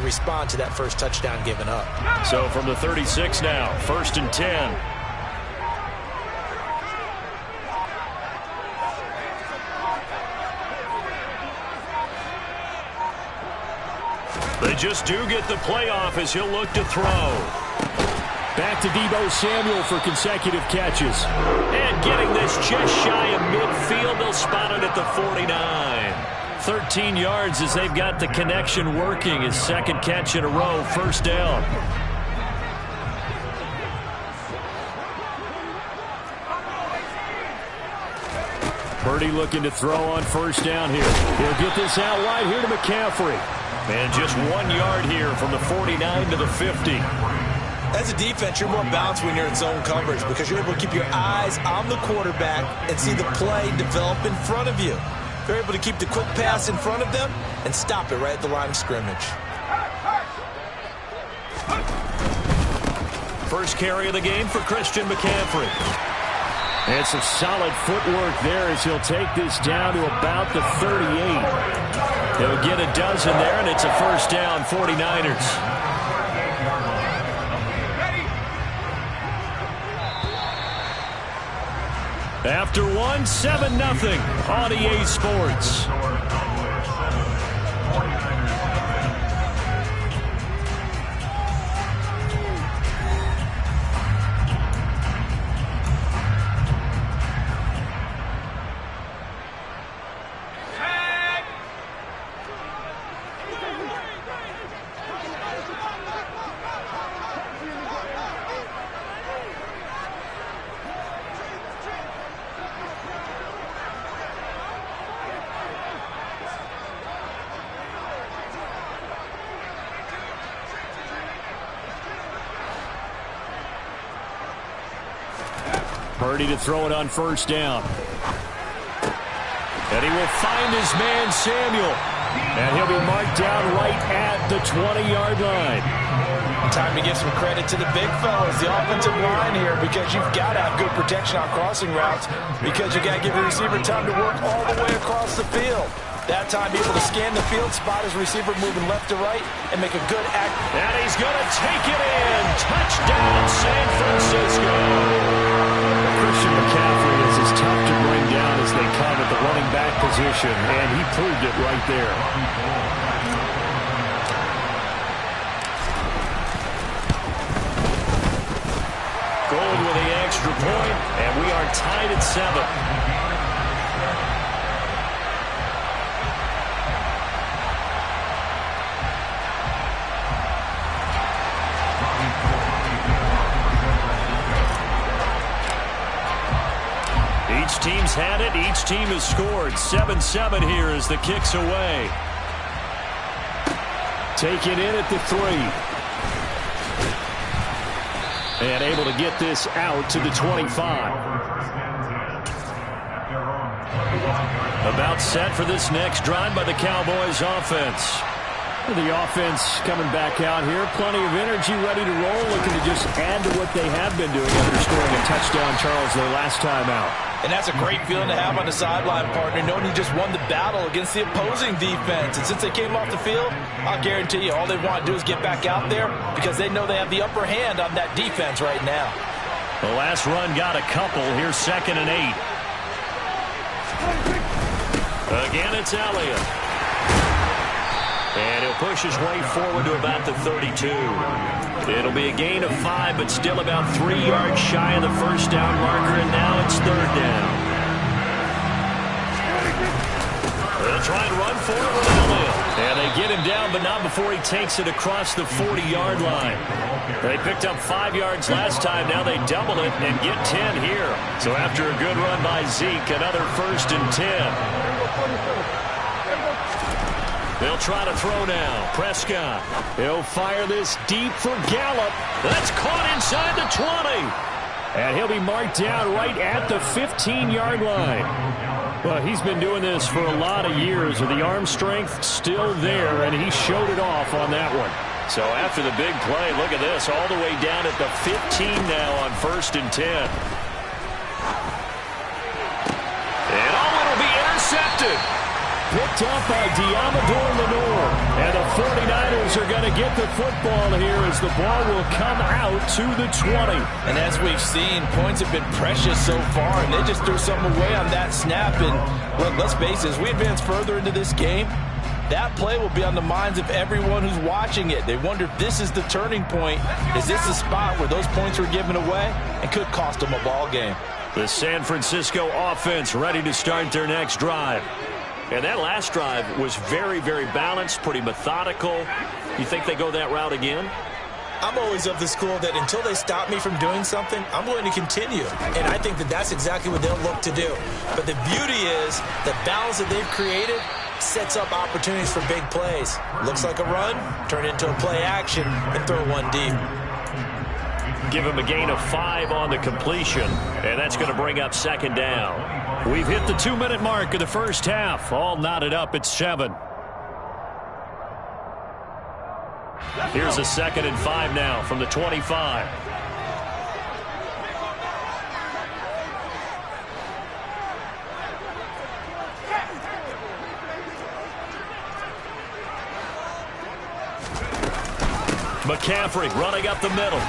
respond to that first touchdown given up. So from the 36 now, 1st and 10. They just do get the playoff as he'll look to throw. Back to Deebo Samuel for consecutive catches. And getting this just shy of midfield, they'll spot it at the 49. 13 yards as they've got the connection working. His second catch in a row, first down. Purdy looking to throw on first down here. He'll get this out wide here to McCaffrey. And just 1 yard here from the 49 to the 50. As a defense, you're more balanced when you're in zone coverage because you're able to keep your eyes on the quarterback and see the play develop in front of you. You're able to keep the quick pass in front of them and stop it right at the line of scrimmage. First carry of the game for Christian McCaffrey. And some solid footwork there as he'll take this down to about the 38. He'll get a dozen there, and it's a first down, 49ers. After one, 7-0 on EA Sports. Purdy to throw it on first down. And he will find his man Samuel. And he'll be marked down right at the 20-yard line. Time to give some credit to the big fellas, the offensive line here, because you've got to have good protection on crossing routes because you got to give the receiver time to work all the way across the field. That time, be able to scan the field, spot his receiver moving left to right, and make a good act. And he's going to take it in. Touchdown, San Francisco. Christian McCaffrey is as tough to bring down as they come at the running back position, and he proved it right there. Gold with the extra point, and we are tied at 7. Each team's had it. Each team has scored. 7-7 here as the kick's away. Taken in at the 3. And able to get this out to the 25. About set for this next drive by the Cowboys offense. The offense coming back out here. Plenty of energy, ready to roll. Looking to just add to what they have been doing after scoring a touchdown, Charles, their last time out. And that's a great feeling to have on the sideline, partner, knowing you just won the battle against the opposing defense. And since they came off the field, I'll guarantee you all they want to do is get back out there because they know they have the upper hand on that defense right now. The last run got a couple. Here's 2nd and 8. Again, it's Elliott. And he'll push his way forward to about the 32. It'll be a gain of 5, but still about 3 yards shy of the first down marker, and now it's 3rd down. They'll try and run for it with Elliott. And they get him down, but not before he takes it across the 40-yard line. They picked up 5 yards last time. Now they double it and get 10 here. So after a good run by Zeke, another 1st and 10. They'll try to throw now. Prescott. He'll fire this deep for Gallup. That's caught inside the 20. And he'll be marked down right at the 15-yard line. Well, he's been doing this for a lot of years with the arm strength still there, and he showed it off on that one. So after the big play, look at this, all the way down at the 15 now on 1st and 10. And it'll be intercepted. Picked up by Diamador Lenore. And the 49ers are going to get the football here as the ball will come out to the 20. And as we've seen, points have been precious so far, and they just threw something away on that snap. And look, let's face it, as we advance further into this game, that play will be on the minds of everyone who's watching it. They wonder if this is the turning point. Is this the spot where those points were given away and could cost them a ball game? The San Francisco offense ready to start their next drive. And that last drive was very, very balanced, pretty methodical. You think they go that route again? I'm always of the school that until they stop me from doing something, I'm going to continue. And I think that that's exactly what they'll look to do. But the beauty is the balance that they've created sets up opportunities for big plays. Looks like a run, turn it into a play action, and throw one deep. Give him a gain of 5 on the completion, and that's going to bring up second down. We've hit the 2-minute mark of the first half. All knotted up at 7. Here's a 2nd and 5 now from the 25. McCaffrey running up the middle.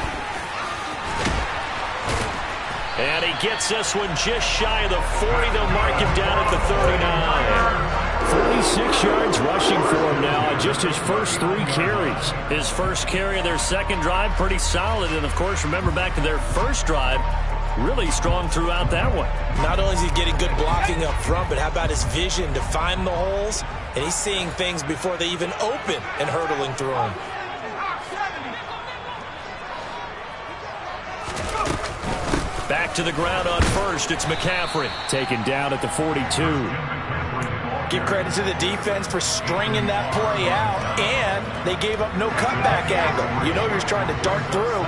And he gets this one just shy of the 40. They'll mark him down at the 39. 46 yards rushing for him now, just his first 3 carries. His first carry of their second drive, pretty solid. And, of course, remember back to their first drive, really strong throughout that one. Not only is he getting good blocking up front, but how about his vision to find the holes? And he's seeing things before they even open and hurdling through them. Back to the ground on first. It's McCaffrey. Taken down at the 42. Give credit to the defense for stringing that play out, and they gave up no cutback angle. You know you're trying to dart through.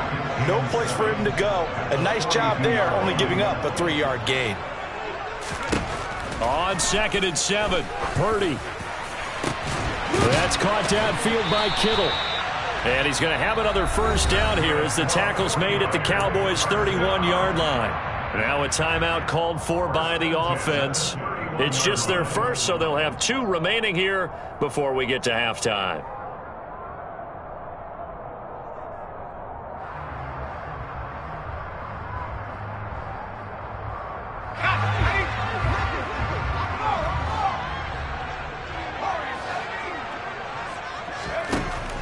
No place for him to go. A nice job there, only giving up a 3-yard gain. On 2nd and 7, Purdy. That's caught downfield by Kittle. And he's going to have another first down here as the tackle's made at the Cowboys' 31-yard line. Now a timeout called for by the offense. It's just their first, so they'll have 2 remaining here before we get to halftime.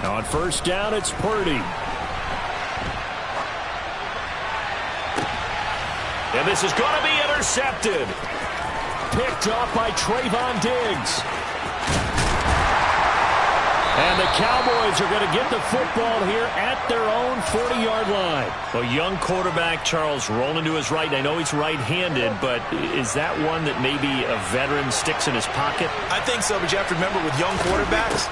On first down, it's Purdy. And this is going to be intercepted. Picked off by Trayvon Diggs. And the Cowboys are going to get the football here at their own 40-yard line. A young quarterback, Charles, rolling to his right. I know he's right-handed, but is that one that maybe a veteran sticks in his pocket? I think so, but you have to remember with young quarterbacks,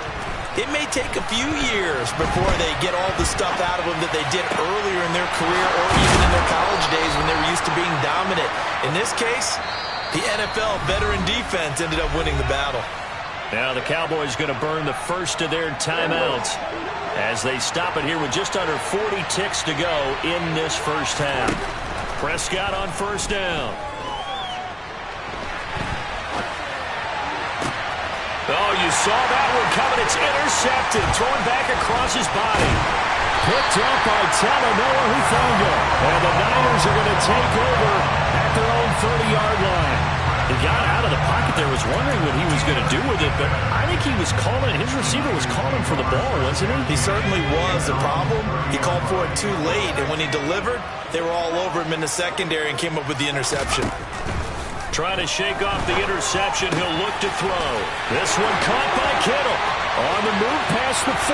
it may take a few years before they get all the stuff out of them that they did earlier in their career or even in their college days when they were used to being dominant. In this case, the NFL veteran defense ended up winning the battle. Now the Cowboys going to burn the first of their timeouts as they stop it here with just under 40 ticks to go in this first half. Prescott on first down. Oh, you saw that one coming. It's intercepted. Thrown back across his body. Picked up by Talanoa Hufanga. And the Niners are going to take over at their own 30-yard line. He got out of the pocket there, was wondering what he was going to do with it, but I think he was calling, his receiver was calling for the ball, wasn't he? He certainly was. The problem, he called for it too late, and when he delivered, they were all over him in the secondary and came up with the interception. Trying to shake off the interception, he'll look to throw. This one caught by Kittle. On the move past the 40.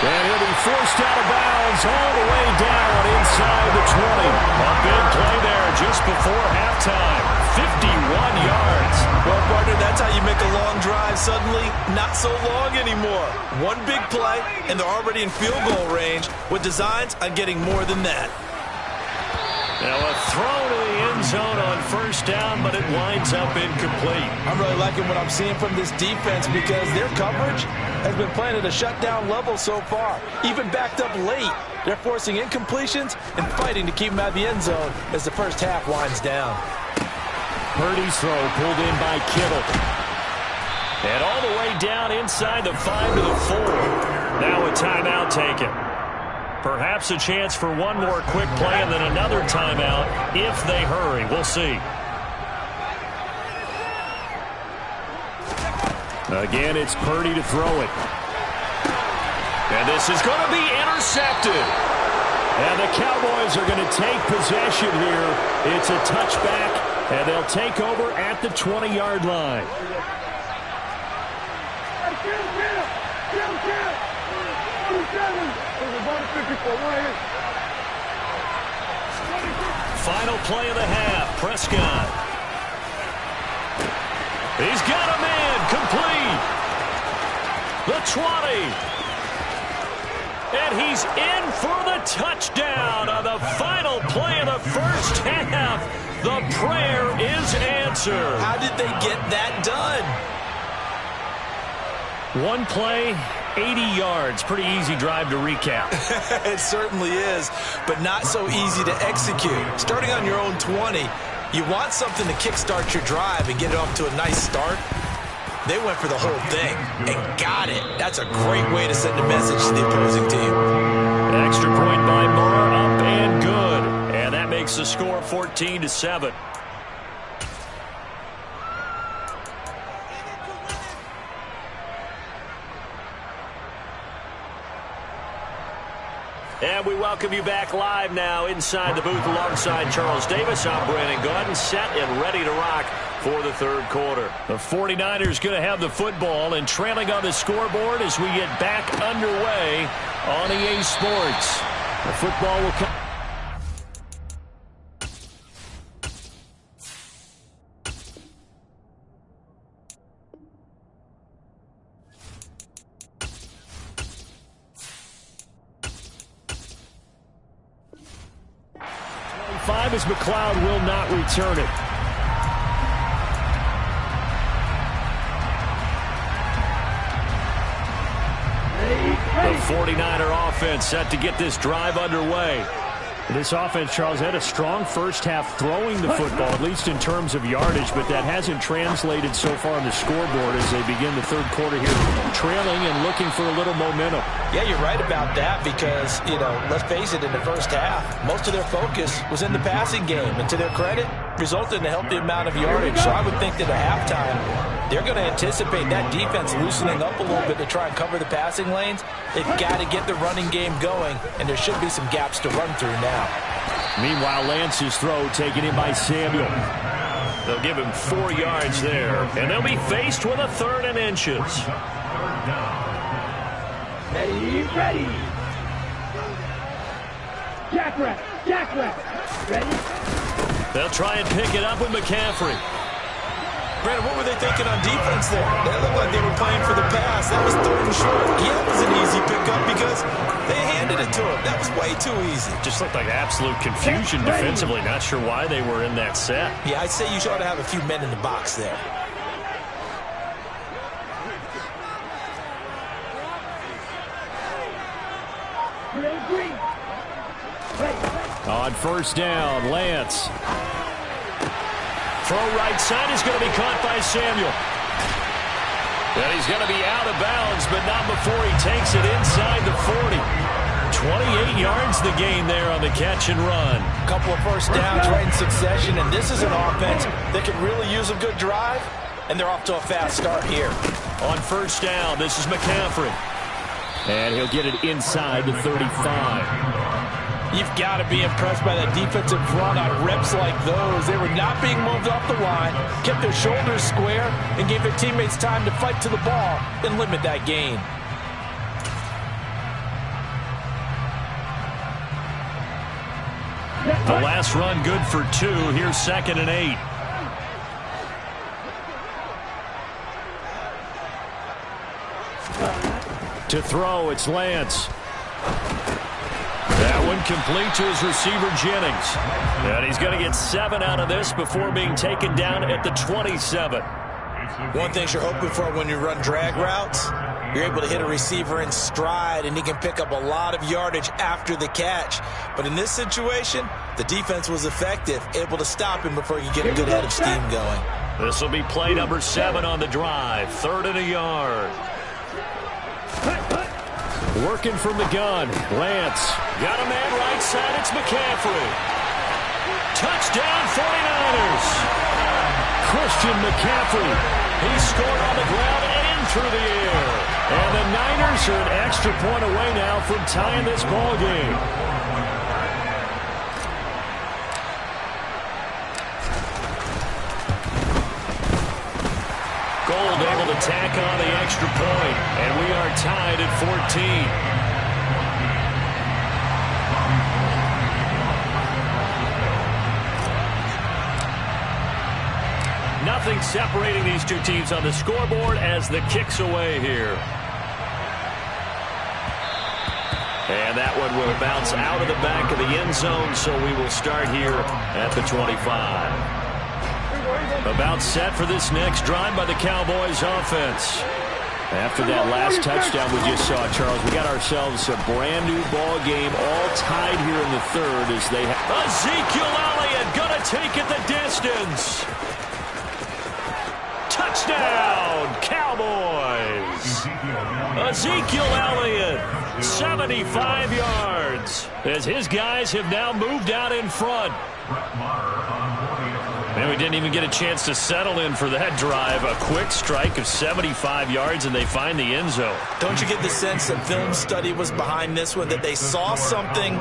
And he'll be forced out of bounds all the way down inside the 20. A big play there just before halftime. 51 yards. Well, partner, that's how you make a long drive suddenly not so long anymore. One big play, and they're already in field goal range with designs on getting more than that. Now a throw to the end zone on first down, but it winds up incomplete. I'm really liking what I'm seeing from this defense because their coverage has been playing at a shutdown level so far. Even backed up late, they're forcing incompletions and fighting to keep them out of the end zone as the first half winds down. Purdy's throw pulled in by Kittle. And all the way down inside the 5 to the 4. Now a timeout taken. Perhaps a chance for one more quick play and then another timeout if they hurry. We'll see. Again, it's Purdy to throw it. And this is going to be intercepted. And the Cowboys are going to take possession here. It's a touchback, and they'll take over at the 20-yard line. Final play of the half. Prescott. He's got a man complete. The 20. And he's in for the touchdown on the final play of the first half. The prayer is answered. How did they get that done? One play, 80 yards. Pretty easy drive to recap. It certainly is, but not so easy to execute. Starting on your own 20, you want something to kickstart your drive and get it off to a nice start. They went for the whole thing and got it. That's a great way to send a message to the opposing team. Extra point by Barr, up and good. And that makes the score 14-7. And we welcome you back live now inside the booth alongside Charles Davis. I'm Brandon Gaudin, set and ready to rock for the third quarter. The 49ers going to have the football and trailing on the scoreboard as we get back underway on EA Sports. The football will come. As McLeod will not return it. The 49er offense set to get this drive underway. This offense, Charles, had a strong first half throwing the football, at least in terms of yardage, but that hasn't translated so far on the scoreboard as they begin the third quarter here, trailing and looking for a little momentum. Yeah, you're right about that because, let's face it, in the first half, most of their focus was in the passing game, and to their credit, resulted in a healthy amount of yardage. So I would think that at halftime, they're going to anticipate that defense loosening up a little bit to try and cover the passing lanes. They've got to get the running game going, and there should be some gaps to run through now. Meanwhile, Lance's throw taken in by Samuel. They'll give him 4 yards there, and they'll be faced with a 3rd and inches. Ready. Jackrabbit. Ready? They'll try and pick it up with McCaffrey. Brandon, what were they thinking on defense there? They looked like they were playing for the pass. That was 3rd and short. Yeah, it was an easy pickup because they handed it to him. That was way too easy. Just looked like absolute confusion defensively. Not sure why they were in that set. Yeah, I'd say you ought to have a few men in the box there. On first down, Lance. Throw right side is going to be caught by Samuel. And he's going to be out of bounds, but not before he takes it inside the 40. 28 yards the gain there on the catch and run. A couple of first downs right in succession, and this is an offense that can really use a good drive, and they're off to a fast start here. On first down, this is McCaffrey. And he'll get it inside the 35. You've got to be impressed by that defensive front on reps like those. They were not being moved off the line, kept their shoulders square, and gave their teammates time to fight to the ball and limit that gain. The last run good for 2. Here's 2nd and 8. To throw, it's Lance. That one complete to his receiver, Jennings. And he's going to get 7 out of this before being taken down at the 27. One thing you're hoping for when you run drag routes, you're able to hit a receiver in stride, and he can pick up a lot of yardage after the catch. But in this situation, the defense was effective, able to stop him before he could get a good head of steam going. This will be play number 7 on the drive. 3rd and a yard. Working from the gun. Lance. Got a man right side. It's McCaffrey. Touchdown 49ers. Christian McCaffrey. He scored on the ground and through the air. And the Niners are an extra point away now from tying this ball game. Gold able to tack on the extra point, and we are tied at 14. Nothing separating these two teams on the scoreboard as the kick's away here. And that one will bounce out of the back of the end zone, so we will start here at the 25. About set for this next drive by the Cowboys offense. After that last touchdown we just saw, Charles, we got ourselves a brand new ball game, all tied here in the 3rd as they have Ezekiel Elliott gonna take it the distance. Touchdown, Cowboys. Ezekiel Elliott, 75 yards, as his guys have now moved out in front. Man, we didn't even get a chance to settle in for that drive. A quick strike of 75 yards, and they find the end zone. Don't you get the sense that film study was behind this one, that they saw something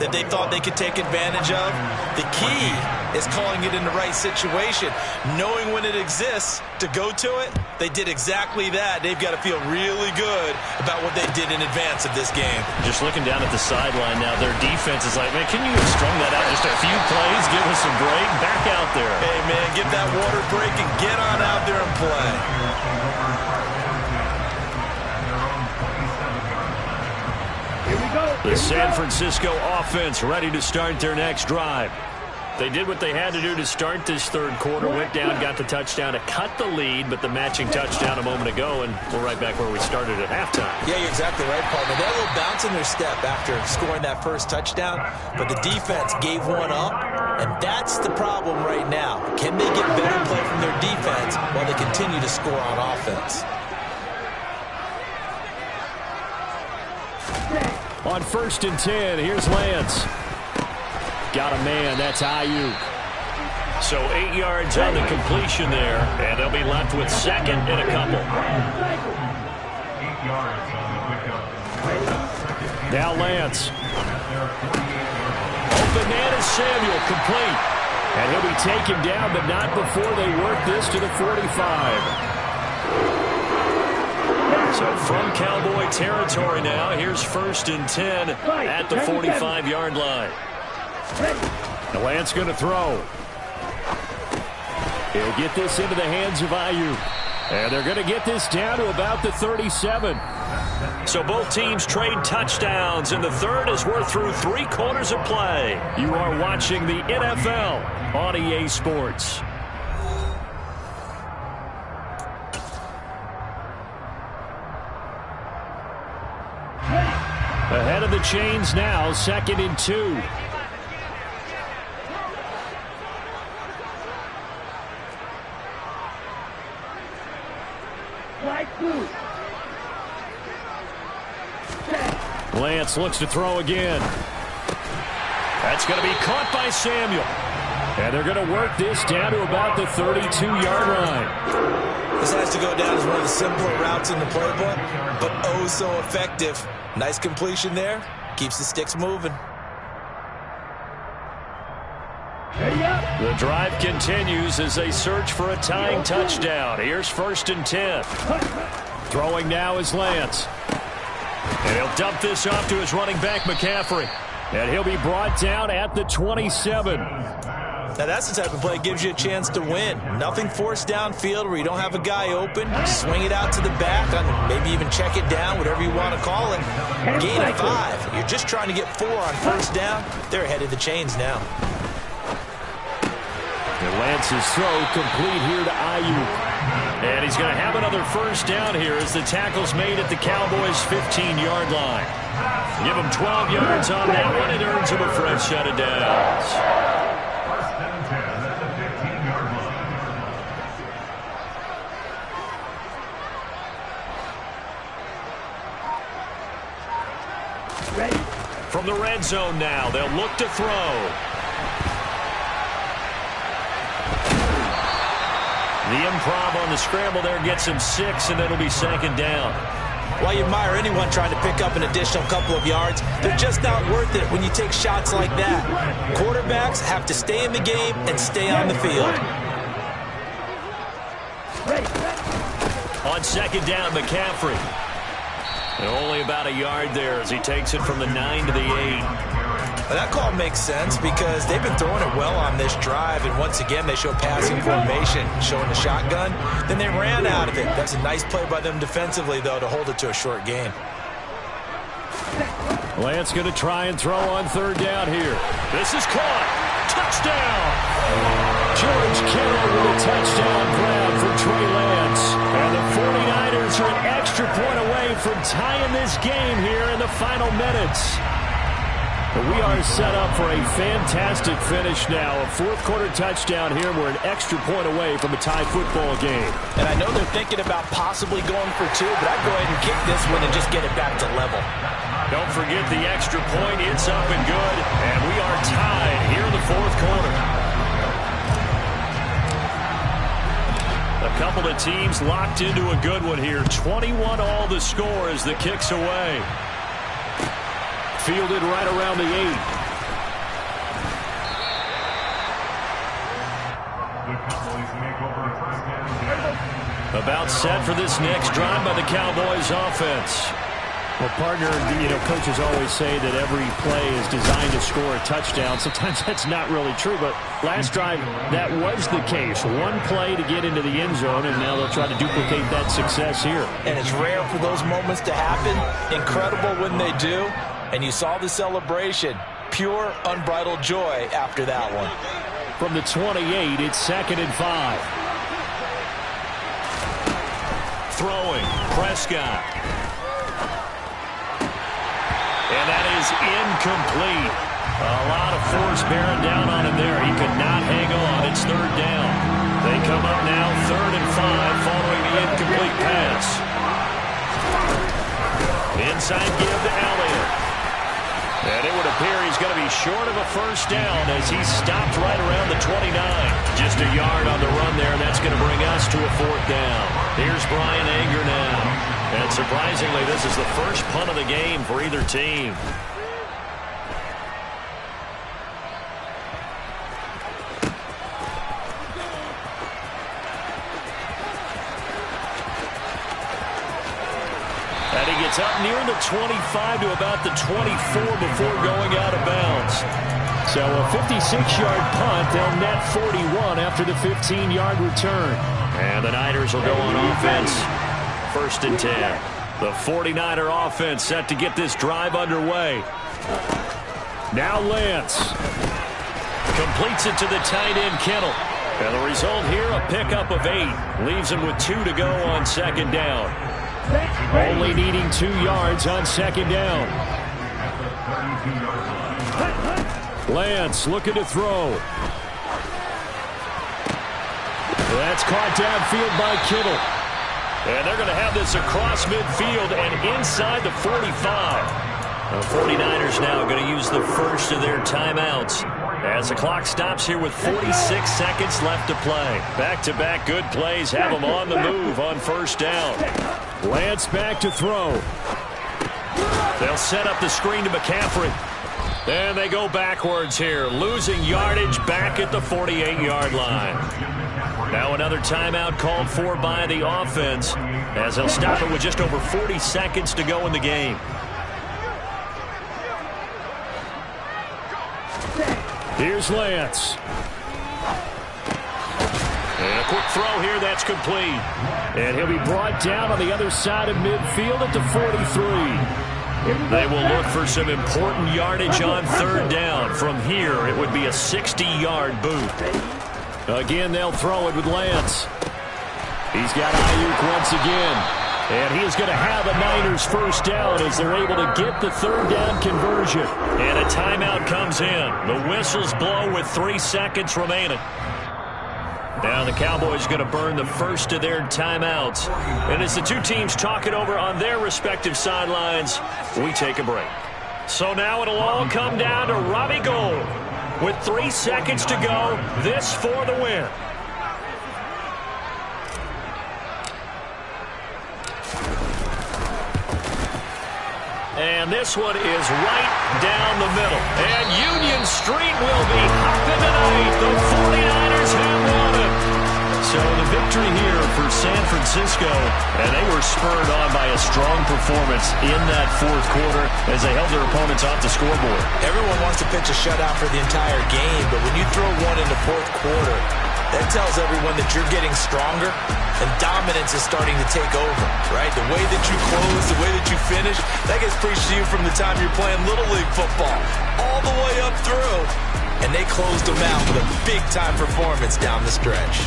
that they thought they could take advantage of? The key is calling it in the right situation, knowing when it exists to go to it. They did exactly that. They've got to feel really good about what they did in advance of this game. Just looking down at the sideline now, their defense is like, man, can you have strung that out just a few plays? Give us a break. Back out there. Hey, man, give that water break and get on out there and play. Here we go. The San Francisco offense ready to start their next drive. They did what they had to do to start this 3rd quarter, went down, got the touchdown to cut the lead, but the matching touchdown a moment ago, and we're right back where we started at halftime. Yeah, you're exactly right, partner. They're a little bounce in their step after scoring that first touchdown, but the defense gave one up, and that's the problem right now. Can they get better play from their defense while they continue to score on offense? on 1st and 10. Here's Lance. Got a man. That's Ayuk. So 8 yards on the completion there, and they'll be left with 2nd and a couple. Now Lance. Open man is Samuel, complete. And he'll be taken down, but not before they work this to the 45. So from Cowboy territory now, here's 1st and 10 at the 45-yard line. And Lance going to throw. He'll get this into the hands of Ayuk. And they're going to get this down to about the 37. So both teams trade touchdowns, and the third as we're through 3 quarters of play. You are watching the NFL on EA Sports. Ahead of the chains now, 2nd and 2. Lance looks to throw again. That's going to be caught by Samuel. And they're going to work this down to about the 32-yard line. This has to go down as one of the simpler routes in the playbook, but oh so effective. Nice completion there. Keeps the sticks moving. The drive continues as they search for a tying touchdown. Here's 1st and 10. Throwing now is Lance. And he'll dump this off to his running back, McCaffrey. And he'll be brought down at the 27. Now that's the type of play that gives you a chance to win. Nothing forced downfield where you don't have a guy open. Swing it out to the back, maybe even check it down, whatever you want to call it. Gain of 5. You're just trying to get 4 on 1st down. They're ahead of the chains now. And Lance's throw complete here to Ayuk. And he's going to have another 1st down here as the tackle's made at the Cowboys' 15-yard line. Give him 12 yards on that one. It earns him a fresh set of downs. From the red zone now, they'll look to throw. The improv on the scramble there gets him 6, and it'll be 2nd down. While you admire anyone trying to pick up an additional couple of yards, they're just not worth it when you take shots like that. Quarterbacks have to stay in the game and stay on the field. On 2nd down, McCaffrey. And only about a yard there as he takes it from the 9 to the 8. Well, that call makes sense because they've been throwing it well on this drive, and once again they show passing formation, showing the shotgun. Then they ran out of it. That's a nice play by them defensively, though, to hold it to a short gain. Lance going to try and throw on 3rd down here. This is caught. Touchdown! George Kittle with a touchdown grab for Trey Lance. And the 49ers are an extra point away from tying this game here in the final minutes. But we are set up for a fantastic finish now. A 4th quarter touchdown here. We're an extra point away from a tie football game. And I know they're thinking about possibly going for 2, but I'd go ahead and kick this one and just get it back to level. Don't forget the extra point. It's up and good. And we are tied here in the 4th quarter. A couple of teams locked into a good one here. 21 all the score as the kick's away. Fielded right around the 8. About set for this next drive by the Cowboys offense. Well, partner, coaches always say that every play is designed to score a touchdown. Sometimes that's not really true, but last drive, that was the case. One play to get into the end zone, and now they'll try to duplicate that success here. And it's rare for those moments to happen. Incredible when they do. And you saw the celebration. Pure, unbridled joy after that one. From the 28, it's 2nd and 5. Throwing, Prescott. And that is incomplete. A lot of force bearing down on him there. He could not hang on. It's 3rd down. They come up now 3rd and 5 following the incomplete pass. Inside give to Elliott. And it would appear he's going to be short of a 1st down as he stopped right around the 29. Just a yard on the run there, and that's going to bring us to a 4th down. Here's Brian Anger now. And surprisingly, this is the first punt of the game for either team. And he gets up near the 25 to about the 24 before going out of bounds. So a 56-yard punt. They'll net 41 after the 15-yard return. And the Niners will go on offense. 1st and 10. The 49er offense set to get this drive underway. Now Lance. Completes it to the tight end, Kittle. And the result here, a pickup of 8. Leaves him with 2 to go on 2nd down. Only needing 2 yards on 2nd down. Lance looking to throw. That's caught downfield by Kittle. And they're going to have this across midfield and inside the 45. The 49ers now going to use the first of their timeouts as the clock stops here with 46 seconds left to play. Back-to-back good plays have them on the move on 1st down. Lance back to throw. They'll set up the screen to McCaffrey. And they go backwards here, losing yardage back at the 48-yard line. Now another timeout called for by the offense as they'll stop it with just over 40 seconds to go in the game. Here's Lance. And a quick throw here, that's complete. And he'll be brought down on the other side of midfield at the 43. They will look for some important yardage on 3rd down. From here, it would be a 60-yard boot. Again, they'll throw it with Lance. He's got Ayuk once again. And he is going to have a Niners 1st down as they're able to get the 3rd down conversion. And a timeout comes in. The whistles blow with 3 seconds remaining. Now the Cowboys going to burn the first of their timeouts. And as the two teams talk it over on their respective sidelines, we take a break. So now it'll all come down to Robbie Gould. With 3 seconds to go, this for the win. And this one is right down the middle. And Union Street will be hopping tonight. The 49ers have won it. So the victory here for San Francisco, and they were spurred on by a strong performance in that fourth quarter as they held their opponents off the scoreboard. Everyone wants to pitch a shutout for the entire game, but when you throw one in the fourth quarter, that tells everyone that you're getting stronger and dominance is starting to take over, right? The way that you close, the way that you finish, that gets preached to you from the time you're playing Little League football all the way up through. And they closed them out with a big-time performance down the stretch.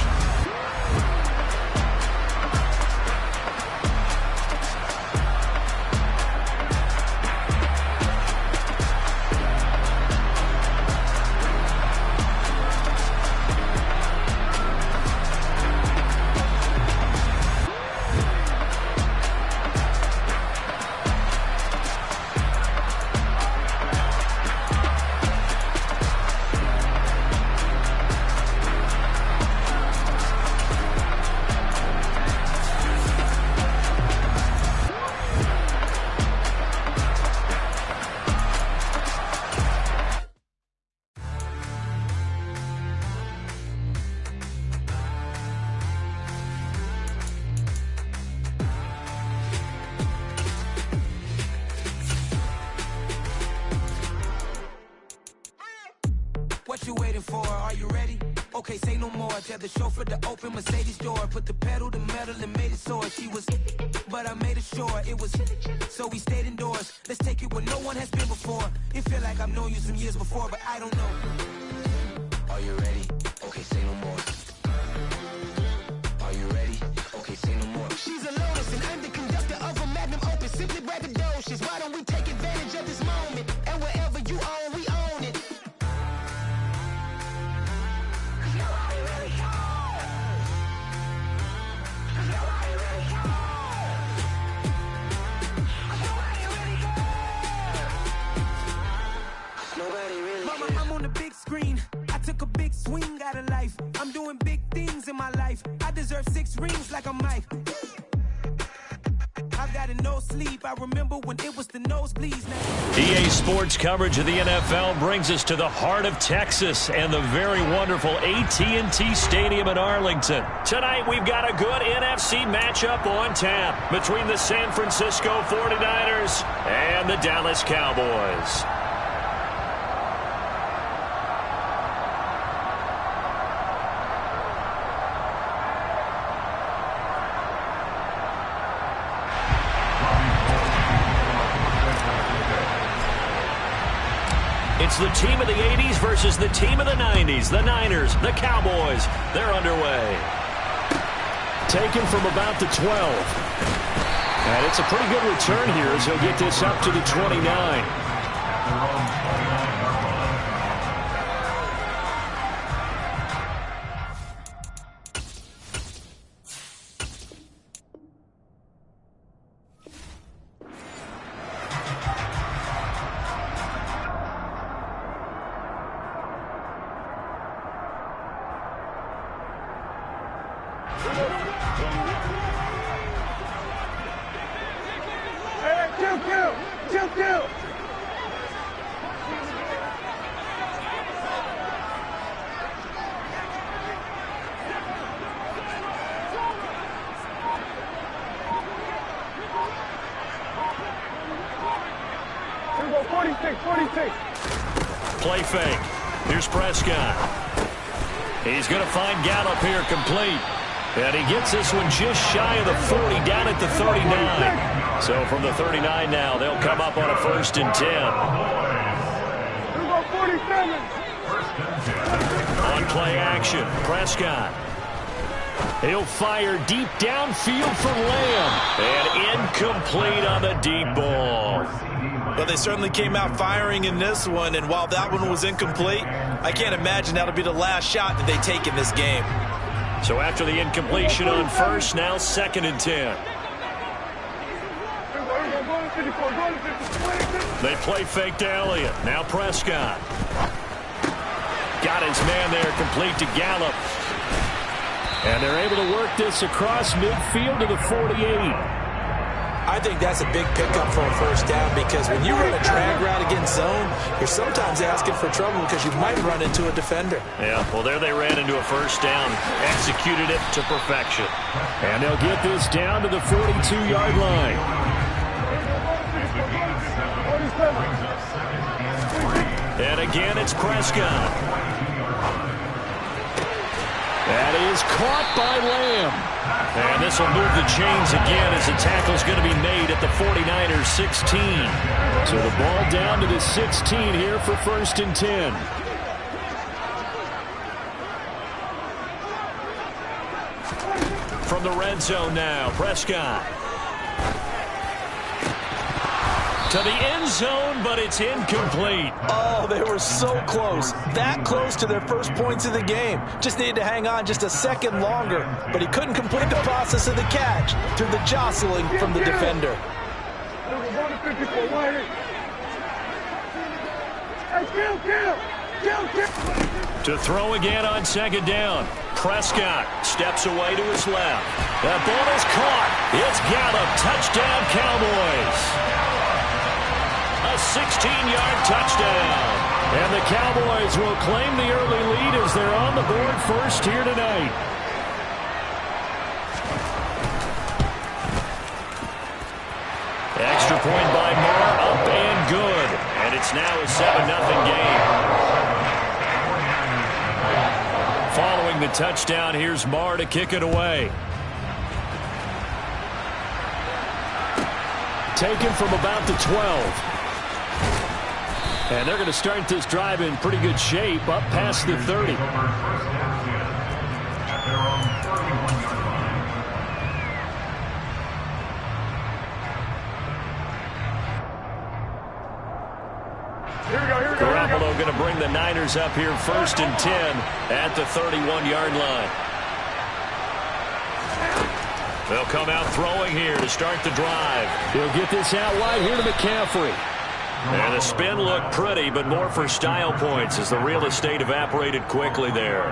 What you waiting for? Are you ready? Okay, say no more. Tell the chauffeur to open Mercedes door. Put the pedal to metal and made it soar. She was, but I made it sure it was. So we stayed indoors. Let's take it where no one has been before. It feel like I've known you some years before, but I don't know. Are you ready? Okay, say no more. Are you ready? Okay, say no more. She's a lotus and I'm the conductor of a magnum opus. Simply braggadocious. Why don't we take advantage of this moment? And wherever you own, we own it. I'm on the big screen. I took a big swing out of life. I'm doing big things in my life. I deserve 6 rings like I'm Mike. I've got a no sleep. I remember when it was the nosebleeds. EA Sports coverage of the NFL brings us to the heart of Texas and the very wonderful AT&T Stadium in Arlington. Tonight we've got a good NFC matchup on tap between the San Francisco 49ers and the Dallas Cowboys. It's the team of the 80s versus the team of the 90s. The Niners, the Cowboys, they're underway. Taken from about the 12. And it's a pretty good return here as he'll get this up to the 29. Play fake. Here's Prescott. He's going to find Gallup here complete. And he gets this one just shy of the 40, down at the 39. So from the 39 now, they'll come up on a 1st and 10. On play action, Prescott. He'll fire deep downfield for Lamb. And incomplete on the deep ball. Well, they certainly came out firing in this one, and while that one was incomplete, I can't imagine that'll be the last shot that they take in this game. So after the incompletion on 1st, now 2nd and 10. They play fake to Elliott. Now Prescott. Got his man there, complete to Gallup. And they're able to work this across midfield to the 48. I think that's a big pickup for a first down because when you run a drag route against zone, you're sometimes asking for trouble because you might run into a defender. Yeah, well, there they ran into a first down, executed it to perfection. And they'll get this down to the 42-yard line. And again, it's Prescott. That is caught by Lamb. And this will move the chains again as the tackle's going to be made at the 49ers 16. So the ball down to the 16 here for 1st and 10. From the red zone now, Prescott. To the end zone, but it's incomplete. Oh, they were so close. That close to their first points of the game. Just needed to hang on just a second longer. But he couldn't complete the process of the catch through the jostling from the defender. To throw again on 2nd down. Prescott steps away to his left. That ball is caught. It's Gallup. Touchdown, Cowboys. A 16-yard touchdown. And the Cowboys will claim the early lead as they're on the board first here tonight. Extra point by Moore, up and good. And it's now a 7-0 game. Following the touchdown, here's Moore to kick it away. Taken from about the 12. And they're going to start this drive in pretty good shape, up past the 30. Garoppolo going to bring the Niners up here 1st and 10 at the 31-yard line. They'll come out throwing here to start the drive. He'll get this out wide here to McCaffrey. And the spin looked pretty, but more for style points as the real estate evaporated quickly there.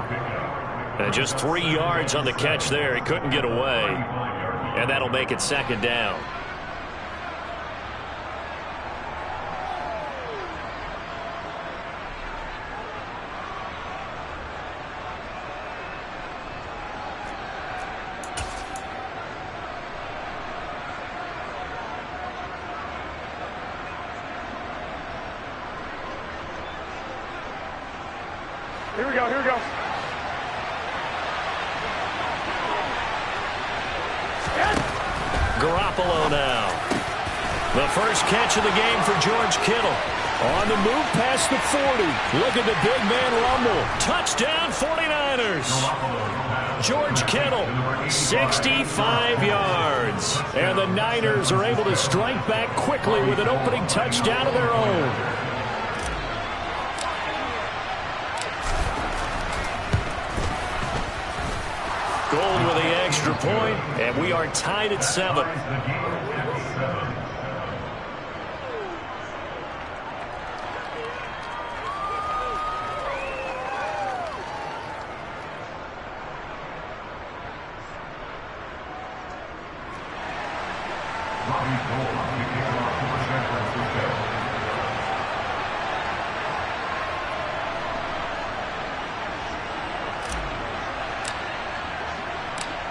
And just 3 yards on the catch there. He couldn't get away. And that'll make it 2nd down. Here we go, here we go. Garoppolo now. The first catch of the game for George Kittle. On the move past the 40. Look at the big man rumble. Touchdown 49ers. George Kittle, 65 yards. And the Niners are able to strike back quickly with an opening touchdown of their own. Gold with the extra point, and we are tied at 7.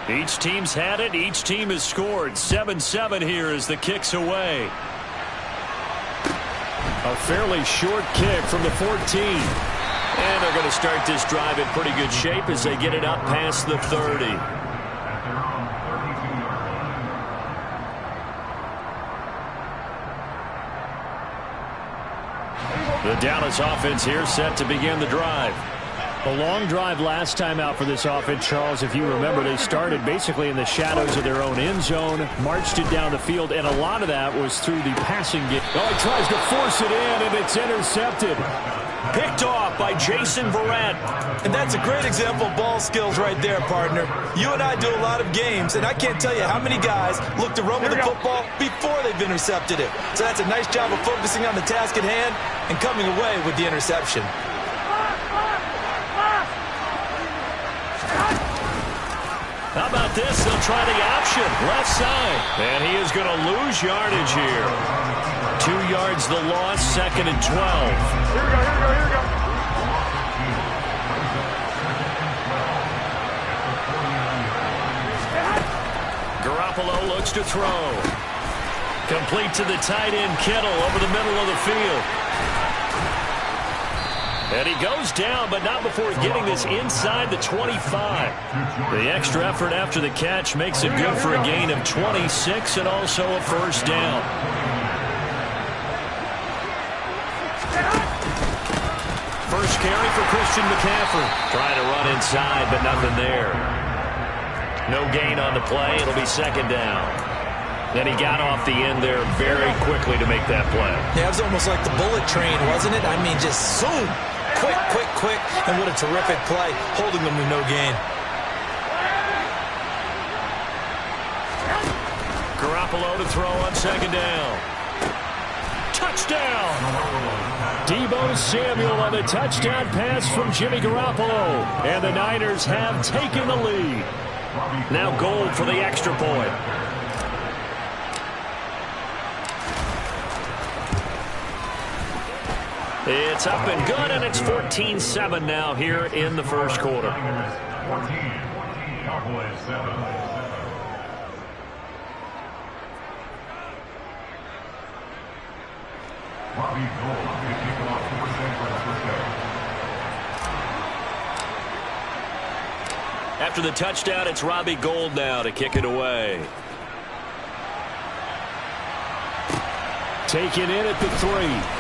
Each team's had it. Each team has scored. 7-7 here as the kick's away. A fairly short kick from the 14. And they're going to start this drive in pretty good shape as they get it up past the 30. The Dallas offense here set to begin the drive. A long drive last time out for this offense, Charles. If you remember, they started basically in the shadows of their own end zone, marched it down the field, and a lot of that was through the passing game. Oh, he tries to force it in, and it's intercepted. Picked off by Jason Verrett. And that's a great example of ball skills right there, partner. You and I do a lot of games, and I can't tell you how many guys look to run with the football before they've intercepted it. So that's a nice job of focusing on the task at hand and coming away with the interception. How about this? They'll try the option, left side. And he is going to lose yardage here. 2 yards the loss, 2nd and 12. Here we go. Garoppolo looks to throw. Complete to the tight end, Kittle, over the middle of the field. And he goes down, but not before getting this inside the 25. The extra effort after the catch makes it good for a gain of 26 and also a first down. First carry for Christian McCaffrey. Trying to run inside, but nothing there. No gain on the play. It'll be 2nd down. And he got off the end there very quickly to make that play. Yeah, it was almost like the bullet train, wasn't it? I mean, just zoom. Quick, and what a terrific play, holding them to no gain. Garoppolo to throw on 2nd down. Touchdown! Deebo Samuel on the touchdown pass from Jimmy Garoppolo. And the Niners have taken the lead. Now Gold for the extra point. It's up and good, and it's 14-7 now here in the first quarter. After the touchdown, it's Robbie Gould now to kick it away. Taken in at the 3.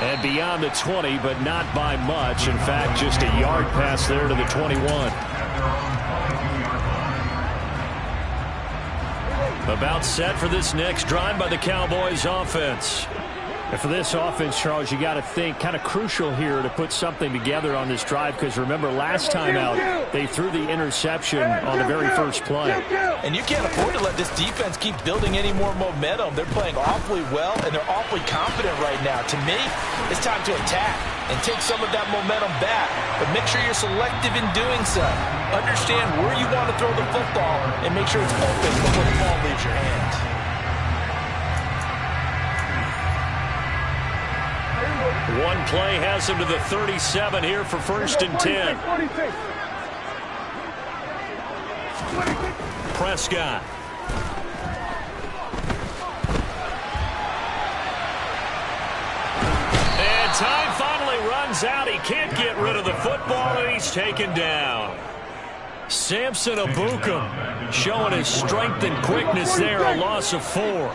And beyond the 20, but not by much. In fact, just a yard pass there to the 21. About set for this next drive by the Cowboys offense. And for this offense, Charles, you got to think kind of crucial here to put something together on this drive, because remember last time out they threw the interception on the very first play. And you can't afford to let this defense keep building any more momentum. They're playing awfully well, and they're awfully confident right now. To me, it's time to attack and take some of that momentum back, but make sure you're selective in doing so. Understand where you want to throw the football and make sure it's open before the ball leaves your hands. One play has him to the 37 here for 1st and 10. Prescott. And time finally runs out. He can't get rid of the football, and he's taken down. Samson Ebukam showing his strength and quickness there, a loss of 4.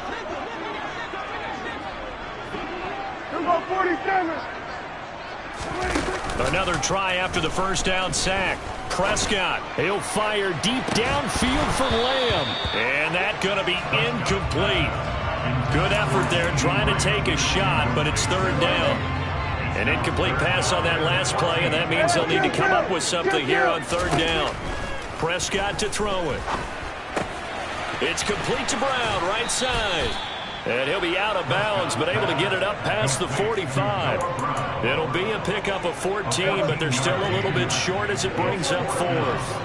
Another try after the first down sack. Prescott, he'll fire deep downfield for Lamb. And that's going to be incomplete. Good effort there trying to take a shot, but it's 3rd down. An incomplete pass on that last play, and that means they'll need to come up with something here on 3rd down. Prescott to throw it. It's complete to Brown, right side. And he'll be out of bounds, but able to get it up past the 45. It'll be a pickup of 14, but they're still a little bit short as it brings up 4th.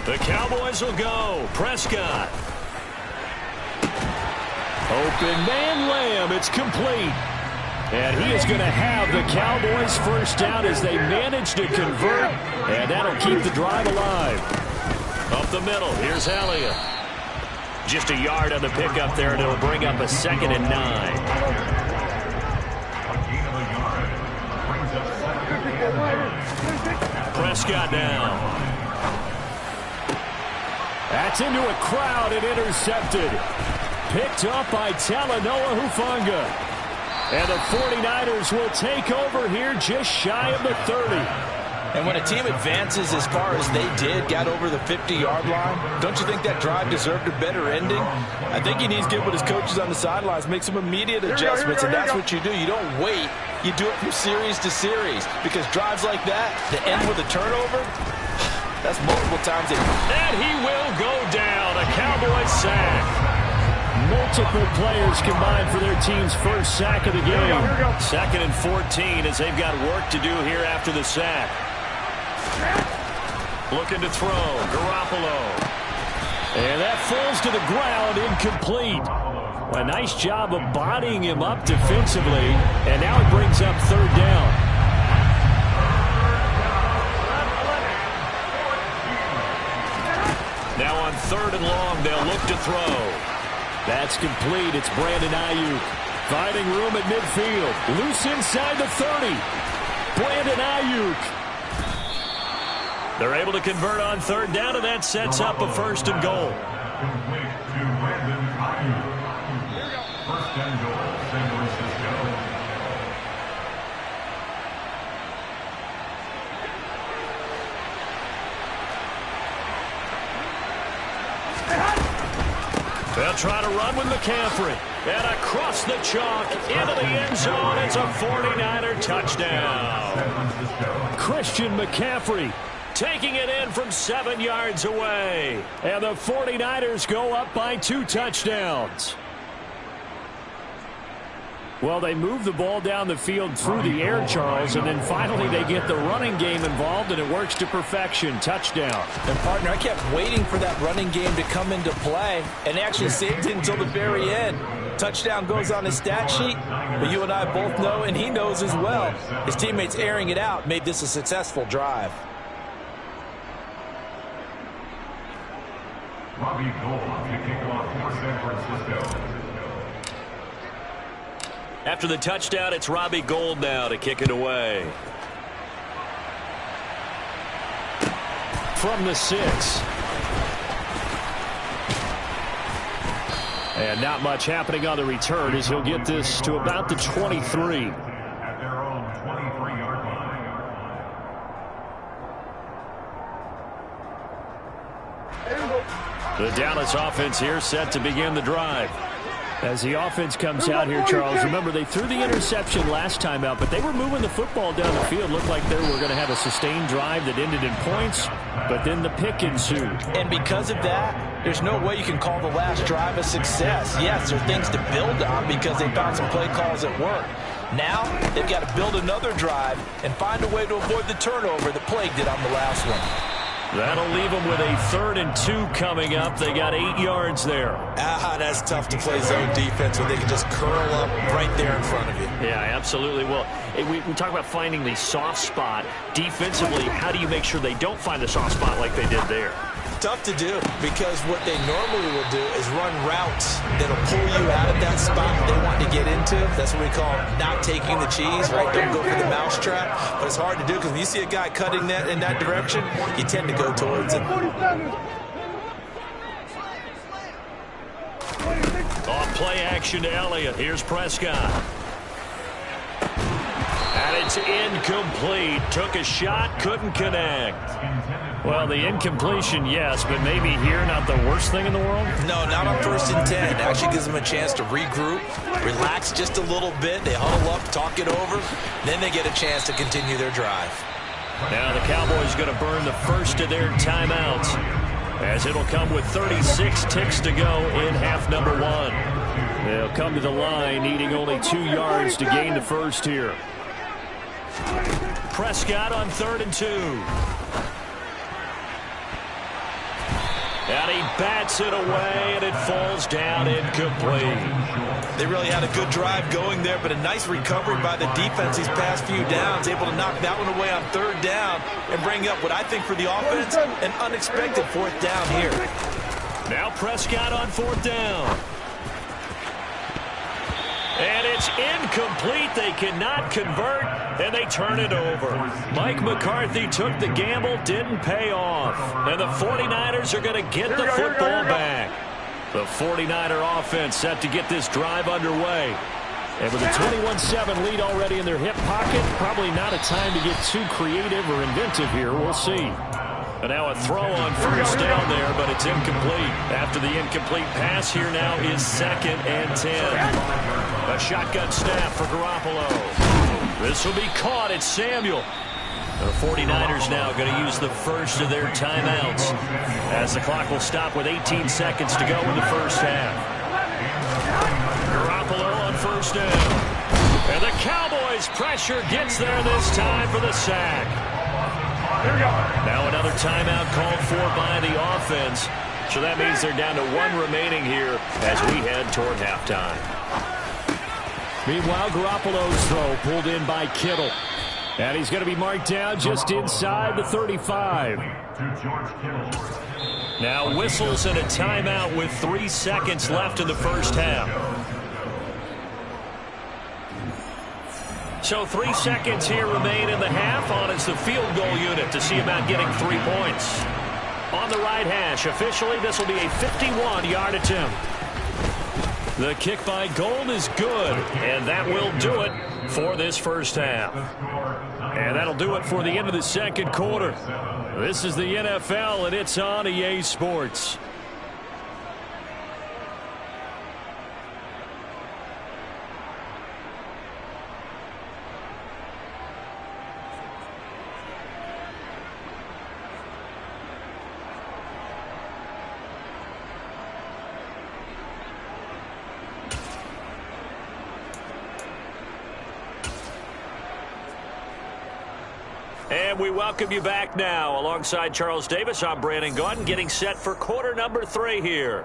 The Cowboys will go. Prescott. Open man Lamb. It's complete. And he is going to have the Cowboys first down as they manage to convert. And that'll keep the drive alive. Up the middle. Here's Elliott. Just a yard on the pickup there, and it'll bring up a 2nd and 9. Prescott now. That's into a crowd and intercepted. Picked up by Talanoa Hufanga. And the 49ers will take over here just shy of the 30. And when a team advances as far as they did, got over the 50-yard line, don't you think that drive deserved a better ending? I think he needs to get with his coaches on the sidelines, make some immediate adjustments, and that's what you do. You don't wait. You do it from series to series, because drives like that end with a turnover, that's multiple times. And he will go down. A Cowboys sack. Multiple players combined for their team's first sack of the game. 2nd and 14 as they've got work to do here after the sack. Looking to throw. Garoppolo. And that falls to the ground, incomplete. A nice job of bodying him up defensively. And now it brings up 3rd down. Now on 3rd and long, they'll look to throw. That's complete. It's Brandon Ayuk. Finding room at midfield. Loose inside the 30. Brandon Ayuk. They're able to convert on 3rd down, and that sets up a 1st and goal. They'll try to run with McCaffrey. And across the chalk, into the end zone. It's a 49er touchdown. Christian McCaffrey taking it in from 7 yards away. And the 49ers go up by 2 touchdowns. Well, they move the ball down the field through the air, Charles, and then finally they get the running game involved, and it works to perfection. Touchdown. And, partner, I kept waiting for that running game to come into play, and actually saved it until the very end. Touchdown goes on his stat sheet, but you and I both know, and he knows as well, his teammates airing it out made this a successful drive. Robbie Gould to kick off for San Francisco. After the touchdown, it's Robbie Gould now to kick it away. From the 6. And not much happening on the return as he'll get this to about the 23. At their own 23-yard line. The Dallas offense here set to begin the drive. As the offense comes out here, Charles, remember they threw the interception last time out, but they were moving the football down the field. Looked like they were going to have a sustained drive that ended in points, but then the pick ensued. And because of that, there's no way you can call the last drive a success. Yes, there are things to build on because they found some play calls at work. Now, they've got to build another drive and find a way to avoid the turnover that plagued it on the last one. That'll leave them with a 3rd and 2 coming up. They got 8 yards there. That's tough to play zone defense when they can just curl up right there in front of you. Yeah, absolutely. Well, we talk about finding the soft spot. Defensively, how do you make sure they don't find the soft spot like they did there? Tough to do because what they normally will do is run routes that'll pull you out of that spot they want to get into. That's what we call not taking the cheese, right? Don't go for the mousetrap. But it's hard to do because when you see a guy cutting that in that direction, you tend to go towards it. Off play action to Elliott. Here's Prescott. And it's incomplete. Took a shot, couldn't connect. Well, the incompletion, yes, but maybe here not the worst thing in the world? No, not on 1st and 10. It actually gives them a chance to regroup, relax just a little bit. They huddle up, talk it over. Then they get a chance to continue their drive. Now the Cowboys going to burn the first of their timeouts as it'll come with 36 ticks to go in half number 1. They'll come to the line needing only 2 yards to gain the first here. Prescott on 3rd and 2. And he bats it away, and it falls down incomplete. They really had a good drive going there, but a nice recovery by the defense these past few downs, able to knock that one away on 3rd down and bring up what I think for the offense, an unexpected 4th down here. Now Prescott on 4th down. And it's incomplete. They cannot convert, and they turn it over. Mike McCarthy took the gamble, didn't pay off. And the 49ers are going to get the football back. The 49er offense set to get this drive underway. And with a 21-7 lead already in their hip pocket, probably not a time to get too creative or inventive here. We'll see. And now a throw on first down there, but it's incomplete. After the incomplete pass, here now is 2nd and 10. A shotgun snap for Garoppolo. This will be caught. It's Samuel. The 49ers now going to use the first of their timeouts as the clock will stop with 18 seconds to go in the first half. Garoppolo on first down. And the Cowboys pressure gets there this time for the sack. Now another timeout called for by the offense. So that means they're down to 1 remaining here as we head toward halftime. Meanwhile, Garoppolo's throw pulled in by Kittle. And he's going to be marked down just inside the 35. Now whistles and a timeout with 3 seconds left in the first half. So 3 seconds here remain in the half on it's the field goal unit to see about getting 3 points. On the right hash, officially this will be a 51-yard attempt. The kick by Gold is good, and that will do it for this first half. And that'll do it for the end of the second quarter. This is the NFL, and it's on EA Sports. And we welcome you back now. Alongside Charles Davis, I'm Brandon Gaudin, getting set for quarter number 3 here.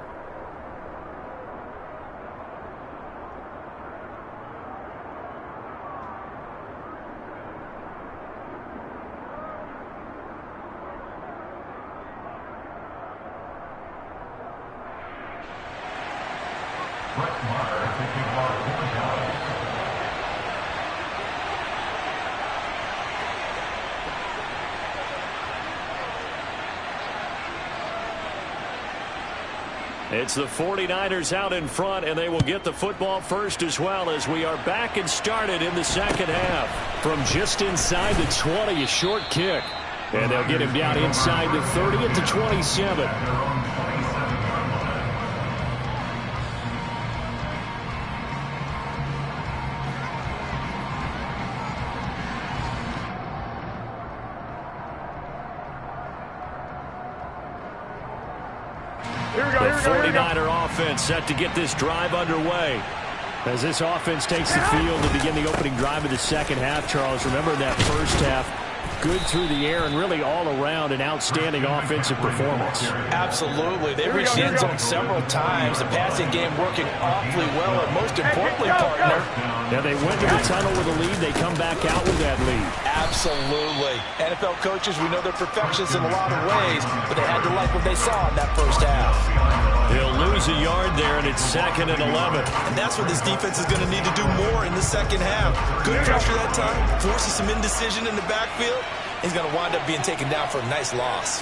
It's the 49ers out in front, and they will get the football first as well as we are back and started in the second half. From just inside the 20, a short kick. And they'll get him down inside the 30 at the 27. The 49er offense set to get this drive underway. As this offense takes the field to begin the opening drive of the second half, Charles, remember that first half, good through the air and really all around an outstanding offensive performance. Absolutely. They reached the end zone several times. The passing game working awfully well, and most importantly, partner. Yeah, they went to the tunnel with a lead. They come back out with that lead. Absolutely. NFL coaches, we know they're perfectionists in a lot of ways, but they had to like what they saw in that first half. They'll lose a yard there, and it's 2nd and 11. And that's what this defense is going to need to do more in the second half. Good pressure that time, forces some indecision in the backfield. He's going to wind up being taken down for a nice loss.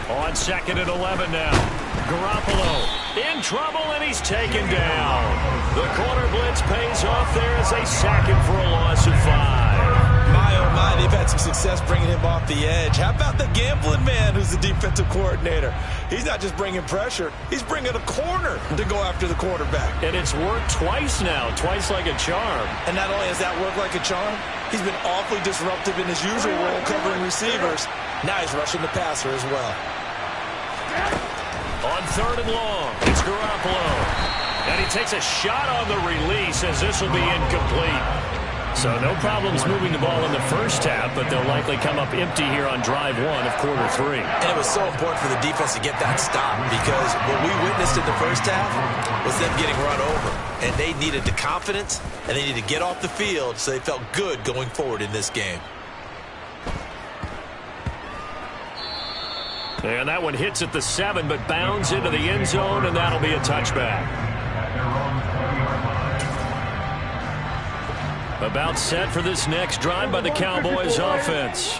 On 2nd and 11 now. Garoppolo in trouble, and he's taken down. The corner blitz pays off there as they sack him for a loss of 5. My, oh my, they've had some success bringing him off the edge. How about the gambling man who's the defensive coordinator? He's not just bringing pressure, he's bringing a corner to go after the quarterback. And it's worked twice now, twice like a charm. And not only has that worked like a charm, he's been awfully disruptive in his usual role covering receivers. Now he's rushing the passer as well. On 3rd and long, it's Garoppolo. And he takes a shot on the release as this will be incomplete. So no problems moving the ball in the first half, but they'll likely come up empty here on drive 1 of quarter 3. And it was so important for the defense to get that stop because what we witnessed in the first half was them getting run over. And they needed the confidence, and they needed to get off the field so they felt good going forward in this game. And that one hits at the 7, but bounds into the end zone, and that'll be a touchback. About set for this next drive by the Cowboys offense.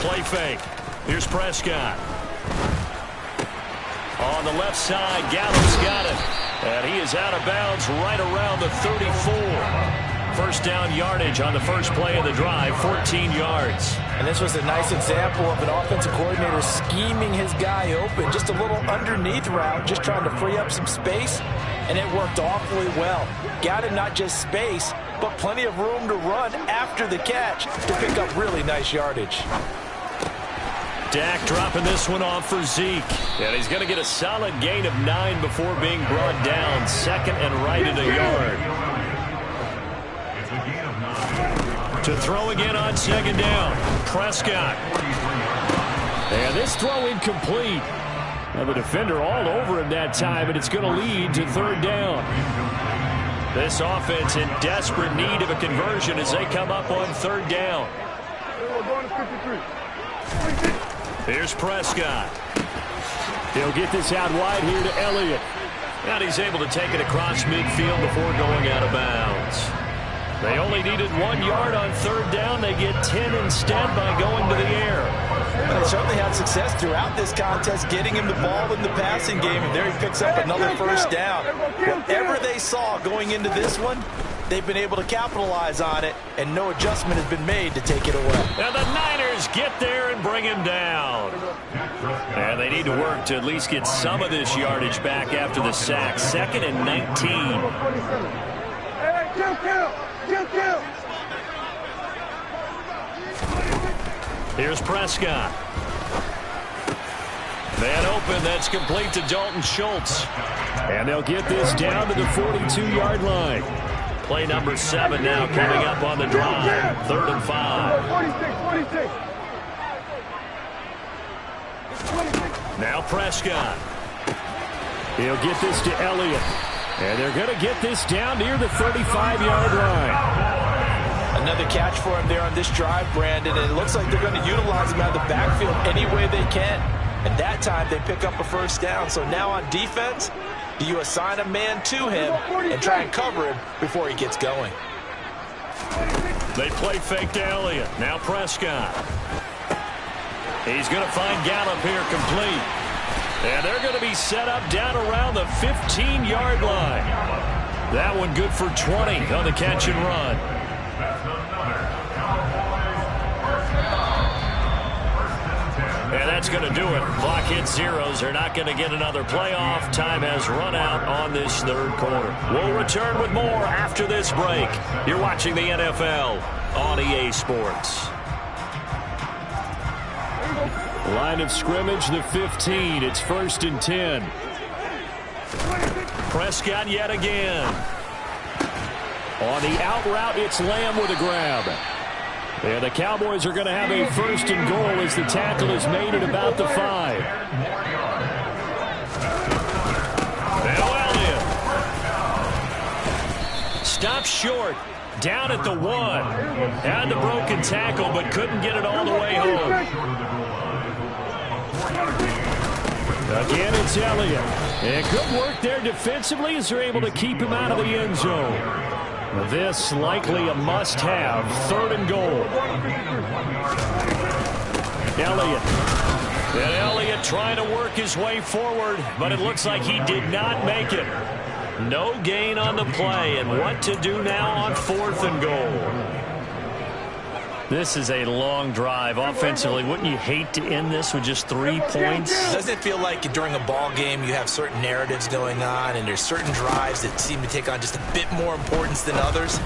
Play fake. Here's Prescott. On the left side, Gallup's got it. And he is out of bounds right around the 34. First down yardage on the first play of the drive, 14 yards. And this was a nice example of an offensive coordinator scheming his guy open. Just a little underneath route, just trying to free up some space, and it worked awfully well. Got him not just space, but plenty of room to run after the catch to pick up really nice yardage. Dak dropping this one off for Zeke. And he's going to get a solid gain of 9 before being brought down. Second and right at a yard. To throw again on second down. Prescott. And this throw incomplete. Now the defender all over him that time, and it's going to lead to third down. This offense in desperate need of a conversion as they come up on third down. Here's Prescott. He'll get this out wide here to Elliott. And he's able to take it across midfield before going out of bounds. They only needed 1 yard on third down. They get 10 instead by going to the air. Well, they certainly had success throughout this contest getting him the ball in the passing game, and there he picks up another first down. Whatever they saw going into this one, they've been able to capitalize on it, and no adjustment has been made to take it away. And the Niners get there and bring him down. And they need to work to at least get some of this yardage back after the sack. Second and 19. Here's Prescott. Man open, that's complete to Dalton Schultz. And they'll get this down to the 42-yard line. Play number 7 now coming up on the drive. 3rd and 5. Now Prescott. He'll get this to Elliott. And they're going to get this down near the 35-yard line. Another catch for him there on this drive, Brandon, and it looks like they're going to utilize him out of the backfield any way they can. And that time they pick up a first down. So now on defense, do you assign a man to him and try and cover him before he gets going? They play fake to Elliott. Now Prescott. He's going to find Gallup here complete. And they're going to be set up down around the 15-yard line. That one good for 20 on the catch and run. And that's going to do it. Clock hits zeros. They're not going to get another playoff. Time has run out on this third quarter. We'll return with more after this break. You're watching the NFL on EA Sports. Line of scrimmage, the 15. It's 1st and 10. Prescott yet again. On the out route, it's Lamb with a grab. And the Cowboys are going to have a 1st and goal as the tackle is made at about the 5. Now Elliott. Stopped short. Down at the 1. Had the broken tackle, but couldn't get it all the way home. Again, it's Elliott. And good work there defensively as they're able to keep him out of the end zone. This likely a must-have. 3rd and goal. Elliott. And Elliott trying to work his way forward, but it looks like he did not make it. No gain on the play, and what to do now on 4th and goal. This is a long drive. Offensively, wouldn't you hate to end this with just 3 points? Doesn't it feel like during a ball game you have certain narratives going on and there's certain drives that seem to take on just a bit more importance than others?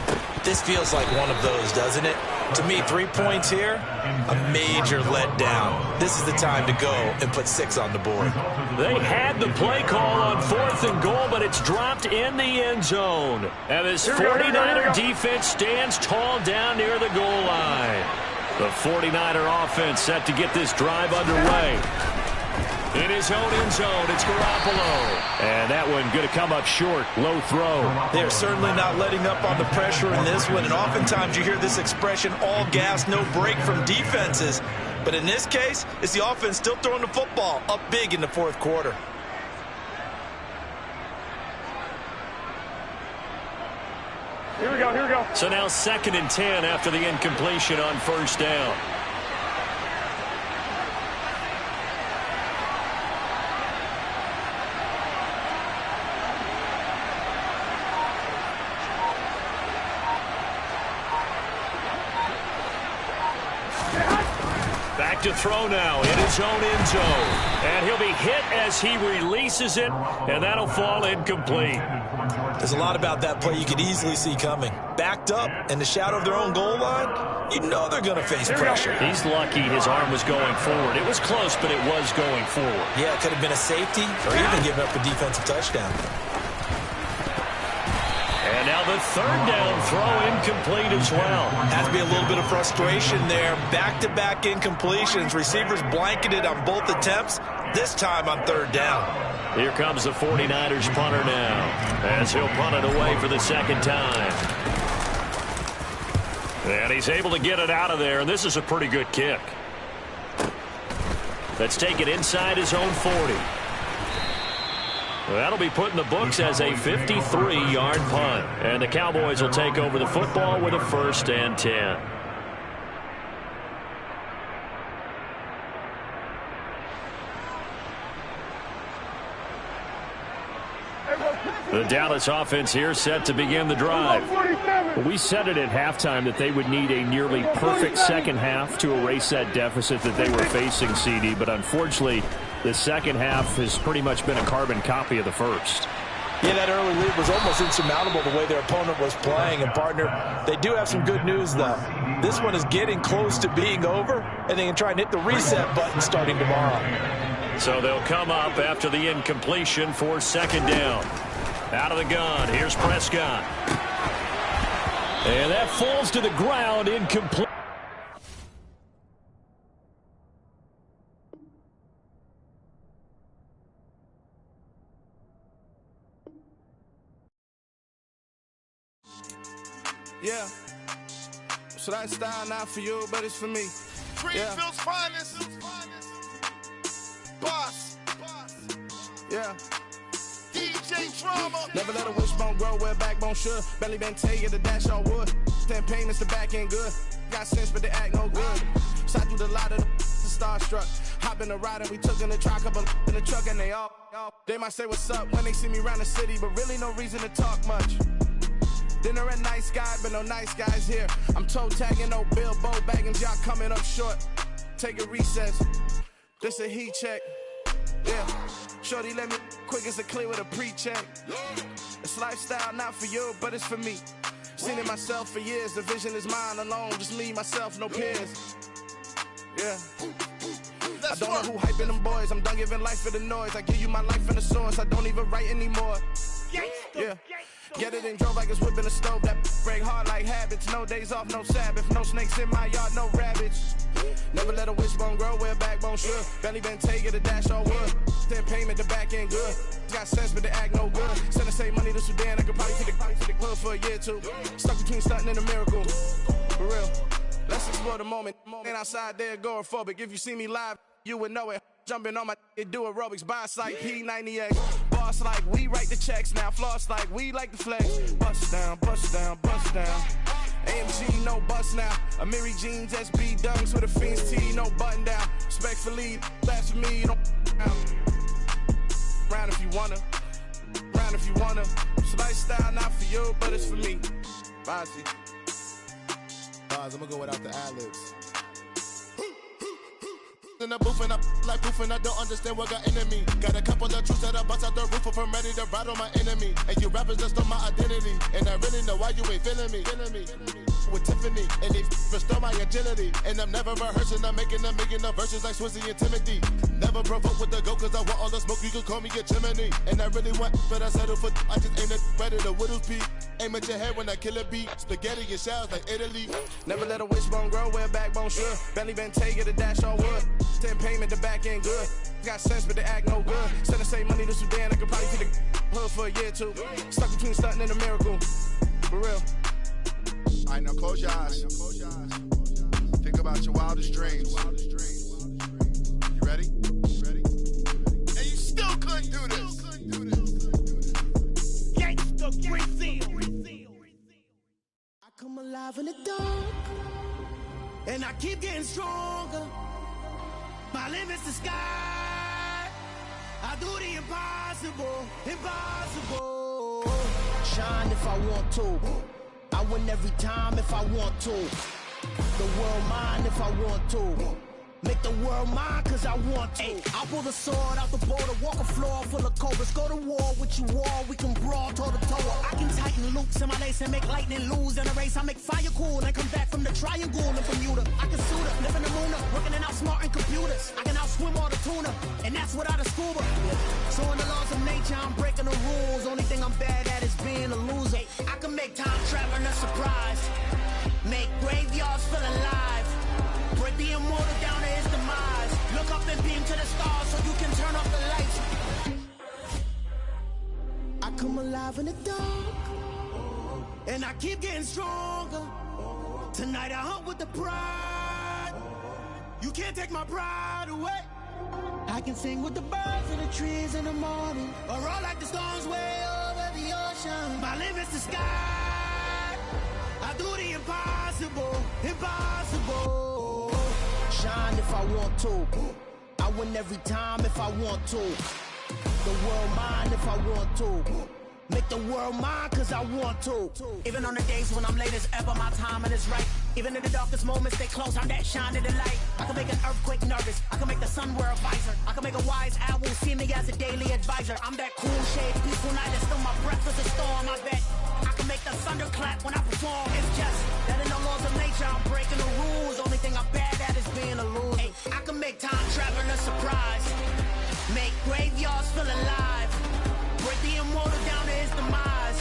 This feels like one of those, doesn't it? To me, 3 points here, a major letdown. This is the time to go and put 6 on the board. They had the play call on 4th and goal, but it's dropped in the end zone. And this 49er defense stands tall down near the goal line. The 49er offense set to get this drive underway. In his own end zone, it's Garoppolo. And that one going to come up short. Low throw. They're certainly not letting up on the pressure in this one. And oftentimes you hear this expression, all gas, no break from defenses. But in this case, it's the offense still throwing the football up big in the 4th quarter. Here we go. So now 2nd and 10 after the incompletion on 1st down. to throw now in his own end zone. And he'll be hit as he releases it, and that'll fall incomplete. There's a lot about that play you could easily see coming. Backed up in the shadow of their own goal line, you know they're going to face pressure. He's lucky his arm was going forward. It was close, but it was going forward. Yeah, it could have been a safety or even giving up a defensive touchdown. And now the third down throw incomplete as well. Has to be a little bit of frustration there. Back-to-back incompletions. Receivers blanketed on both attempts, this time on third down. Here comes the 49ers punter now, as he'll punt it away for the second time. And he's able to get it out of there, and this is a pretty good kick. Let's take it inside his own 40. That'll be put in the books as a 53-yard punt. And the Cowboys will take over the football with a 1st and 10. The Dallas offense here set to begin the drive. We said it at halftime that they would need a nearly perfect second half to erase that deficit that they were facing, CD. But unfortunately, the second half has pretty much been a carbon copy of the first. Yeah, that early lead was almost insurmountable the way their opponent was playing. And, partner, they do have some good news, though. This one is getting close to being over, and they can try and hit the reset button starting tomorrow. So they'll come up after the incompletion for second down. Out of the gun, here's Prescott. And that falls to the ground, incomplete. Yeah. So that style not for you, but it's for me. Greenfield's finest. Boss. Yeah. DJ Drama. Never let a wishbone grow where backbone should. Belly been taking the dash all wood. 10 payments, the back end good. Got sense, but they act no good. Shot through the lot of the starstruck. Hop in the ride and we took in the truck, couple in the truck, and they might say what's up when they see me around the city, but really no reason to talk much. Dinner at nice guy, but no nice guys here. I'm toe tagging, no Bilbo baggins, y'all coming up short. Take a recess. This a heat check. Yeah. Shorty let me quick as a clear with a pre-check. It's lifestyle not for you, but it's for me. Seen it myself for years. The vision is mine alone. Just me, myself, no peers. Yeah. I don't know who hyping them boys. I'm done giving life for the noise. I give you my life in the source. I don't even write anymore. Yeah. Get it and drove like it's whipping a stove. That break hard like habits. No days off, no Sabbath. No snakes in my yard, no rabbits. Never let a wishbone grow where backbone should. Belly been taking the dash all wood. 10 payment, the back end good. Got sense, but they act no good. Send the same money to Sudan. I could probably take the hood for a year or two. Stuck between stunting and a miracle. For real. Let's explore the moment. Ain't outside there agoraphobic. If you see me live, you would know it. Jumping on my do aerobics, boss like P90X. Boss like we write the checks now. Floss like we like the flex. Bust down, bust down, bust down. AMG, no bust now. Amiri jeans, SB dunks with a Fiends T, no button down. Respectfully, that's for me, you don't round if you wanna. Round if you wanna. It's lifestyle not for you, but it's for me. Bozzy. I'm gonna go without the ad-libs. In the booth and I like proof and I don't understand what got into me. Got a couple of truths that I bust out the roof if I'm ready to ride on my enemy. And you rappers just stole my identity. And I really know why you ain't feeling me. With Tiffany and they restore my agility. And I'm never rehearsing, I'm making a million of verses like Swizzy and Timothy. Never provoke with the go cause I want all the smoke, you can call me a chimney. And I really want, but I settle for I just aim at better the Whittles peak. Aim at your head when I kill a beat. Spaghetti and shells like Italy. Never let a wishbone grow where backbone should. Belly been taking the dash all wood. 10 payment, the back end good. Got sense, but they act no good. Send the same money to Sudan, I could probably take the hood for a year or two. Stuck between stunting and a miracle. For real. Alright, now close your eyes. Think about your wildest dreams. You ready? And you still couldn't do this. Gangsta Brazil. I come alive in the dark, and I keep getting stronger. My limit's the sky. I do the impossible, impossible. Shine if I want to. I win every time if I want to. The world mine if I want to. Make the world mine, cause I want to. Ay, I'll pull the sword out the border, walk a floor full of cobras. Go to war with you all, we can brawl toe to toe. I can tighten loops in my lace and make lightning lose in a race. I make fire cool and come back from the triangle in Bermuda. I can suit her, live in the moon, working and outsmarting computers. I can outswim all the tuna, and that's without a scuba. So in the laws of nature, I'm breaking the rules. Only thing I'm bad at is being a loser. I can make time traveling a surprise. Make graveyards feel alive. Break the immortal down to his demise. Look up and beam to the stars so you can turn off the lights. I come alive in the dark, and I keep getting stronger. Tonight I hunt with the pride. You can't take my pride away. I can sing with the birds and the trees in the morning, or roll like the storms way over the ocean. My limit's the sky. I do the impossible, impossible. Shine if I want to. I win every time if I want to. The world mine if I want to. Make the world mine cause I want to. Even on the days when I'm late as ever, my timing is right. Even in the darkest moments, stay close, I'm that shining the light. I can make an earthquake nervous, I can make the sun wear a visor. I can make a wise owl see me as a daily advisor. I'm that cool shade, peaceful night, and still my breath is a storm, I bet. I can make the thunder clap when I perform. It's just that in the laws of nature, I'm breaking the rules. Only thing I'm bad at is being a loser. Ay, I can make time traveling a surprise. Make graveyards feel alive. Break the immortal down to his demise.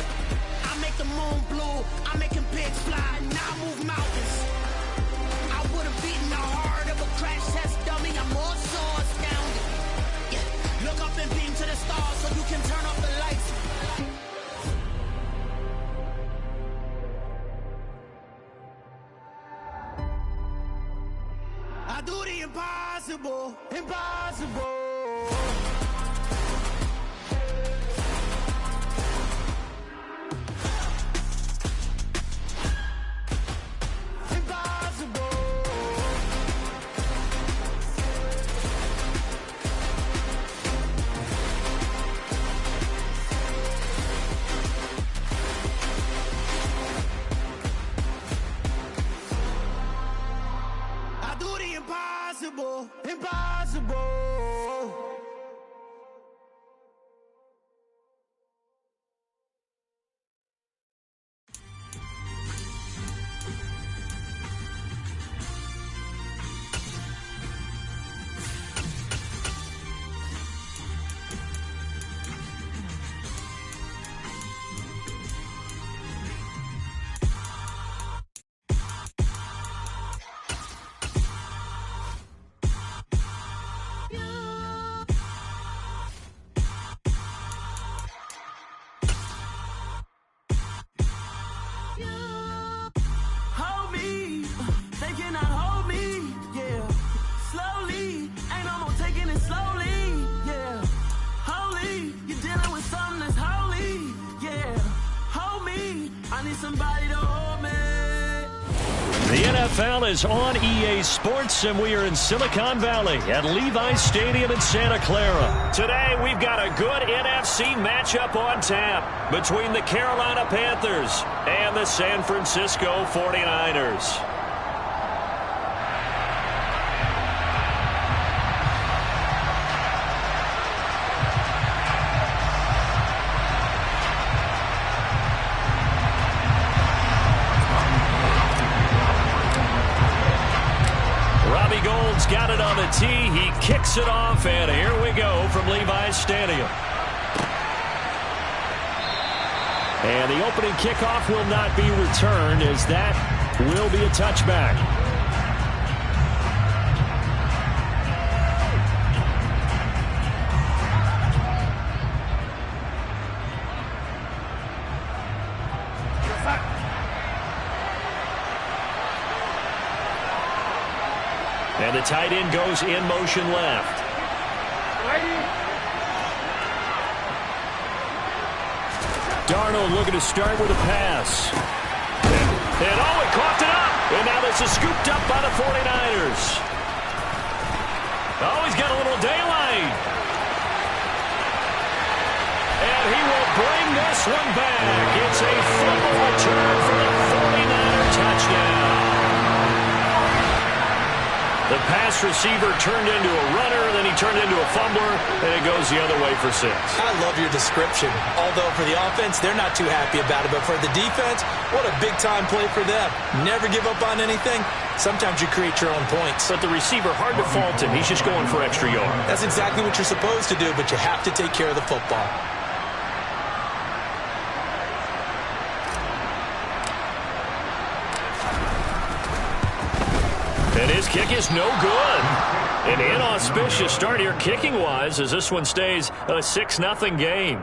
I make the moon blue, I'm making pigs fly, now I move mountains. I would have beaten the heart of a crash test dummy. I'm more so astounded. Yeah. Look up and beam to the stars so you can turn off the lights. I do the impossible, impossible. Impossible, impossible. The NFL is on EA Sports, and we are in Silicon Valley at Levi's Stadium in Santa Clara. Today, we've got a good NFC matchup on tap between the Carolina Panthers and the San Francisco 49ers. Got it on the tee. He kicks it off, and here we go from Levi's Stadium. And the opening kickoff will not be returned, as that will be a touchback. And the tight end goes in motion left. Darnold looking to start with a pass. And oh, he coughed it up. And now this is scooped up by the 49ers. Oh, he's got a little daylight. And he will bring this one back. It's a fumble return for the 49er touchdown. The pass receiver turned into a runner, then he turned into a fumbler, and it goes the other way for 6. I love your description. Although for the offense, they're not too happy about it. But for the defense, what a big-time play for them. Never give up on anything. Sometimes you create your own points. But the receiver, hard to fault him. He's just going for extra yard. That's exactly what you're supposed to do, but you have to take care of the football. And his kick is no good. An inauspicious start here kicking-wise as this one stays a 6-0 game.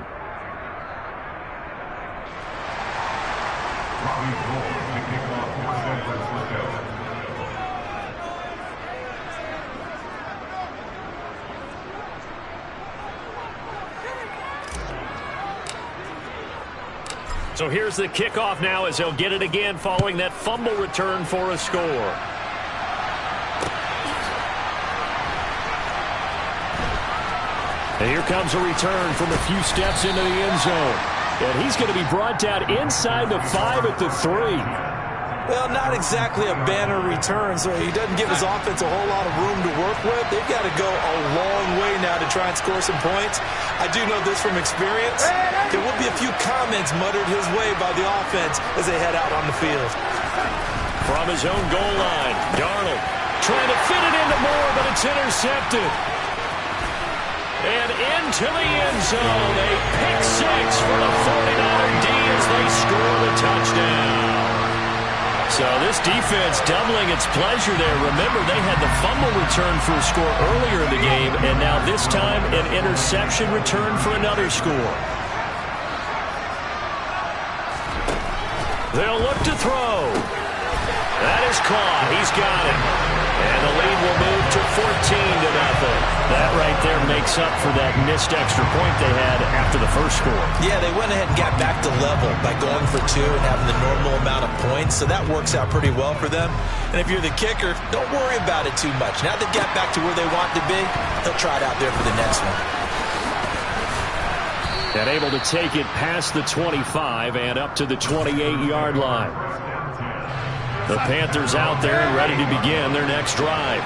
So here's the kickoff now as they'll get it again following that fumble return for a score. And here comes a return from a few steps into the end zone. And he's going to be brought down inside the 5 at the 3. Well, not exactly a banner return, so he doesn't give his offense a whole lot of room to work with. They've got to go a long way now to try and score some points. I do know this from experience. There will be a few comments muttered his way by the offense as they head out on the field. From his own goal line, Darnold trying to fit it into Moore, but it's intercepted. And into the end zone, a pick 6 for the 49er D as they score the touchdown. So this defense doubling its pleasure there. Remember, they had the fumble return for a score earlier in the game, and now this time an interception return for another score. They'll look to throw. That is caught. He's got it. And the lead will move to 14-0. That right there makes up for that missed extra point they had after the first score. Yeah, they went ahead and got back to level by going for 2 and having the normal amount of points, so that works out pretty well for them. And if you're the kicker, don't worry about it too much. Now they've got back to where they want to be, they'll try it out there for the next one. And able to take it past the 25 and up to the 28-yard line. The Panthers out there and ready to begin their next drive.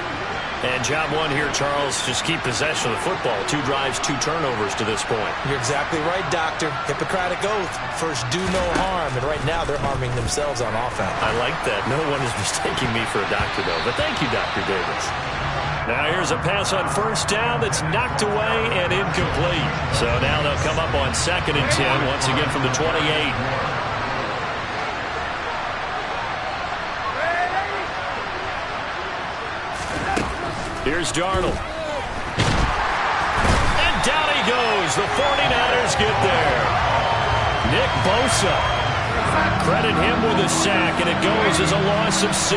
And job one here, Charles, just keep possession of the football. 2 drives, 2 turnovers to this point. You're exactly right, Doctor. Hippocratic oath. First, do no harm. And right now, they're harming themselves on offense. I like that. No one is mistaking me for a doctor, though. But thank you, Dr. Davis. Now here's a pass on first down that's knocked away and incomplete. So now they'll come up on 2nd and 10, once again from the 28. Here's Darnold. And down he goes. The 49ers get there. Nick Bosa. Credit him with a sack, and it goes as a loss of 6.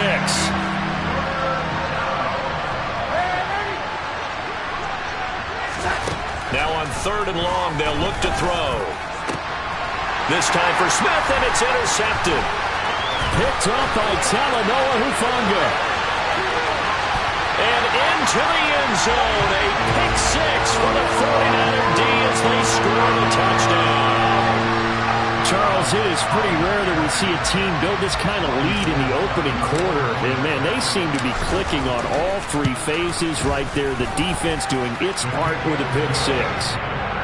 Now on 3rd and long, they'll look to throw. This time for Smith, and it's intercepted. Picked up by Talanoa Hufanga. And into the end zone, a pick 6 for the 49er D as they score the touchdown. Charles, it is pretty rare that we see a team build this kind of lead in the opening quarter. And, man, they seem to be clicking on all 3 phases right there. The defense doing its part with a pick 6.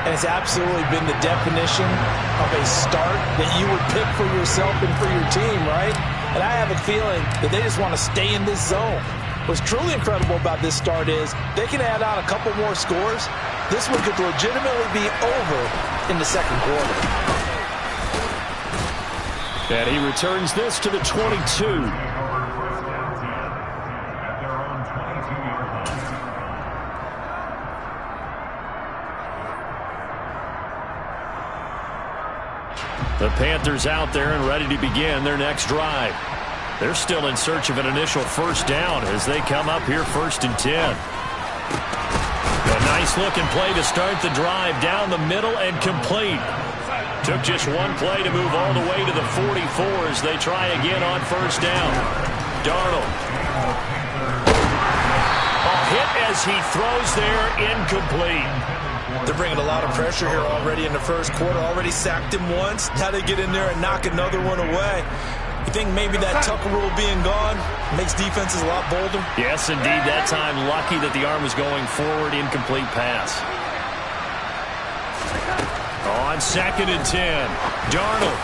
And it's absolutely been the definition of a start that you would pick for yourself and for your team, right? And I have a feeling that they just want to stay in this zone. What's truly incredible about this start is they can add on a couple more scores. This one could legitimately be over in the second quarter. And he returns this to the 22. The Panthers out there and ready to begin their next drive. They're still in search of an initial first down as they come up here 1st and 10. A nice-looking play to start the drive down the middle and complete. Took just one play to move all the way to the 44 as they try again on first down. Darnold. A hit as he throws there, incomplete. They're bringing a lot of pressure here already in the first quarter. Already sacked him once. Now they get in there and knock another one away. You think maybe that Tucker rule being gone makes defenses a lot bolder? Yes, indeed. That time, lucky that the arm was going forward. Incomplete pass. On 2nd and 10, Darnold.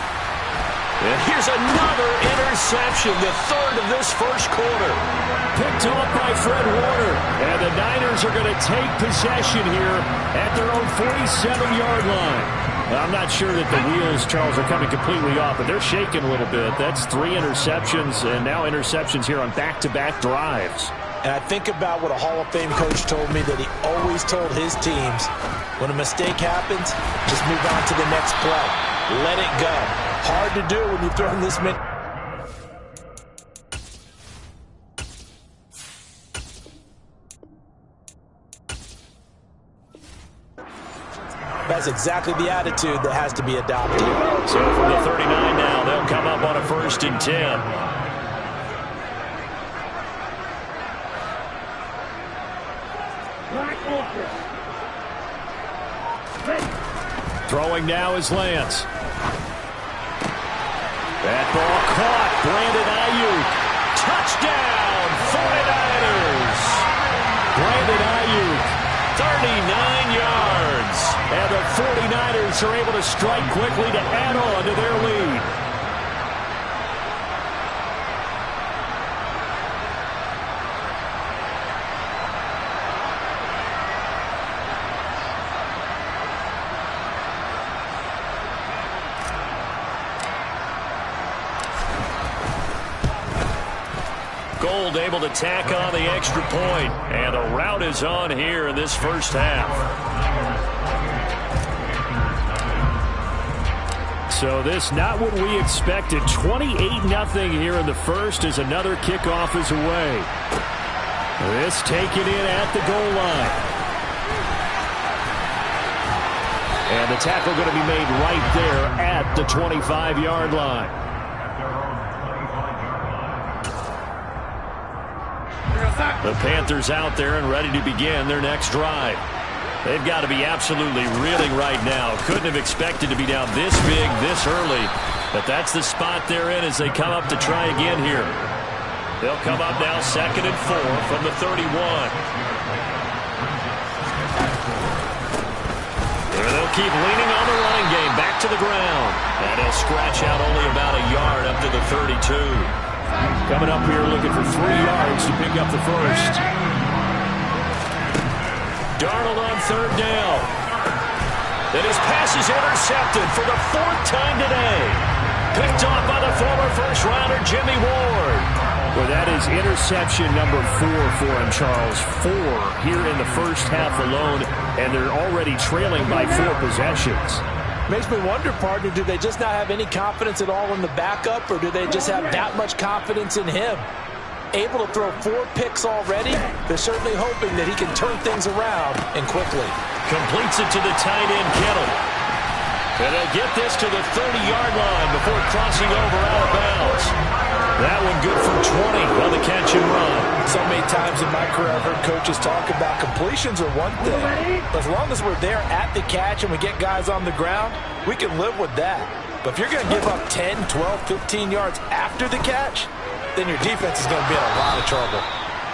And here's another interception, the third of this first quarter. Picked off by Fred Warner. And the Niners are going to take possession here at their own 47-yard line. I'm not sure that the wheels, Charles, are coming completely off, but they're shaking a little bit. That's 3 interceptions, and now interceptions here on back-to-back drives. And I think about what a Hall of Fame coach told me, that he always told his teams, when a mistake happens, just move on to the next play. Let it go. Hard to do when you're throwing this many. That's exactly the attitude that has to be adopted. So from the 39 now, they'll come up on a 1st and 10. Throwing now is Lance. That ball caught. Brandon Ayuk. Touchdown, 49ers. Brandon Ayuk, 39 yards. And the 49ers are able to strike quickly to add on to their lead. Gold able to tack on the extra point, and the rout is on here in this first half. So this not what we expected. 28-0 here in the first as another kickoff is away. This taken in at the goal line. And the tackle going to be made right there at the 25-yard line. The Panthers out there and ready to begin their next drive. They've got to be absolutely reeling right now. Couldn't have expected to be down this big, this early. But that's the spot they're in as they come up to try again here. They'll come up now 2nd and 4 from the 31. And they'll keep leaning on the running game back to the ground. And he'll scratch out only about a yard up to the 32. Coming up here looking for 3 yards to pick up the first. Darnold on 3rd down. And his pass is intercepted for the 4th time today. Picked off by the former first-rounder Jimmy Ward. Well, that is interception number 4 for him, Charles. 4 here in the first half alone, and they're already trailing by 4 possessions. Makes me wonder, partner, do they just not have any confidence at all in the backup, or do they just have that much confidence in him? Able to throw 4 picks already, they're certainly hoping that he can turn things around and quickly. Completes it to the tight end, Kittle. And they'll get this to the 30-yard line before crossing over out of bounds. That one good for 20 on the catch and run. So many times in my career I've heard coaches talk about completions are one thing. As long as we're there at the catch and we get guys on the ground, we can live with that. But if you're going to give up 10, 12, 15 yards after the catch, then your defense is going to be in a lot of trouble.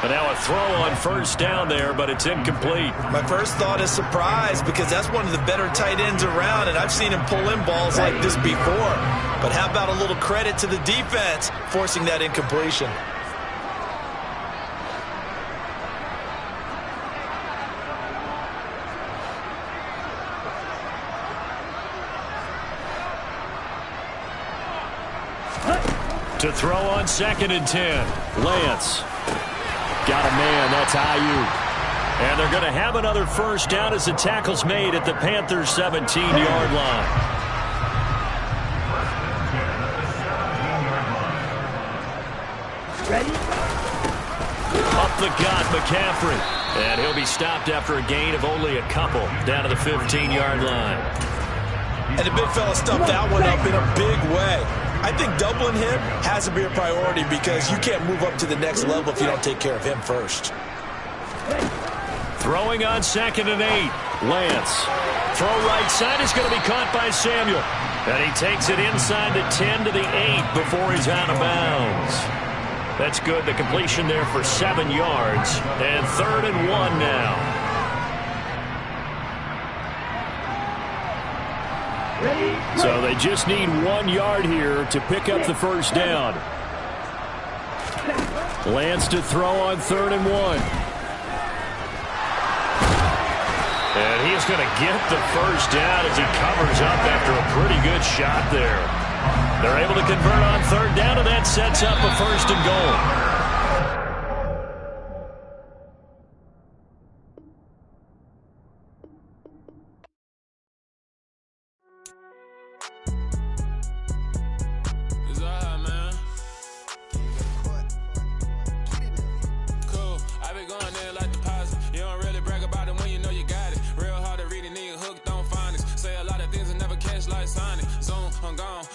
But now a throw on 1st down there, but it's incomplete. My first thought is surprise, because that's one of the better tight ends around, and I've seen him pull in balls like this before. But how about a little credit to the defense forcing that incompletion? To throw on 2nd and 10. Lance. Got a man. That's Ayuk. And they're going to have another first down as the tackle's made at the Panthers' 17-yard line. Ready? Up the gut, McCaffrey. And he'll be stopped after a gain of only a couple down to the 15-yard line. And the big fella stuffed that one up in a big way. I think doubling him has to be a priority, because you can't move up to the next level if you don't take care of him first. Throwing on 2nd and 8. Lance. Throw right side is going to be caught by Samuel. And he takes it inside the 10 to the 8 before he's out of bounds. That's good. The completion there for 7 yards. And 3rd and 1 now. So they just need 1 yard here to pick up the first down. Lance to throw on 3rd and 1. And he's going to get the first down as he covers up after a pretty good shot there. They're able to convert on 3rd down, and that sets up a 1st and goal.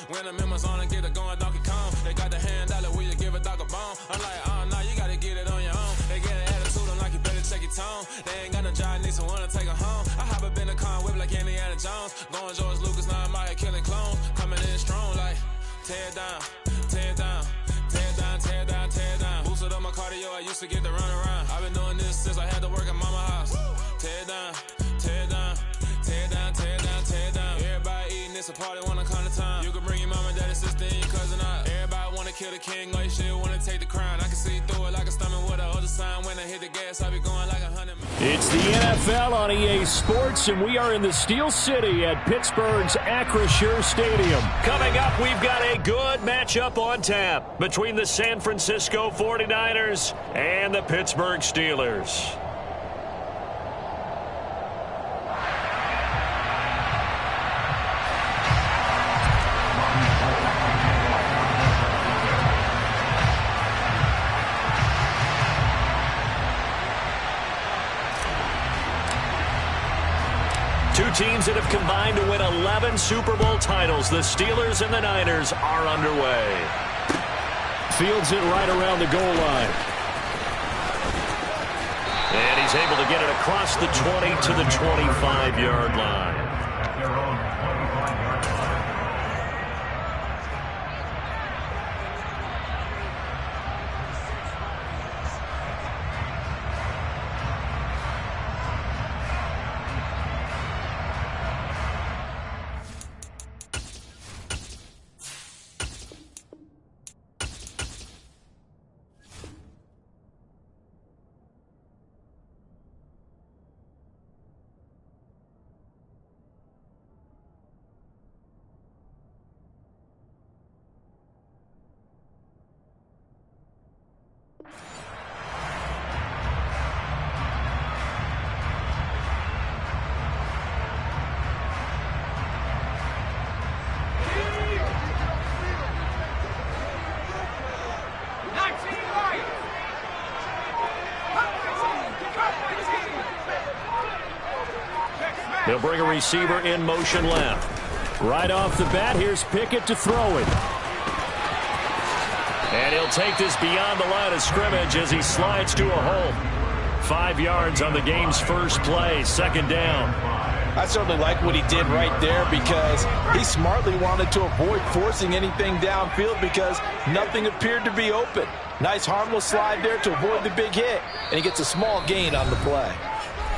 When the members on and get it going, Donkey Kong. They got the hand dollar, will you give a dog a bone? I'm like, oh, no, you gotta get it on your own. They get an attitude, I'm like, you better check your tone. They ain't got no job, need someone to take her home. I hop up in the car, whip like Indiana Jones. Going George Lucas, now I'm out here killing clones. Coming in strong, like, tear down, tear down, tear down, tear down, tear down. Boosted up my cardio, I used to get to run around. I've been doing this since I had to work at mama house. Tear down, tear down, tear down, tear down, tear down. Everybody eating, it's a party, wanna come to time. You can bring your mama, daddy, sister, and your cousin out. Everybody wanna kill the king, like shit, wanna take the crown. I can see through it like a stomach with a other sign. When I hit the gas, I be going like 100. It's the NFL on EA Sports, and we are in the Steel City at Pittsburgh's Acrisure Stadium. Coming up, we've got a good matchup on tap between the San Francisco 49ers and the Pittsburgh Steelers. Two teams that have combined to win 11 Super Bowl titles. The Steelers and the Niners are underway. Fields it right around the goal line. And he's able to get it across the 20 to the 25-yard line. They'll bring a receiver in motion left. Right off the bat, here's Pickett to throw it. And he'll take this beyond the line of scrimmage as he slides to a hole. 5 yards on the game's first play, 2nd down. I certainly like what he did right there because he smartly wanted to avoid forcing anything downfield because nothing appeared to be open. Nice harmless slide there to avoid the big hit, and he gets a small gain on the play.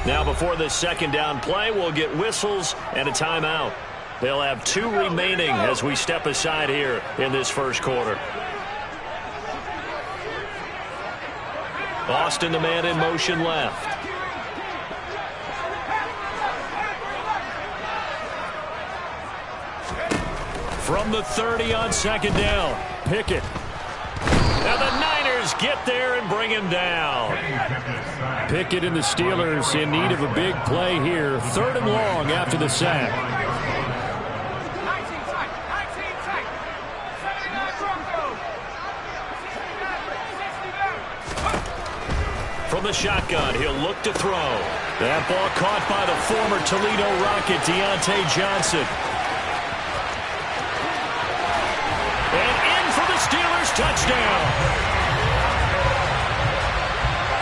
Now before the 2nd down play, we'll get whistles and a timeout. They'll have 2 remaining as we step aside here in this first quarter. Austin, the man in motion left. From the 30 on 2nd down, Pickett. Now the Niners get there and bring him down. Pickett and the Steelers in need of a big play here. 3rd and long after the sack. From the shotgun, he'll look to throw. That ball caught by the former Toledo Rocket, Deontay Johnson. And in for the Steelers touchdown.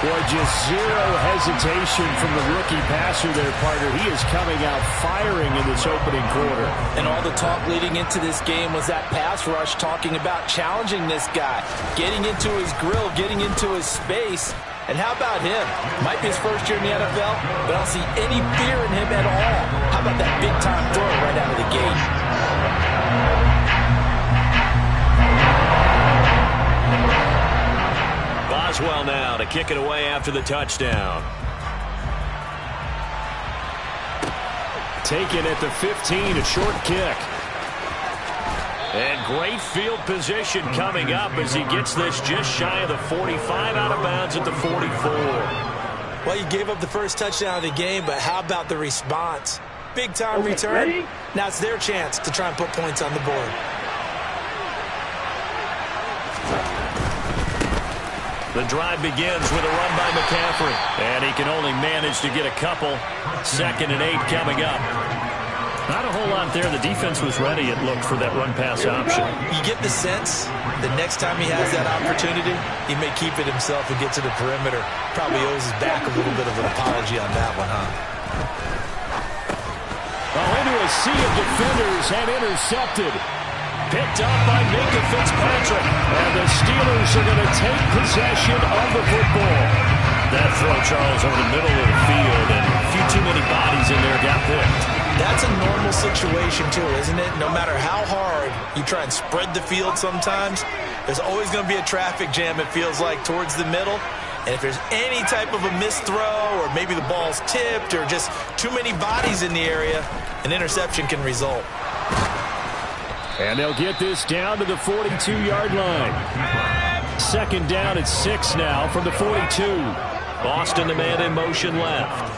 Boy, just zero hesitation from the rookie passer there, partner. He is coming out firing in this opening quarter. And all the talk leading into this game was that pass rush, talking about challenging this guy, getting into his grill, getting into his space. And how about him? Might be his first year in the NFL, but I don't see any fear in him at all. How about that big-time throw right out of the gate? Boswell now to kick it away after the touchdown. Taken at the 15, a short kick. And great field position coming up as he gets this just shy of the 45, out of bounds at the 44. Well, you gave up the first touchdown of the game, but how about the response? Big-time return. Ready? Now it's their chance to try and put points on the board. The drive begins with a run by McCaffrey. And he can only manage to get a couple. 2nd and 8 coming up. Not a whole lot there. The defense was ready, it looked, for that run-pass option. You get the sense that next time he has that opportunity, he may keep it himself and get to the perimeter. Probably owes his back a little bit of an apology on that one, huh? Oh, into a sea of defenders and intercepted. Picked up by Minka Fitzpatrick. And the Steelers are going to take possession of the football. That throw, Charles, over the middle of the field, and a few too many bodies in there got picked. That's a normal situation, too, isn't it? No matter how hard you try and spread the field sometimes, there's always going to be a traffic jam, it feels like, towards the middle. And if there's any type of a missed throw, or maybe the ball's tipped, or just too many bodies in the area, an interception can result. And they'll get this down to the 42-yard line. 2nd down at 6 now from the 42. Boston, the man in motion left.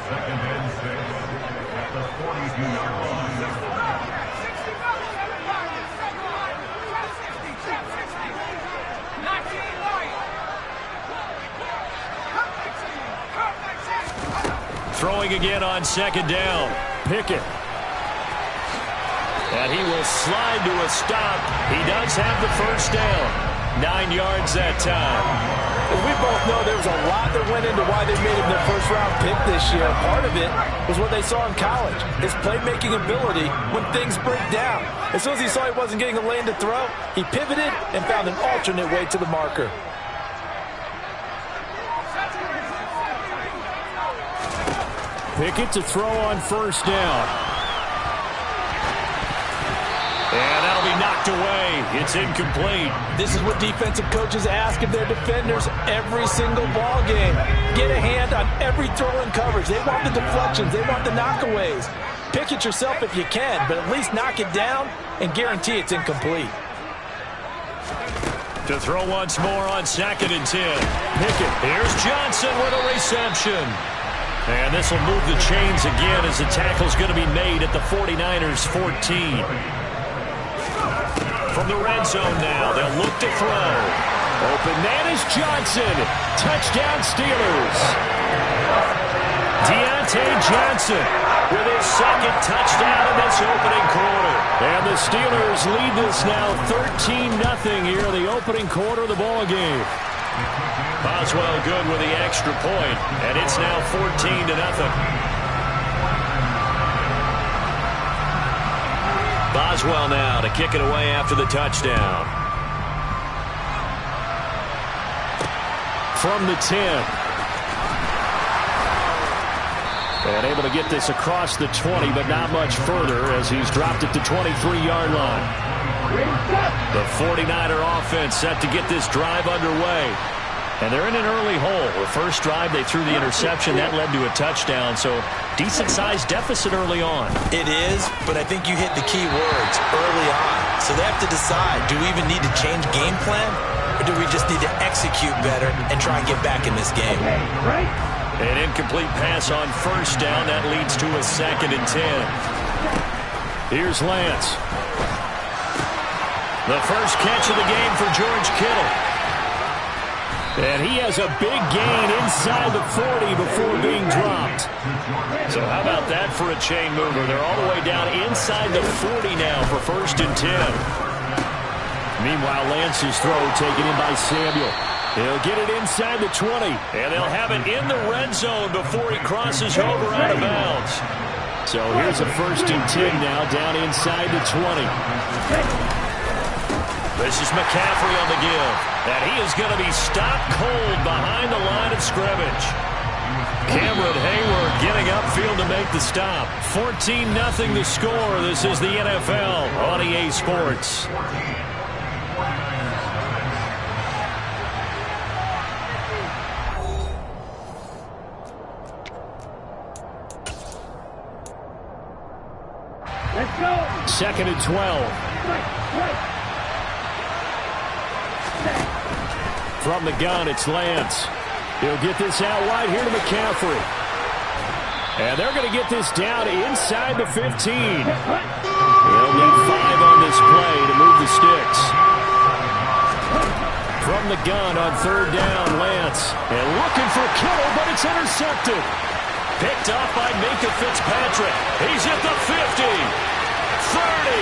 Throwing again on 2nd down. Pickett. And he will slide to a stop. He does have the first down. 9 yards that time. We both know there was a lot that went into why they made him their first-round pick this year. Part of it was what they saw in college, his playmaking ability when things break down. As soon as he saw he wasn't getting a lane to throw, he pivoted and found an alternate way to the marker. Pickett to throw on 1st down. And that'll be knocked away. It's incomplete. This is what defensive coaches ask of their defenders every single ball game. Get a hand on every throw and coverage. They want the deflections. They want the knockaways. Pick it yourself if you can, but at least knock it down and guarantee it's incomplete. To throw once more on 2nd and 10. Pickett. Here's Johnson with a reception. And this will move the chains again as the tackle's going to be made at the 49ers 14. From the red zone now, they'll look to throw. Open man is Johnson. Touchdown Steelers. Deontay Johnson with his 2nd touchdown in this opening quarter. And the Steelers lead this now 13-0 here in the opening quarter of the ball game. Boswell good with the extra point, and it's now 14-0. Boswell now to kick it away after the touchdown. From the 10. And able to get this across the 20, but not much further as he's dropped it to 23-yard line. The 49er offense set to get this drive underway. And they're in an early hole. The first drive, they threw the interception. That led to a touchdown, so decent-sized deficit early on. It is, but I think you hit the key words early on. So they have to decide, do we even need to change game plan, or do we just need to execute better and try and get back in this game? An incomplete pass on 1st down. That leads to a 2nd and 10. Here's Lance. The first catch of the game for George Kittle. And he has a big gain inside the 40 before being dropped. So how about that for a chain mover? They're all the way down inside the 40 now for 1st and 10. Meanwhile, Lance's throw taken in by Samuel. He'll get it inside the 20. And they'll have it in the red zone before he crosses over out of bounds. So here's a 1st and 10 now, down inside the 20. This is McCaffrey on the give. And he is going to be stopped cold behind the line of scrimmage. Cameron Hayward getting upfield to make the stop. 14-0 the score. This is the NFL on EA Sports. Let's go. 2nd and 12. From the gun, it's Lance. He'll get this out wide here to McCaffrey. And they're going to get this down inside the 15. They'll need 5 on this play to move the sticks. From the gun on 3rd down, Lance. And looking for Kittle, but it's intercepted. Picked off by Minkah Fitzpatrick. He's at the 50, 30,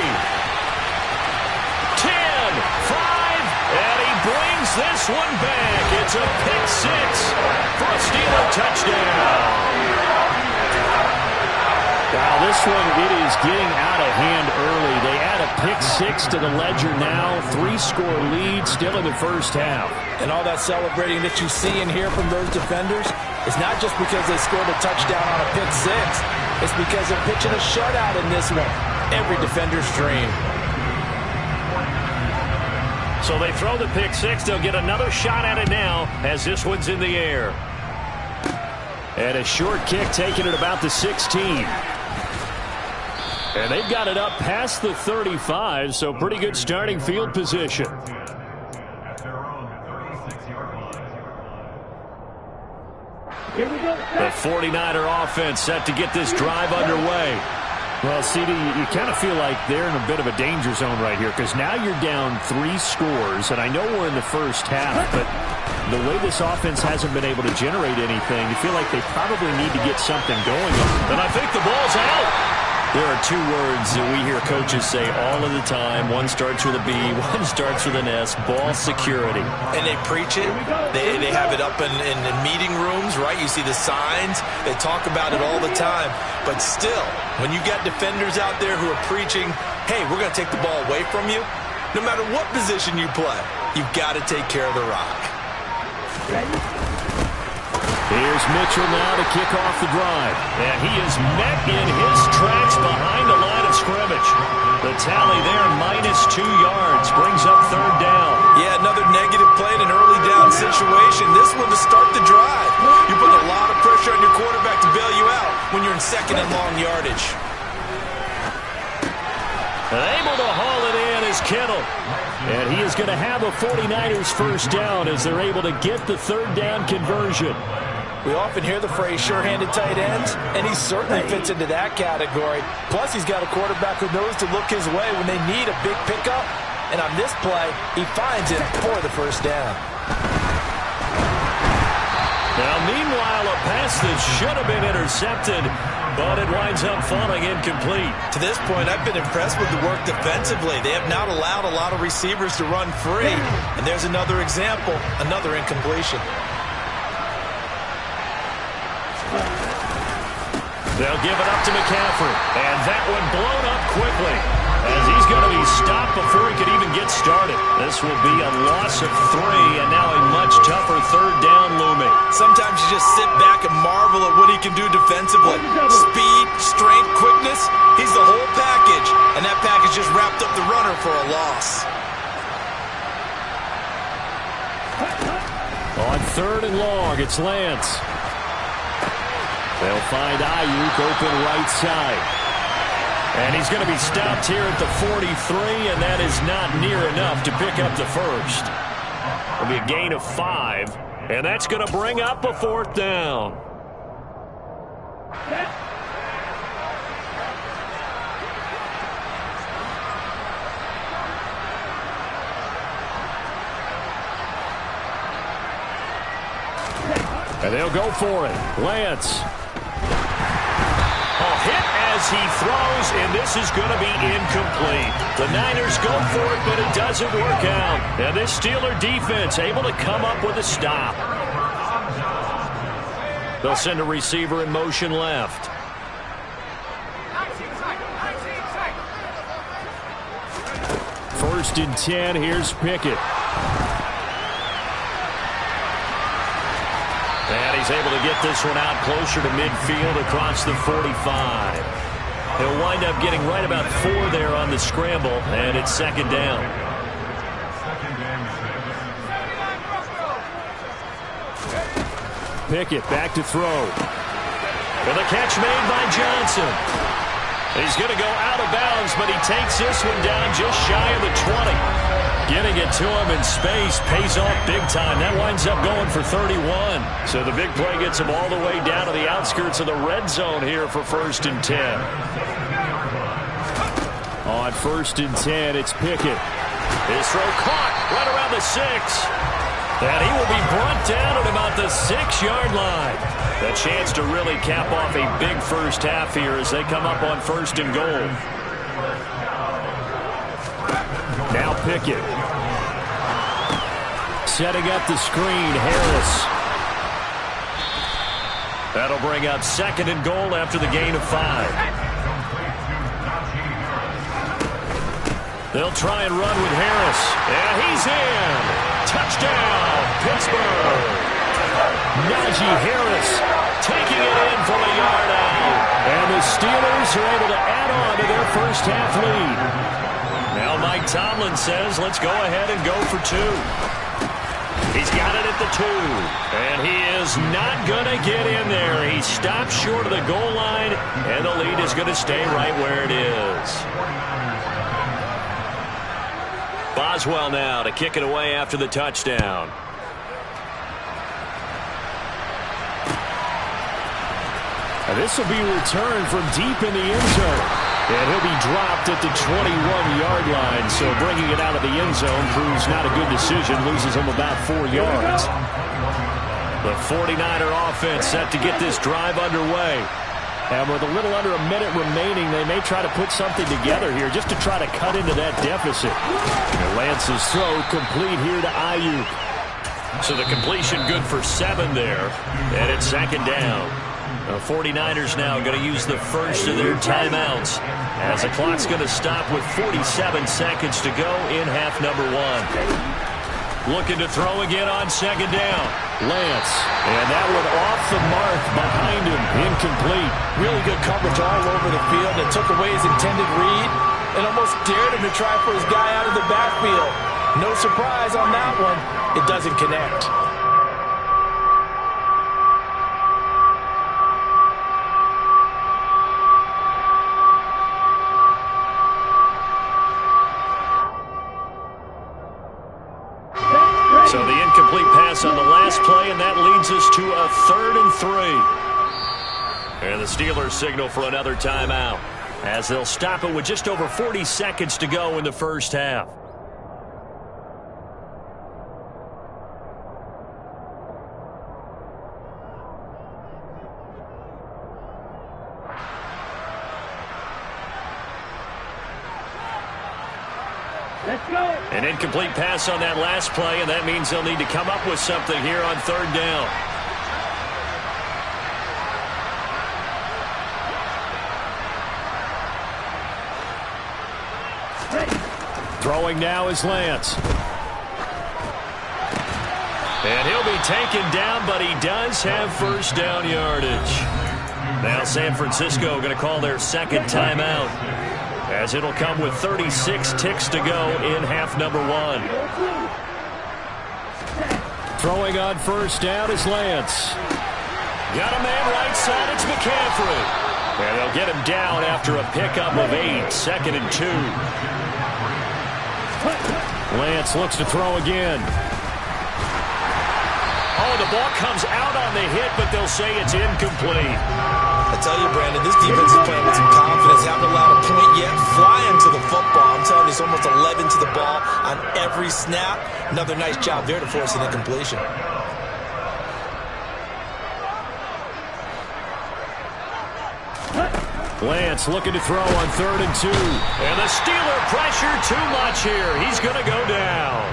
10, 5, and he brings this one back. It's a pick 6 for a Steeler touchdown. Wow, this one, it is getting out of hand early. They add a pick 6 to the ledger now. 3-score lead still in the first half. And all that celebrating that you see and hear from those defenders is not just because they scored a touchdown on a pick 6. It's because they're pitching a shutout in this one. Every defender's dream. So they throw the pick 6. They'll get another shot at it now as this one's in the air. And a short kick taken at about the 16. And they've got it up past the 35, so pretty good starting field position. The 49er offense set to get this drive underway. Well, CD, you kind of feel like they're in a bit of a danger zone right here because now you're down 3 scores, and I know we're in the first half, but the way this offense hasn't been able to generate anything, you feel like they probably need to get something going. And I think the ball's out. There are 2 words that we hear coaches say all of the time. One starts with a B, one starts with an S, ball security. And they preach it. They have it up in meeting rooms, right? You see the signs. They talk about it all the time. But still, when you got defenders out there who are preaching, hey, we're going to take the ball away from you, no matter what position you play, you've got to take care of the rock. Here's Mitchell now to kick off the drive. And he is met in his tracks behind the line of scrimmage. The tally there, -2 yards, brings up 3rd down. Yeah, another negative play in an early down situation. This one to start the drive. You put a lot of pressure on your quarterback to bail you out when you're in 2nd and long yardage. Able to haul it in is Kittle. And he is going to have a 49ers first down as they're able to get the 3rd down conversion. We often hear the phrase sure-handed tight ends, and he certainly fits into that category. Plus, he's got a quarterback who knows to look his way when they need a big pickup. And on this play, he finds it for the first down. Now, meanwhile, a pass that should have been intercepted, but it winds up falling incomplete. To this point, I've been impressed with the work defensively. They have not allowed a lot of receivers to run free. And there's another example, another incompletion. They'll give it up to McCaffrey, and that one blown up quickly as he's going to be stopped before he could even get started. This will be a loss of 3, and now a much tougher 3rd down looming. Sometimes you just sit back and marvel at what he can do defensively. Speed, strength, quickness, he's the whole package, and that package just wrapped up the runner for a loss. On 3rd and long, it's Lance. They'll find Ayuk open right side. And he's going to be stopped here at the 43, and that is not near enough to pick up the first. It'll be a gain of 5, and that's going to bring up a 4th down. And they'll go for it. Lance. A hit as as he throws, and this is going to be incomplete. The Niners go for it, but it doesn't work out. And this Steeler defense able to come up with a stop. They'll send a receiver in motion left. First and 10, here's Pickett. And he's able to get this one out closer to midfield across the 45. He'll wind up getting right about 4 there on the scramble, and it's second down. Pickett back to throw. And the catch made by Johnson. He's going to go out of bounds, but he takes this one down just shy of the 20. Getting it to him in space pays off big time. That winds up going for 31. So the big play gets him all the way down to the outskirts of the red zone here for first and 10. On first and 10, it's Pickett. His throw caught right around the 6. And he will be brought down at about the 6-yard line. A chance to really cap off a big first half here as they come up on first and goal. Now Pickett. Setting up the screen, Harris. That'll bring up second and goal after the gain of 5. They'll try and run with Harris. And he's in. Touchdown, Pittsburgh. Najee Harris taking it in from a yard out. And the Steelers are able to add on to their first half lead. Now Mike Tomlin says, let's go ahead and go for 2. He's got it at the 2. And he is not going to get in there. He stops short of the goal line, and the lead is going to stay right where it is. Boswell now to kick it away after the touchdown. And this will be returned from deep in the end zone. And he'll be dropped at the 21-yard line. So bringing it out of the end zone proves not a good decision. Loses him about 4 yards. The 49er offense set to get this drive underway. And with a little under a minute remaining, they may try to put something together here just to try to cut into that deficit. And Lance's throw complete here to Ayuk. So the completion good for 7 there. And it's second down. The 49ers now going to use the first of their timeouts as the clock's going to stop with 47 seconds to go in half number 1. Looking to throw again on second down. Lance. And that one off the mark behind him. Incomplete. Really good coverage all over the field. It took away his intended read and almost dared him to try for his guy out of the backfield. No surprise on that one. It doesn't connect. So the incomplete pass on the last play, and that leads us to a 3rd and 3. And the Steelers signal for another timeout as they'll stop it with just over 40 seconds to go in the first half. An incomplete pass on that last play, and that means they'll need to come up with something here on 3rd down. Throwing now is Lance. And he'll be taken down, but he does have first down yardage. Now San Francisco going to call their second timeout, as it'll come with 36 ticks to go in half number 1. Throwing on first down is Lance. Got a man right side, it's McCaffrey. And they'll get him down after a pickup of 8, 2nd and 2. Lance looks to throw again. Oh, the ball comes out on the hit, but they'll say it's incomplete. I tell you, Brandon, this defense is playing with some confidence. Haven't allowed a point yet. Flying to the football. I'm telling you, it's almost 11 to the ball on every snap. Another nice job there to force an incompletion. Lance looking to throw on 3rd and 2. And the Steeler pressure too much here. He's going to go down.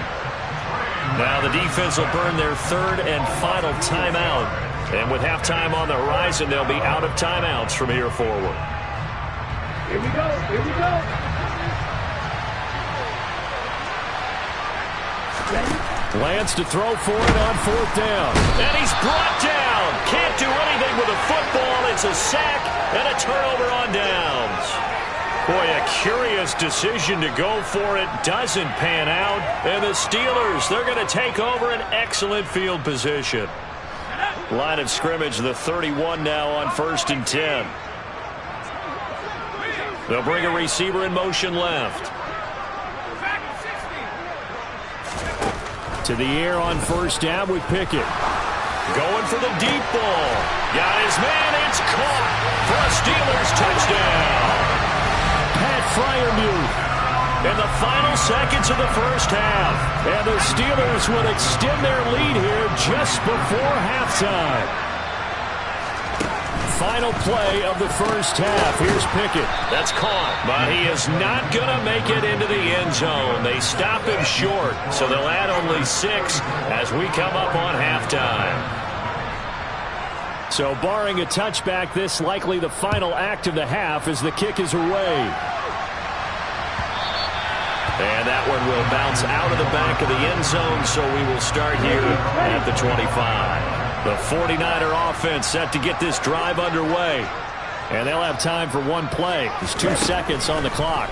Now the defense will burn their 3rd and final timeout. And with halftime on the horizon, they'll be out of timeouts from here forward. Here we go. Here we go. Lance to throw for it on 4th down. And he's brought down. Can't do anything with a football. It's a sack and a turnover on downs. Boy, a curious decision to go for it. Doesn't pan out. And the Steelers, they're going to take over an excellent field position. Line of scrimmage, the 31 now on 1st and 10. They'll bring a receiver in motion left. To the air on 1st down with Pickett. Going for the deep ball. Got his man. It's caught for a Steelers touchdown. Pat Freiermuth. In the final seconds of the first half. And the Steelers will extend their lead here just before halftime. Final play of the first half. Here's Pickett. That's caught, but he is not going to make it into the end zone. They stop him short, so they'll add only 6 as we come up on halftime. So barring a touchback, this likely the final act of the half as the kick is away. And that one will bounce out of the back of the end zone, so we will start here at the 25. The 49er offense set to get this drive underway. And they'll have time for one play. There's 2 seconds on the clock.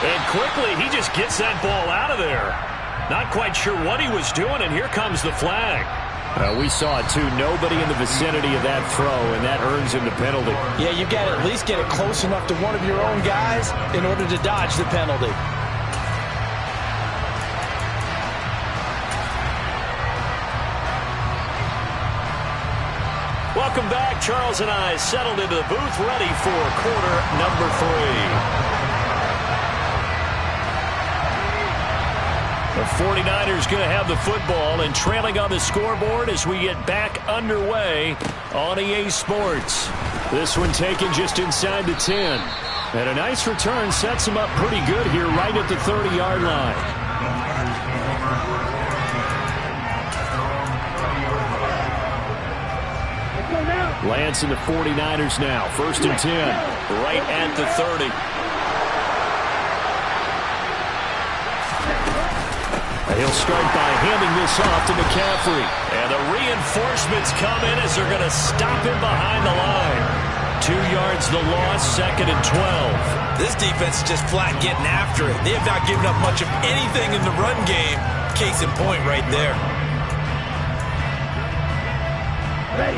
And quickly, he just gets that ball out of there. Not quite sure what he was doing, and here comes the flag. We saw it, too. Nobody in the vicinity of that throw, and that earns him the penalty. Yeah, you've got to at least get it close enough to one of your own guys in order to dodge the penalty. Welcome back. Charles and I settled into the booth, ready for quarter number 3. The 49ers going to have the football and trailing on the scoreboard as we get back underway on EA Sports. This one taken just inside the 10. And a nice return sets him up pretty good here right at the 30-yard line. Lance and the 49ers now. 1st and 10. Right at the 30. He'll start by handing this off to McCaffrey. And the reinforcements come in as they're going to stop him behind the line. 2 yards the loss, 2nd and 12. This defense is just flat getting after it. They have not given up much of anything in the run game. Case in point right there.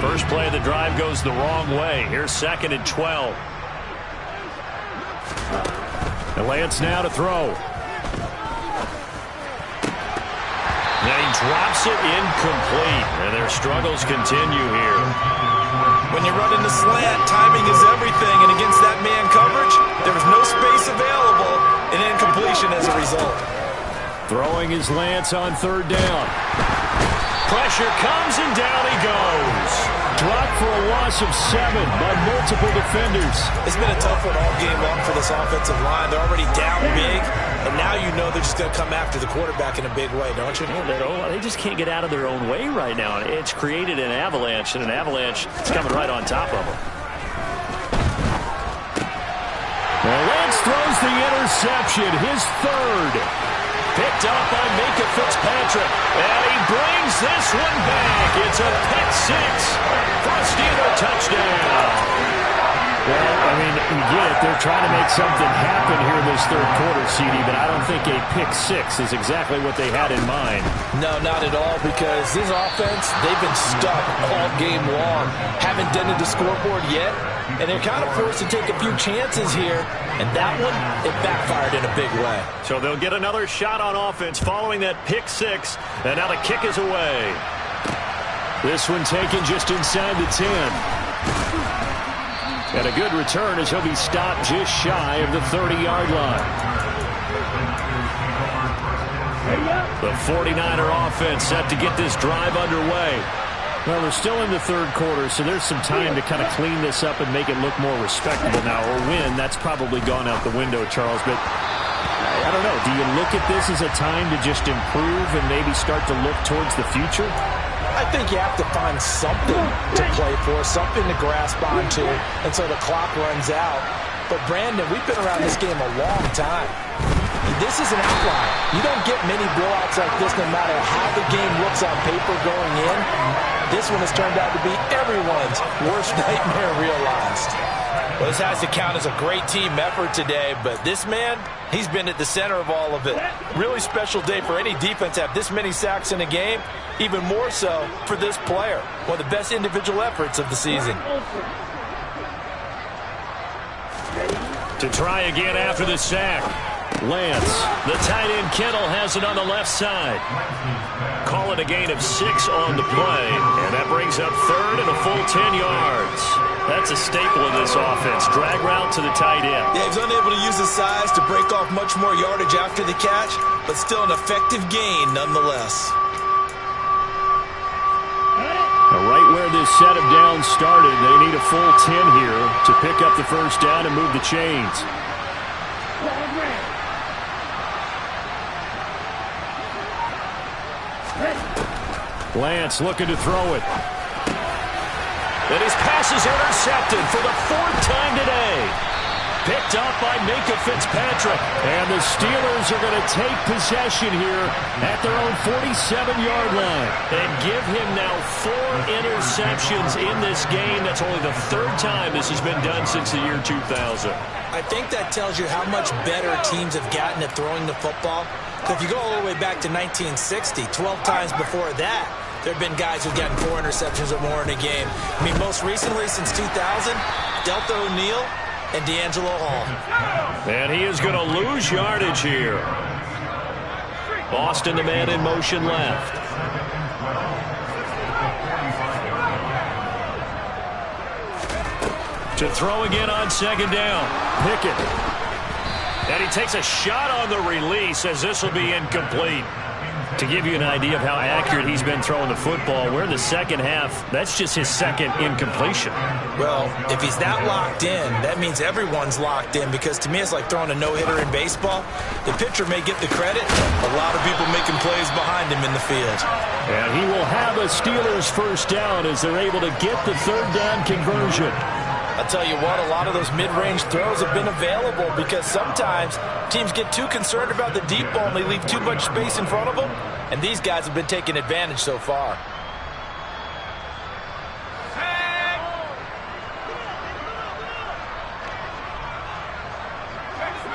First play of the drive goes the wrong way. Here's 2nd and 12. And Lance now to throw. Then he drops it incomplete, and their struggles continue here. When you run into slant, timing is everything, and against that man coverage, there was no space available, and incompletion as a result. Throwing is Lance on 3rd down. Pressure comes, and down he goes. Dropped for a loss of 7 by multiple defenders. It's been a tough one all game long for this offensive line. They're already down big, and now you know they're just going to come after the quarterback in a big way, don't you? They just can't get out of their own way right now. It's created an avalanche, and an avalanche is coming right on top of them. Well, Lance throws the interception, his 3rd. Picked up by Minka Fitzpatrick. And he brings this one back. It's a pick 6 for a Steeler touchdown. Well, I mean, you get it. They're trying to make something happen here in this 3rd quarter, CD, but I don't think a pick 6 is exactly what they had in mind. No, not at all, because this offense, they've been stuck all game long. Haven't dented the scoreboard yet, and they're kind of forced to take a few chances here, and that one, it backfired in a big way. So they'll get another shot on offense following that pick 6, and now the kick is away. This one taken just inside the 10. And a good return as he'll be stopped just shy of the 30-yard line. The 49er offense set to get this drive underway. Well, we're still in the third quarter, so there's some time to kind of clean this up and make it look more respectable now. Or win, that's probably gone out the window, Charles. But I don't know. Do you look at this as a time to just improve and maybe start to look towards the future? I think you have to find something to play for, something to grasp onto until the clock runs out. But, Brandon, we've been around this game a long time. This is an outlier. You don't get many blowouts like this no matter how the game looks on paper going in. This one has turned out to be everyone's worst nightmare realized. Well, this has to count as a great team effort today, but this man, he's been at the center of all of it. Really special day for any defense to have this many sacks in a game, even more so for this player. One of the best individual efforts of the season. To try again after the sack. Lance, the tight end Kittle has it on the left side. Call it a gain of 6 on the play, and that brings up third and a full 10 yards. That's a staple of this offense. Drag route to the tight end. Yeah, he's unable to use his size to break off much more yardage after the catch, but still an effective gain nonetheless. Now, right where this set of downs started, they need a full 10 here to pick up the first down and move the chains. Lance looking to throw it. And his pass is intercepted for the 4th time today. Picked up by Minka Fitzpatrick. And the Steelers are going to take possession here at their own 47-yard line. And give him now 4 interceptions in this game. That's only the 3rd time this has been done since the year 2000. I think that tells you how much better teams have gotten at throwing the football. If you go all the way back to 1960, 12 times before that, there have been guys who've gotten 4 interceptions or more in a game. I mean, most recently since 2000, Delta O'Neal and D'Angelo Hall. And he is going to lose yardage here. Boston, the man in motion left. To throw again on 2nd down. Pickett. And he takes a shot on the release as this will be incomplete. To give you an idea of how accurate he's been throwing the football, we're in the second half. That's just his 2nd incompletion. Well, if he's that locked in, that means everyone's locked in, because to me it's like throwing a no-hitter in baseball. The pitcher may get the credit. A lot of people making plays behind him in the field. And he will have a Steelers first down as they're able to get the 3rd down conversion. I'll tell you what, a lot of those mid-range throws have been available because sometimes teams get too concerned about the deep ball and they leave too much space in front of them, and these guys have been taking advantage so far.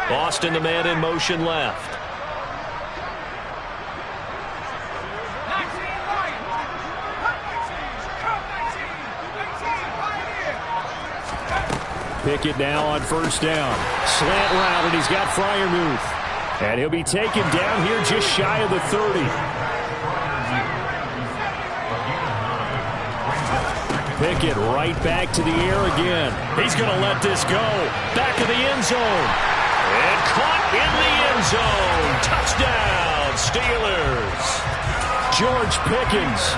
Boston, the man in motion left. Pickett now on 1st down. Slant route, and he's got Freiermuth. And he'll be taken down here just shy of the 30. Pickett right back to the air again. He's going to let this go. Back of the end zone. And caught in the end zone. Touchdown, Steelers. George Pickens,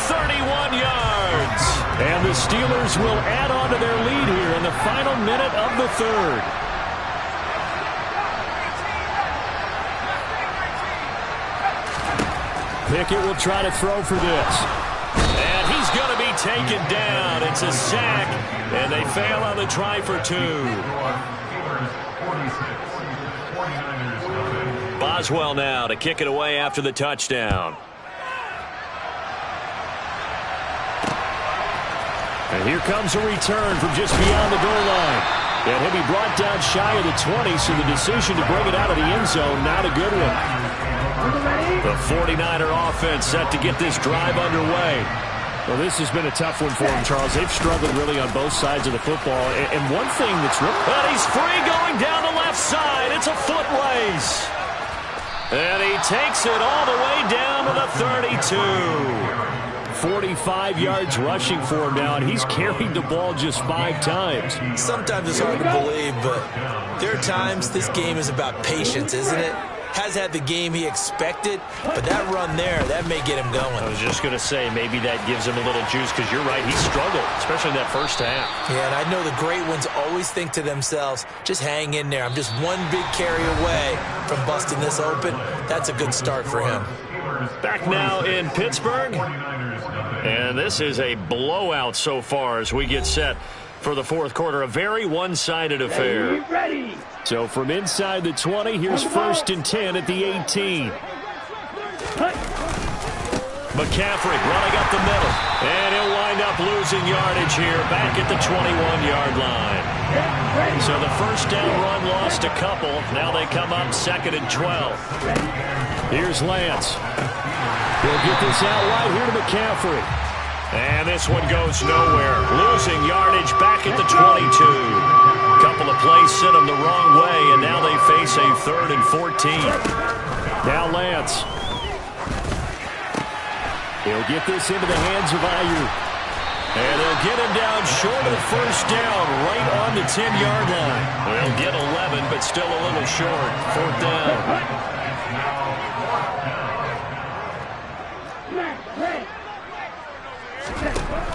31 yards. And the Steelers will add on to their lead here in the final minute of the 3rd. Pickett will try to throw for this. And he's going to be taken down. It's a sack, and they fail on the try for 2. Boswell now to kick it away after the touchdown. And here comes a return from just beyond the goal line. And he'll be brought down shy of the 20, so the decision to bring it out of the end zone, not a good one. The 49er offense set to get this drive underway. Well, this has been a tough one for them, Charles. They've struggled really on both sides of the football. And one thing that's really... But he's free going down the left side. It's a foot race. And he takes it all the way down to the 32. 45 yards rushing for him now, and he's carried the ball just 5 times. Sometimes it's hard to believe, but there are times this game is about patience, isn't it? has had the game he expected, but that run there, that may get him going. I was just going to say, maybe that gives him a little juice, because you're right, he struggled, especially in that first half. Yeah, and I know the great ones always think to themselves, just hang in there. I'm just one big carry away from busting this open. That's a good start for him. Back now in Pittsburgh, and this is a blowout so far as we get set for the fourth quarter. A very one-sided affair. Ready. So from inside the 20, here's 1st and 10 at the 18. McCaffrey running up the middle, and he'll wind up losing yardage here back at the 21-yard line. So the first down run lost a couple. Now they come up 2nd and 12. Here's Lance. He'll get this out wide here to McCaffrey. And this one goes nowhere. Losing yardage back at the 22. Couple of plays sent them the wrong way, and now they face a 3rd and 14. Now Lance. He'll get this into the hands of Ayuk. And they'll get him down short of the first down, right on the 10-yard line. They'll get 11, but still a little short. 4th down.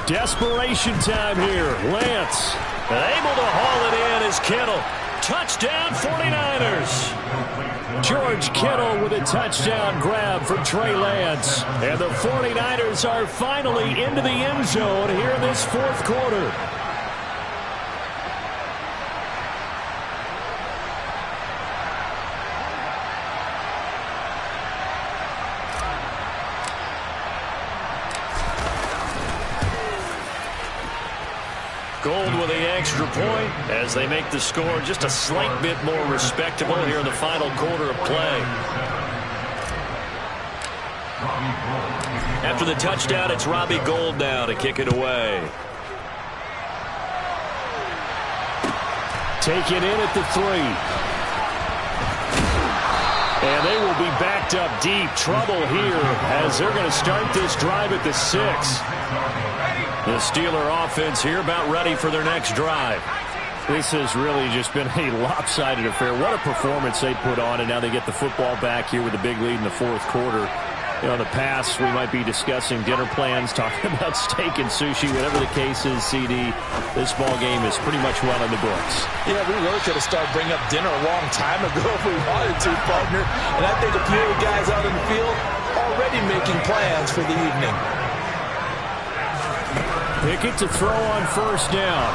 Desperation time here. Lance able to haul it in as Kittle. Touchdown 49ers. George Kittle with a touchdown grab from Trey Lance. And the 49ers are finally into the end zone here in this fourth quarter. Gold with the extra point as they make the score just a slight bit more respectable here in the final quarter of play. After the touchdown, it's Robbie Gould now to kick it away. Taken in at the 3. And they will be backed up deep. Trouble here as they're going to start this drive at the 6. The Steeler offense here about ready for their next drive. This has really just been a lopsided affair. What a performance they put on, and now they get the football back here with a big lead in the fourth quarter. You know, in the past, we might be discussing dinner plans, talking about steak and sushi, whatever the case is, CD. This ball game is pretty much well in the books. Yeah, we really could have started bringing up dinner a long time ago if we wanted to, partner. And I think a few of the guys out in the field already making plans for the evening. Pickett to throw on first down.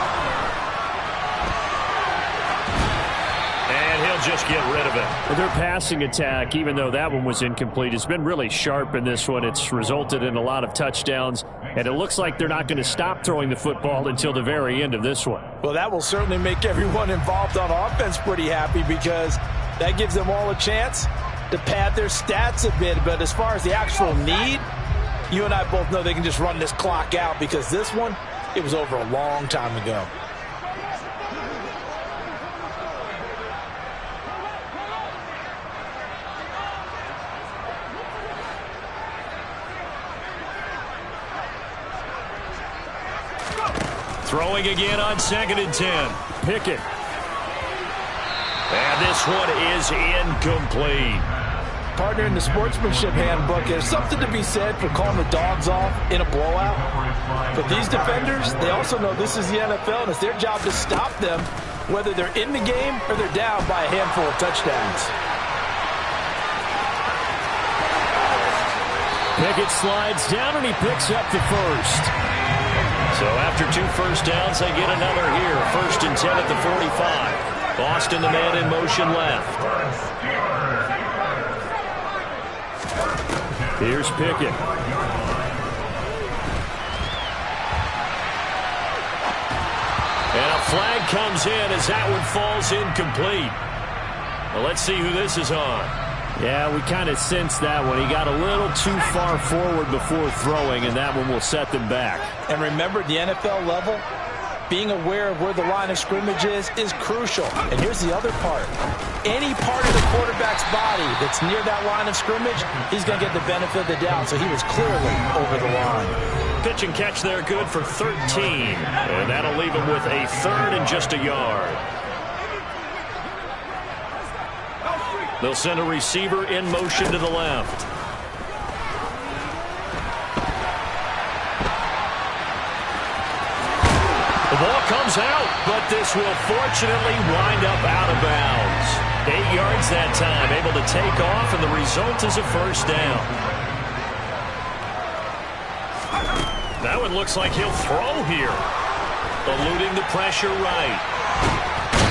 And he'll just get rid of it. Well, their passing attack, even though that one was incomplete, has been really sharp in this one. It's resulted in a lot of touchdowns, and it looks like they're not going to stop throwing the football until the very end of this one. Well, that will certainly make everyone involved on offense pretty happy, because that gives them all a chance to pad their stats a bit. But as far as the actual need, you and I both know they can just run this clock out, because this one, it was over a long time ago. Throwing again on 2nd and 10. Pickett. And this one is incomplete. Partner, in the sportsmanship handbook, there's something to be said for calling the dogs off in a blowout. But these defenders, they also know this is the NFL, and it's their job to stop them, whether they're in the game or they're down by a handful of touchdowns. Pickett slides down, and he picks up the first. So after 2 first downs, they get another here. 1st and 10 at the 45. Boston, the man in motion left. Here's Pickett. And a flag comes in as that one falls incomplete. Well, let's see who this is on. Yeah, we kind of sensed that one. He got a little too far forward before throwing, and that one will set them back. And remember, the NFL level, being aware of where the line of scrimmage is crucial. And here's the other part. Any part of the quarterback's body that's near that line of scrimmage, he's going to get the benefit of the doubt. So he was clearly over the line. Pitch and catch there, good for 13. And that'll leave him with a 3rd and just a yard. They'll send a receiver in motion to the left. The ball comes out, but this will fortunately wind up out of bounds. 8 yards that time, able to take off, and the result is a first down. That one looks like he'll throw here. Eluding the pressure right.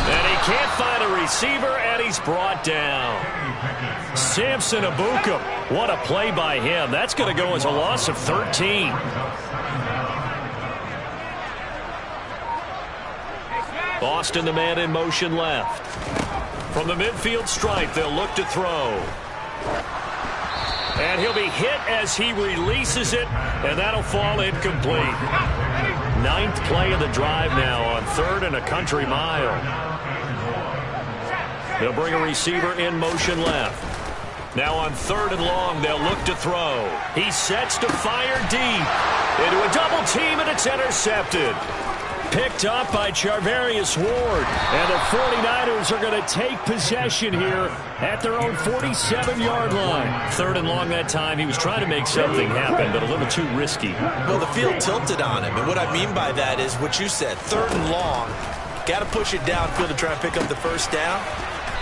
And he can't find a receiver, and he's brought down. Samson Abuka, what a play by him. That's going to go as a loss of 13. Austin, the man in motion left. From the midfield stripe, they'll look to throw. And he'll be hit as he releases it, and that'll fall incomplete. 9th play of the drive now on 3rd and a country mile. They'll bring a receiver in motion left. Now on 3rd and long, they'll look to throw. He sets to fire deep into a double team, and it's intercepted. Picked up by Charvarius Ward. And the 49ers are going to take possession here at their own 47-yard line. 3rd and long that time. He was trying to make something happen, but a little too risky. Well, the field tilted on him. And what I mean by that is what you said. 3rd and long. Got to push it downfield to try and pick up the first down.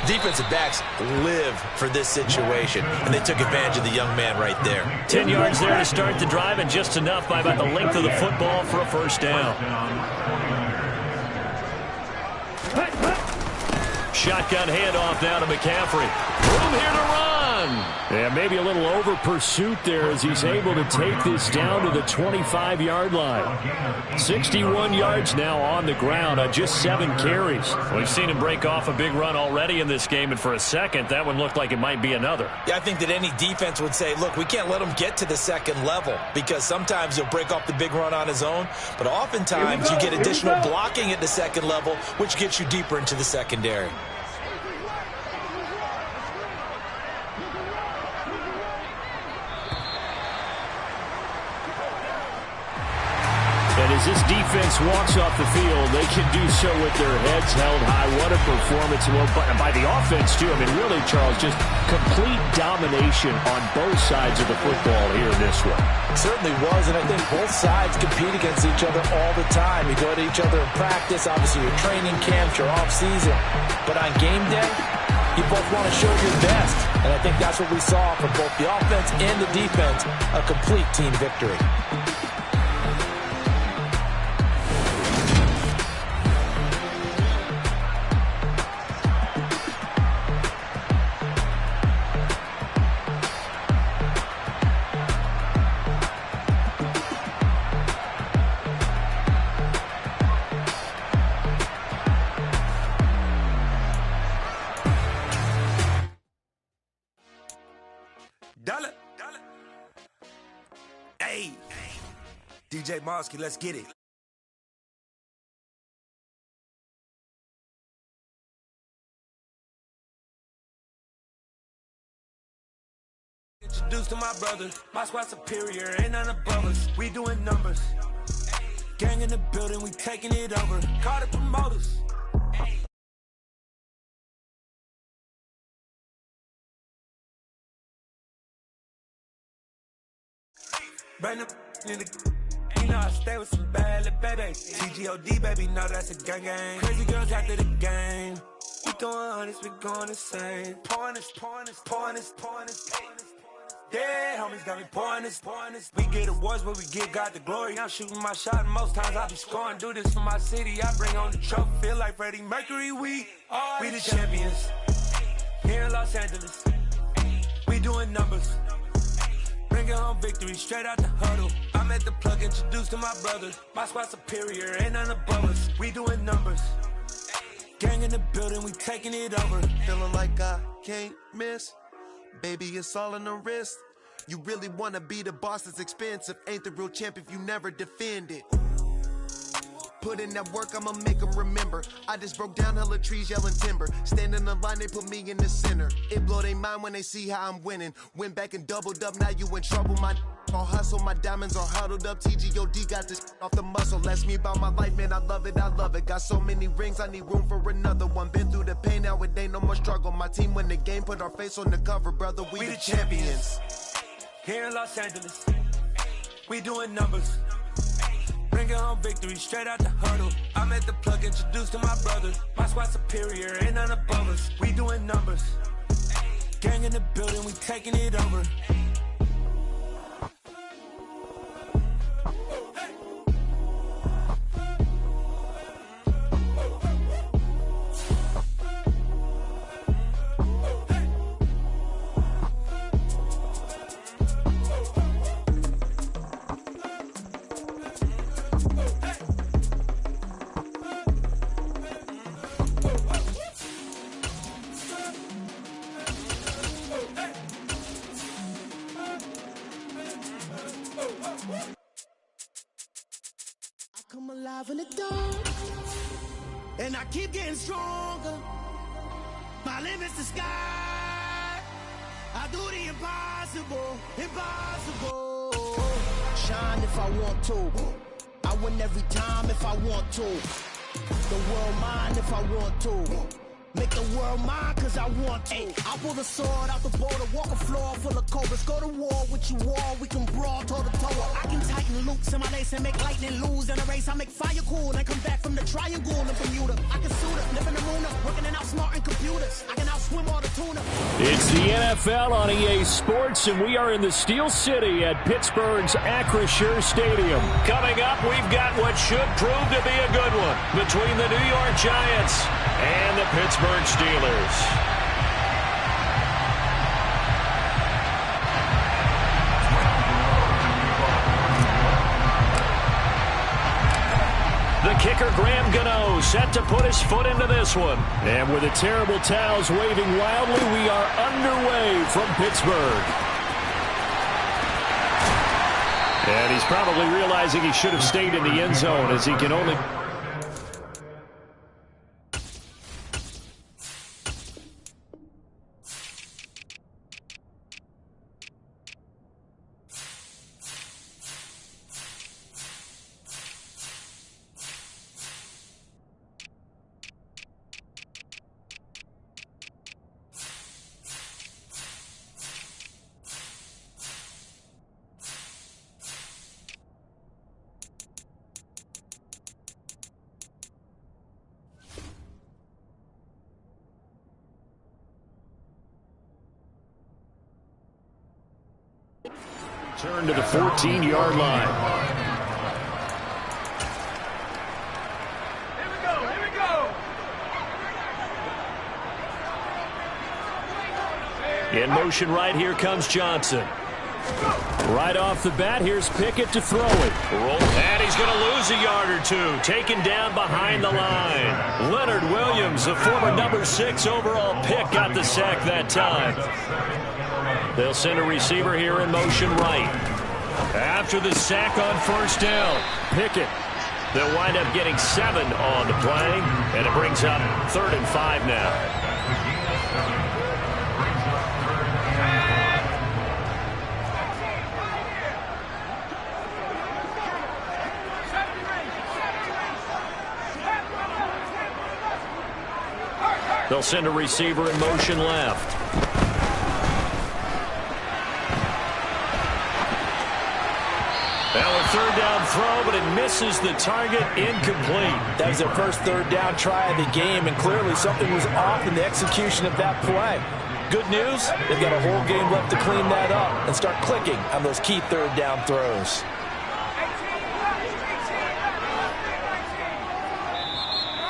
Defensive backs live for this situation, and they took advantage of the young man right there. 10 yards there to start the drive, and just enough by about the length of the football for a first down. Shotgun handoff now to McCaffrey. Room here to run. Yeah, maybe a little over pursuit there as he's able to take this down to the 25-yard line. 61 yards now on the ground on just 7 carries. We've seen him break off a big run already in this game, and for a second, that one looked like it might be another. Yeah, I think that any defense would say, look, we can't let him get to the second level because sometimes he'll break off the big run on his own, but oftentimes you get additional blocking at the second level, which gets you deeper into the secondary. And as this defense walks off the field, they can do so with their heads held high. What a performance by the offense, too. I mean, really, Charles, just complete domination on both sides of the football here in this one. Certainly was, and I think both sides compete against each other all the time. You go to each other in practice, obviously your training camps, your off-season. But on game day, you both want to show your best. And I think that's what we saw from both the offense and the defense, a complete team victory. Hey, DJ Mosky, let's get it. Introduced to my brother, my squad superior, ain't none above us. We doing numbers. Gang in the building, we taking it over. Call the promoters. Bring them in the, you know I stay with some bad little baby. TGOD, baby, know that's a gang gang. Crazy girls after the game. We doing honest, we going insane. Pouring this. Yeah, homies got me pouring this. We get awards, but we give God the glory. I'm shooting my shot, and most times I be scoring. Do this for my city, I bring on the trophy. Feel like Freddie Mercury, we the champions. Here in Los Angeles, we doing numbers. Bringing home victory straight out the huddle. I'm at the plug, introduced to my brother. My squad superior, ain't none above us. We doing numbers. Gang in the building, we taking it over. Feeling like I can't miss. Baby, it's all in the wrist. You really wanna be the boss, it's expensive. Ain't the real champ if you never defend it. Put in that work, I'ma make them remember. I just broke down hella trees, yelling timber. Stand in the line, they put me in the center. It blow their mind when they see how I'm winning. Went back and doubled up, now you in trouble, my All hustle, my diamonds are huddled up. TGOD got this off the muscle. That's me about my life, man. I love it, I love it. Got so many rings, I need room for another one. Been through the pain, now it ain't no more struggle. My team win the game, put our face on the cover, brother. We the champions. Here in Los Angeles, we doing numbers. Bringing home victory straight out the huddle. I'm at the plug, introduced to my brother. My squad superior, ain't none above us. We doing numbers. Gang in the building, we taking it over. Come alive in the dark, and I keep getting stronger. My limit's the sky. I do the impossible, impossible. Shine if I want to. I win every time if I want to. The world mine if I want to. Make the world mine cause I want to. I pull the sword out the border, walk a floor full of cobras. Go to war with you all, we can brawl toe to toe. I can tighten loops in my lace and make lightning lose in a race. I make fire cool and come back from the triangle in Bermuda. I can suit it, live in the moon, working and outsmarting computers. I can outswim all the tuna. It's the NFL on EA Sports, and we are in the Steel City at Pittsburgh's Acrisure Stadium. Coming up, we've got what should prove to be a good one between the New York Giants and the Pittsburgh Steelers. The kicker, Graham Gano, set to put his foot into this one. And with the terrible towels waving wildly, we are underway from Pittsburgh. And he's probably realizing he should have stayed in the end zone, as he can only... Turn to the 14-yard line. Here we go. In motion right here comes Johnson. Right off the bat, here's Pickett to throw it. And he's going to lose a yard or two. Taken down behind the line. Leonard Williams, the former number 6 overall pick, got the sack that time. They'll send a receiver here in motion right. After the sack on first down, Pickett. They'll wind up getting 7 on the play, and it brings up 3rd and 5 now. They'll send a receiver in motion left. Now a 3rd down throw, but it misses the target, incomplete. That was their first 3rd down try of the game, and clearly something was off in the execution of that play. Good news, they've got a whole game left to clean that up and start clicking on those key 3rd down throws.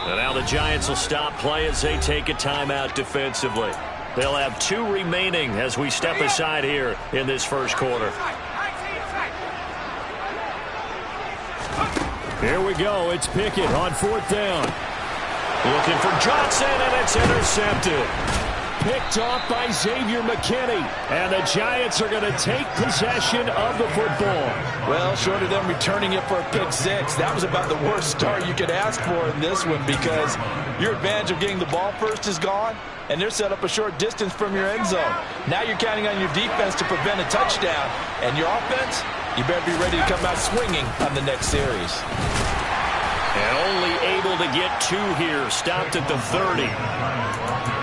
And now the Giants will stop play as they take a timeout defensively. They'll have 2 remaining as we step aside here in this first quarter. Here we go. It's Pickett on 4th down. Looking for Johnson, and it's intercepted. picked off by Xavier McKinney. And the Giants are going to take possession of the football. Well, short of them returning it for a pick six, that was about the worst start you could ask for in this one, because your advantage of getting the ball first is gone, and they're set up a short distance from your end zone. Now you're counting on your defense to prevent a touchdown, and your offense, you better be ready to come out swinging on the next series. And only able to get 2 here. Stopped at the 30.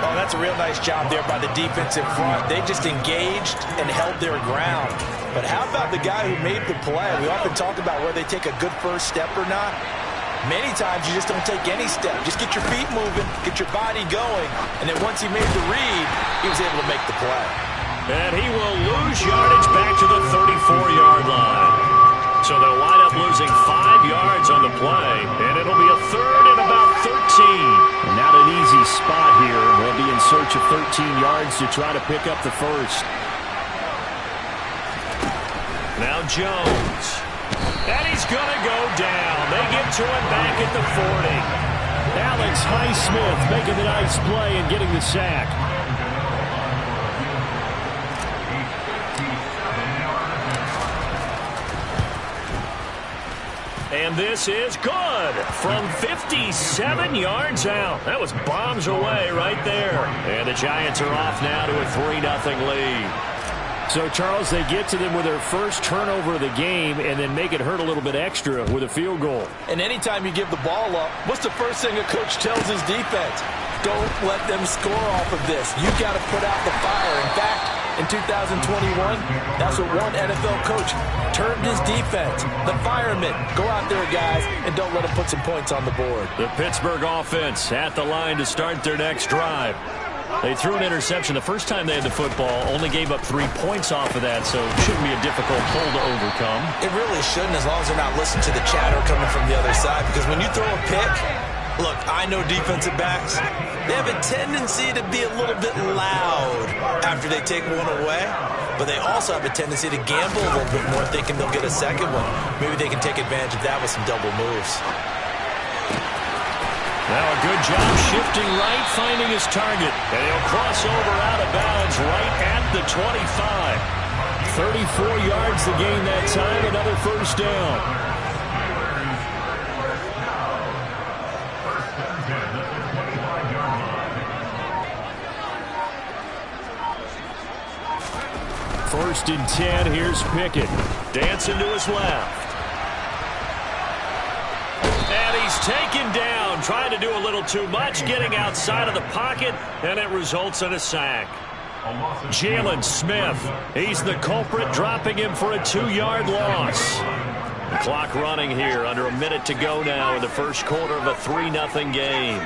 Oh, that's a real nice job there by the defense in front. They just engaged and held their ground. But how about the guy who made the play? We often talk about whether they take a good first step or not. Many times you just don't take any step. Just get your feet moving, get your body going, and then once he made the read, he was able to make the play. And he will lose yardage back to the 34-yard line. So they'll wind up losing 5 yards on the play, and it'll be a 3rd and about 13. And not an easy spot here. They'll be in search of 13 yards to try to pick up the first. Now Jones. And he's going to go down. They get to him back at the 40. Alex Highsmith making the nice play and getting the sack. And this is good from 57 yards out. That was bombs away right there. And the Giants are off now to a 3-0 lead. So, Charles, they get to them with their first turnover of the game and then make it hurt a little bit extra with a field goal. And anytime you give the ball up, what's the first thing a coach tells his defense? Don't let them score off of this. You've got to put out the fire. In fact, in 2021, that's what one NFL coach termed his defense. The firemen. Go out there, guys, and don't let them put some points on the board. The Pittsburgh offense at the line to start their next drive. They threw an interception the first time they had the football, only gave up 3 points off of that, so it shouldn't be a difficult pull to overcome. It really shouldn't, as long as they're not listening to the chatter coming from the other side, because when you throw a pick, look, I know defensive backs, they have a tendency to be a little bit loud after they take one away, but they also have a tendency to gamble a little bit more thinking they'll get a second one. Maybe they can take advantage of that with some double moves. Now a good job shifting right, finding his target. And he'll cross over out of bounds right at the 25. 34 yards to gain that time, another first down. First and 10, here's Pickett. Dancing to his left. And he's taken down, trying to do a little too much, getting outside of the pocket, and it results in a sack. Jalen Smith, he's the culprit, dropping him for a 2-yard loss. The clock running here, under a minute to go now in the first quarter of a 3-0 game.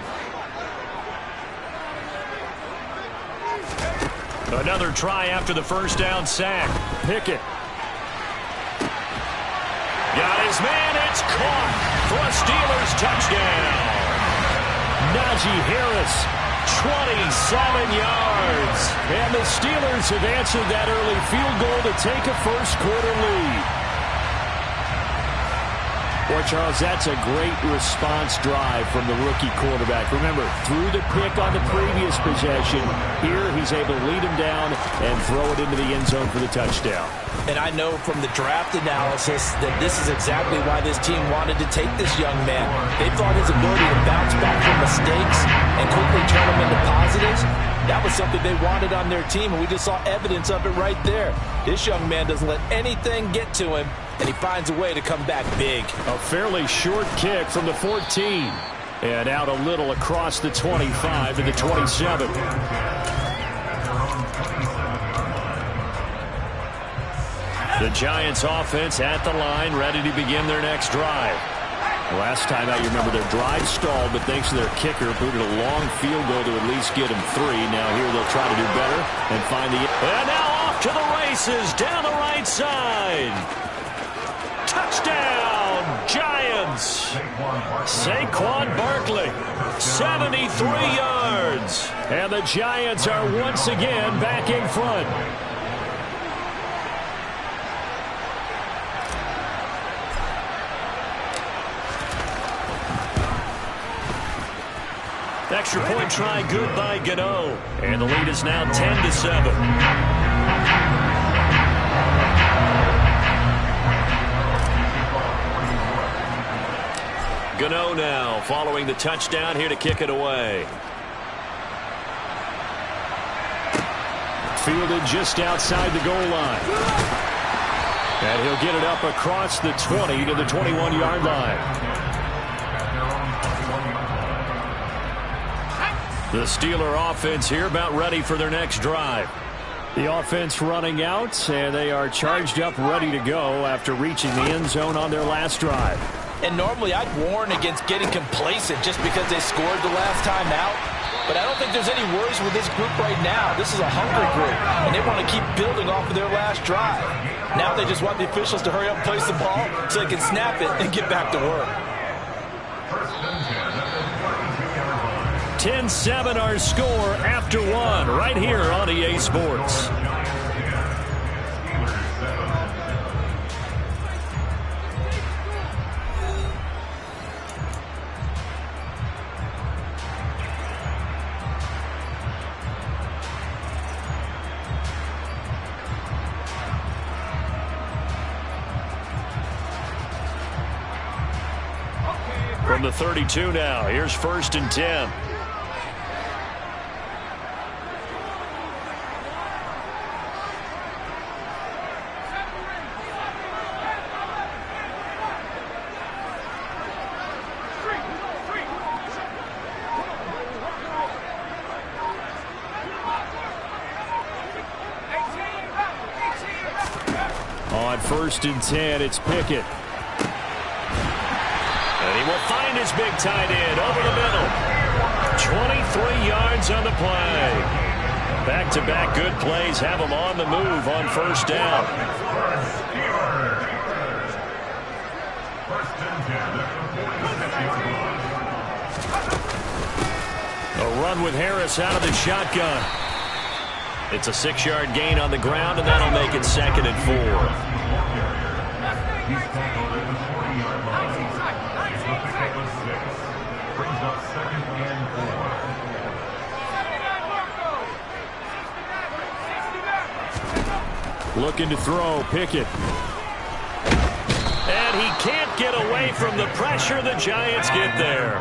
Another try after the first down sack. Pickett. Got his man, it's caught for a Steelers touchdown. Najee Harris, 27 yards. And the Steelers have answered that early field goal to take a first-quarter lead. Boy, Charles, that's a great response drive from the rookie quarterback. Remember, threw the pick on the previous possession. Here, he's able to lead him down and throw it into the end zone for the touchdown. And I know from the draft analysis that this is exactly why this team wanted to take this young man. They thought his ability to bounce back from mistakes and quickly turn them into positives, that was something they wanted on their team, and we just saw evidence of it right there. This young man doesn't let anything get to him, and he finds a way to come back big. A fairly short kick from the 14. And out a little across the 25 to the 27. The Giants offense at the line, ready to begin their next drive. Last time out, you remember their drive stalled, but thanks to their kicker, booted a long field goal to at least get him 3. Now here they'll try to do better and find the... And now off to the races, down the right side. Touchdown, Giants. Saquon Barkley, 73 yards. And the Giants are once again back in front. Extra point try good by Gano. And the lead is now 10-7. Gano now following the touchdown here to kick it away. Fielded just outside the goal line. And he'll get it up across the 20 to the 21-yard line. The Steeler offense here about ready for their next drive. The offense running out, and they are charged up, ready to go after reaching the end zone on their last drive. And normally I'd warn against getting complacent just because they scored the last time out. But I don't think there's any worries with this group right now. This is a hungry group, and they want to keep building off of their last drive. Now they just want the officials to hurry up and place the ball so they can snap it and get back to work. 10-7 our score after one right here on EA Sports. From the 32 now, here's 1st and 10. On 1st and 10, it's Pickett. And he will find his big tight end over the middle. 23 yards on the play. Back-to-back good plays have him on the move on 1st down. A run with Harris out of the shotgun. It's a 6-yard gain on the ground, and that'll make it 2nd and 4. Looking to throw, Pickett. And he can't get away from the pressure. The Giants get there.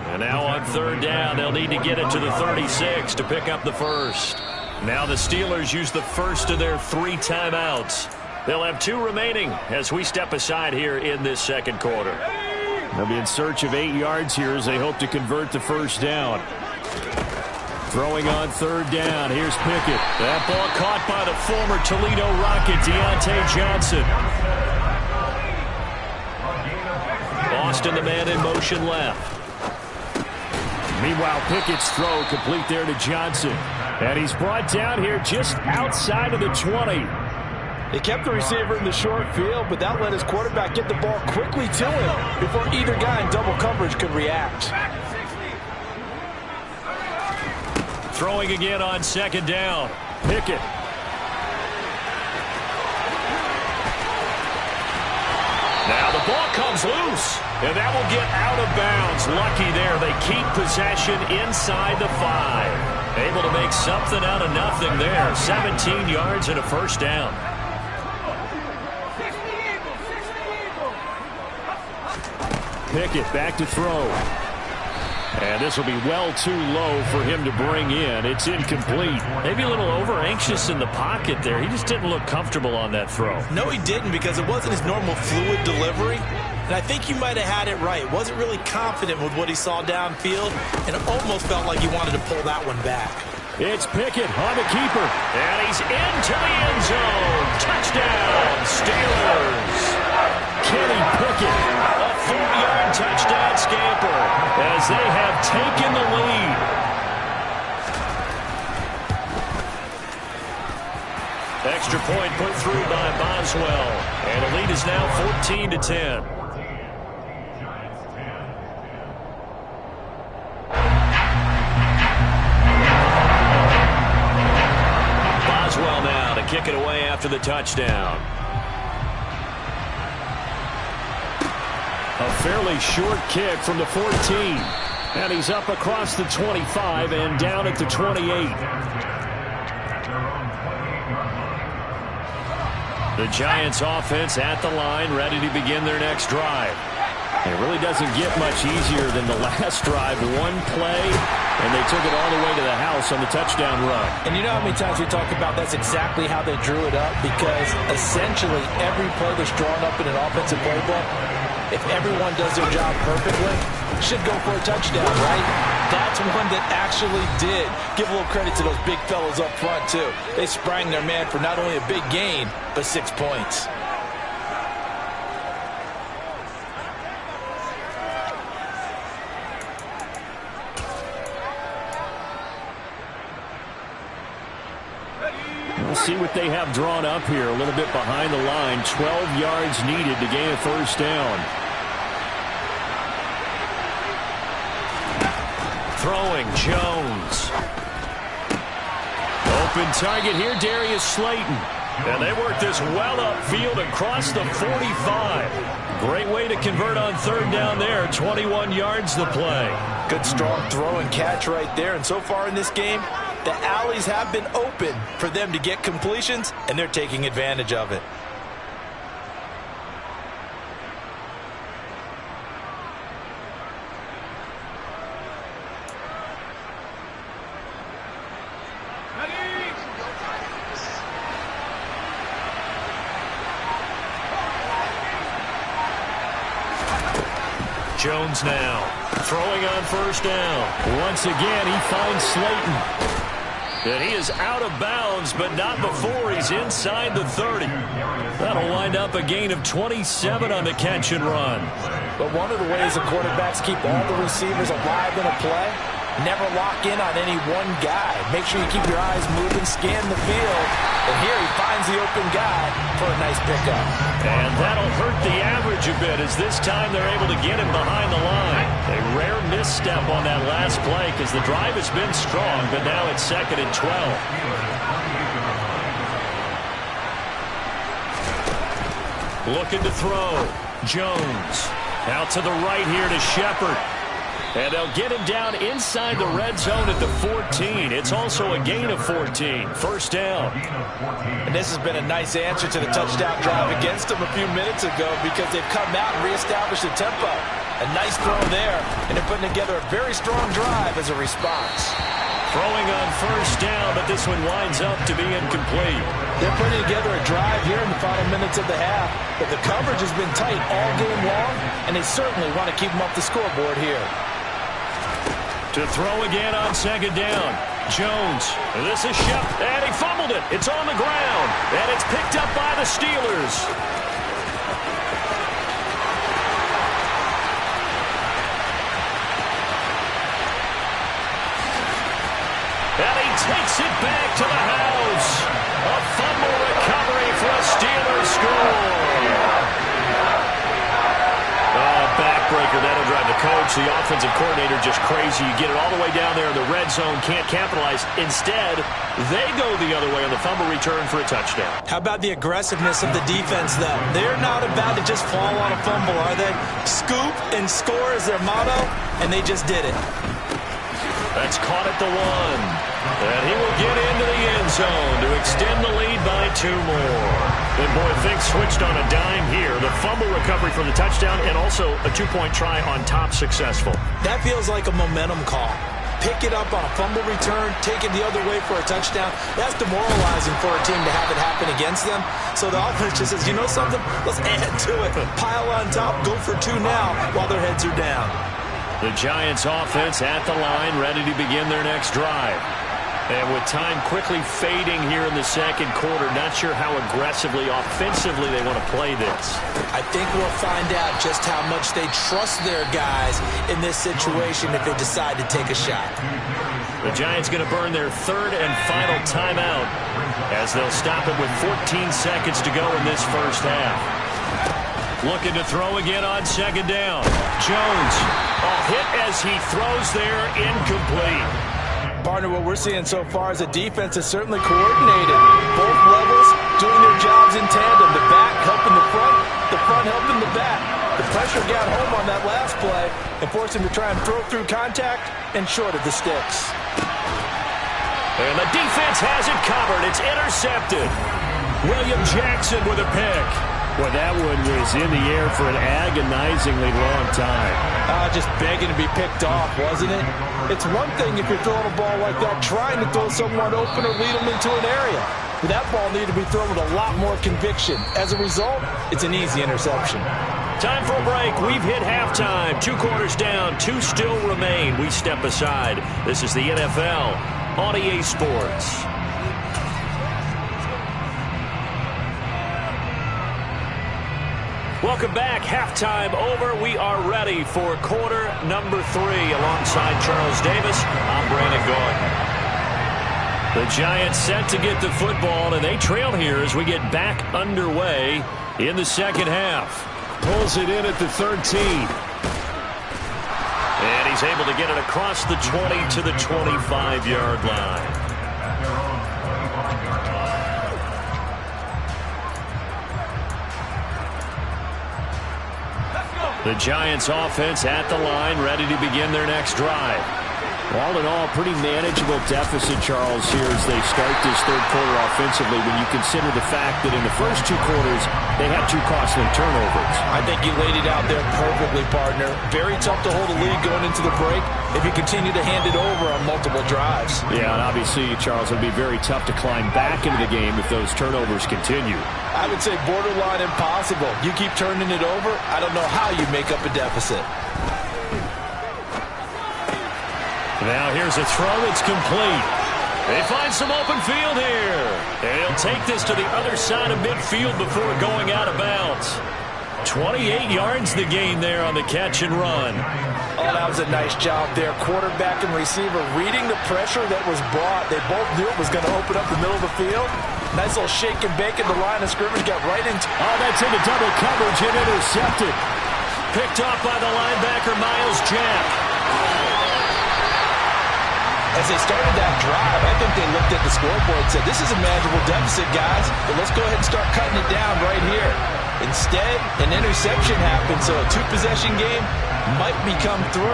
And now on 3rd down, they'll need to get it to the 36 to pick up the first. Now the Steelers use the first of their 3 timeouts. They'll have 2 remaining as we step aside here in this 2nd quarter. They'll be in search of 8 yards here as they hope to convert the 1st down. Throwing on 3rd down. Here's Pickett. That ball caught by the former Toledo Rocket, Deontay Johnson. Boston, the man in motion left. Meanwhile, Pickett's throw complete there to Johnson. And he's brought down here just outside of the 20. They kept the receiver in the short field, but that let his quarterback get the ball quickly to him before either guy in double coverage could react. Throwing again on 2nd down. Pickett. Now the ball comes loose, and that will get out of bounds. Lucky there. They keep possession inside the 5. Able to make something out of nothing there. 17 yards and a 1st down. Pickett back to throw. And this will be well too low for him to bring in. It's incomplete. Maybe a little over-anxious in the pocket there. He just didn't look comfortable on that throw. No, he didn't, because it wasn't his normal fluid delivery. And I think you might have had it right. Wasn't really confident with what he saw downfield, and it almost felt like he wanted to pull that one back. It's Pickett on the keeper. And he's into the end zone. Touchdown, Steelers. Kenny Pickett. A 4-yard touchdown scamper as they have taken the lead. Extra point put through by Boswell. And the lead is now 14-10. Boswell now to kick it away after the touchdown. A fairly short kick from the 14. And he's up across the 25 and down at the 28. The Giants offense at the line, ready to begin their next drive. It really doesn't get much easier than the last drive. One play, and they took it all the way to the house on the touchdown run. And you know how many times we talk about that's exactly how they drew it up? Because essentially every play that's drawn up in an offensive playbook, if everyone does their job perfectly, should go for a touchdown, right? That's one that actually did. Give a little credit to those big fellows up front, too. They sprang their man for not only a big gain, but 6 points. We'll see what they have drawn up here. A little bit behind the line. 12 yards needed to gain a first down. Throwing, Jones. Open target here, Darius Slayton. And they work this well upfield across the 45. Great way to convert on third down there. 21 yards the play. Good strong throw and catch right there. And so far in this game, the alleys have been open for them to get completions, and they're taking advantage of it. Jones now throwing on first down. Once again, he finds Slayton. And he is out of bounds, but not before he's inside the 30. That'll wind up a gain of 27 on the catch and run. But one of the ways the quarterbacks keep all the receivers alive in a play, never lock in on any one guy. Make sure you keep your eyes moving, scan the field. And here he finds the open guy for a nice pickup. And that'll hurt the average a bit as this time they're able to get him behind the line. A rare misstep on that last play because the drive has been strong, but now it's 2nd and 12. Looking to throw. Jones out to the right here to Shepard. And they'll get him down inside the red zone at the 14. It's also a gain of 14. First down. And this has been a nice answer to the touchdown drive against them a few minutes ago because they've come out and reestablished the tempo. A nice throw there, and they're putting together a very strong drive as a response. Throwing on first down, but this one winds up to be incomplete. They're putting together a drive here in the final minutes of the half, but the coverage has been tight all game long, and they certainly want to keep them up the scoreboard here. To throw again on second down. Jones. This is Shep. And he fumbled it. It's on the ground. And it's picked up by the Steelers. And he takes it back to the house. A fumble recovery for a Steelers score. Backbreaker, that'll drive the coach, the offensive coordinator, just crazy. You get it all the way down there in the red zone, can't capitalize. Instead, they go the other way on the fumble return for a touchdown. How about the aggressiveness of the defense, though? They're not about to just fall on a fumble, are they? Scoop and score is their motto, and they just did it. That's caught at the 1. And he will get into the end zone to extend the lead by 2 more. And boy, things switched on a dime here. The fumble recovery for the touchdown and also a 2-point try on top successful. That feels like a momentum call. Pick it up on a fumble return, take it the other way for a touchdown. That's demoralizing for a team to have it happen against them. So the offense just says, you know something? Let's add to it. Pile on top, go for 2 now while their heads are down. The Giants offense at the line, ready to begin their next drive. And with time quickly fading here in the second quarter, not sure how aggressively, offensively they want to play this. I think we'll find out just how much they trust their guys in this situation if they decide to take a shot. The Giants going to burn their 3rd and final timeout as they'll stop it with 14 seconds to go in this first half. Looking to throw again on second down. Jones, a hit as he throws there, incomplete. Partner, what we're seeing so far is the defense is certainly coordinated. Both levels doing their jobs in tandem. The back helping the front helping the back. The pressure got home on that last play and forced him to try and throw through contact and short of the sticks. And the defense has it covered. It's intercepted. William Jackson with a pick. Well, that one was in the air for an agonizingly long time. Just begging to be picked off, wasn't it? It's one thing if you're throwing a ball like that, trying to throw someone open or lead them into an area. But that ball needed to be thrown with a lot more conviction. As a result, it's an easy interception. Time for a break. We've hit halftime. 2 quarters down. 2 still remain. We step aside. This is the NFL on EA Sports. Welcome back. Halftime over. We are ready for quarter number 3. Alongside Charles Davis, I'm Brandon Gaudin. The Giants set to get the football, and they trail here as we get back underway in the second half. Pulls it in at the 13. And he's able to get it across the 20 to the 25-yard line. The Giants offense at the line, ready to begin their next drive. All in all, pretty manageable deficit, Charles, here as they start this third quarter offensively when you consider the fact that in the first 2 quarters, they had 2 costly turnovers. I think you laid it out there perfectly, partner. Very tough to hold a lead going into the break if you continue to hand it over on multiple drives. Yeah, and obviously, Charles, it would be very tough to climb back into the game if those turnovers continue. I would say borderline impossible. You keep turning it over, I don't know how you make up a deficit. Now here's a throw. It's complete. They find some open field here. And he'll take this to the other side of midfield before going out of bounds. 28 yards the gain there on the catch and run. Oh, that was a nice job there. Quarterback and receiver reading the pressure that was brought. They both knew it was going to open up the middle of the field. Nice little shake and bake at the line of scrimmage. Got right into... Oh, that's into double coverage and intercepted. Picked off by the linebacker, Miles Jack. As they started that drive, I think they looked at the scoreboard and said, this is a manageable deficit, guys, but let's go ahead and start cutting it down right here. Instead, an interception happened, so a 2-possession game might become 3.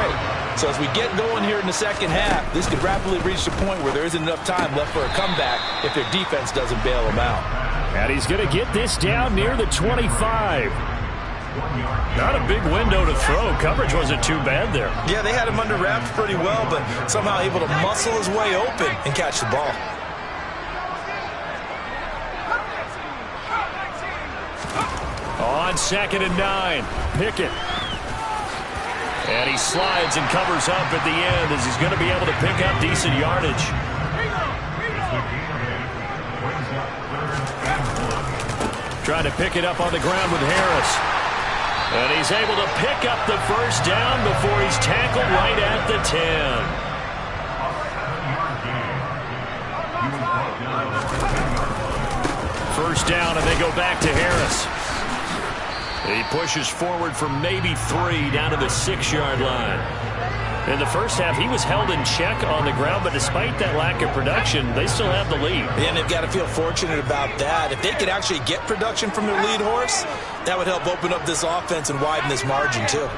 So as we get going here in the second half, this could rapidly reach the point where there isn't enough time left for a comeback if their defense doesn't bail them out. And he's going to get this down near the 25. Not a big window to throw. Coverage wasn't too bad there. Yeah, they had him under wraps pretty well, but somehow able to muscle his way open and catch the ball. On 2nd and 9, Pickett. And he slides and covers up at the end as he's going to be able to pick up decent yardage. Trying to pick it up on the ground with Harris. And he's able to pick up the first down before he's tackled right at the 10. First down, and they go back to Harris. He pushes forward for maybe 3 down to the 6-yard line. In the first half, he was held in check on the ground, but despite that lack of production, they still have the lead. And they've got to feel fortunate about that. If they could actually get production from their lead horse, that would help open up this offense and widen this margin, too.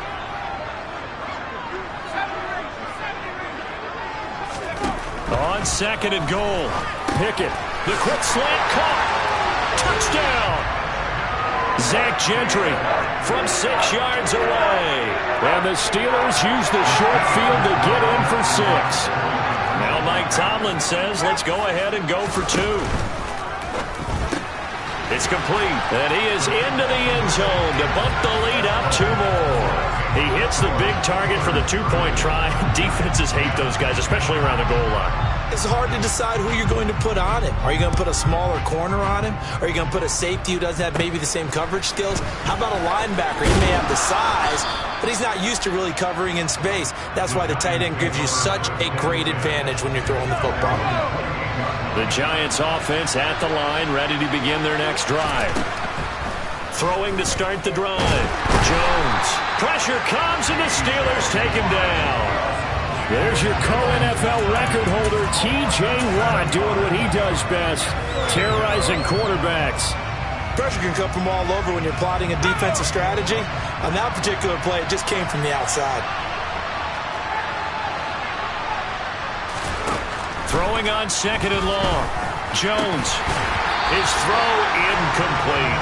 On 2nd and goal, Pickett. The quick slant caught. Touchdown. Zach Gentry from 6 yards away. And the Steelers use the short field to get in for 6. Now Mike Tomlin says, let's go ahead and go for 2. It's complete, and he is into the end zone to bump the lead up 2 more. He hits the big target for the 2-point try. Defenses hate those guys, especially around the goal line. It's hard to decide who you're going to put on him. Are you going to put a smaller corner on him? Are you going to put a safety who doesn't have maybe the same coverage skills? How about a linebacker? He may have the size, but he's not used to really covering in space. That's why the tight end gives you such a great advantage when you're throwing the football. The Giants offense at the line, ready to begin their next drive. Throwing to start the drive. Jones. Pressure comes, and the Steelers take him down. There's your co-NFL record holder, T.J. Watt, doing what he does best, terrorizing quarterbacks. Pressure can come from all over when you're plotting a defensive strategy. On that particular play, it just came from the outside. Throwing on 2nd and long. Jones. His throw incomplete.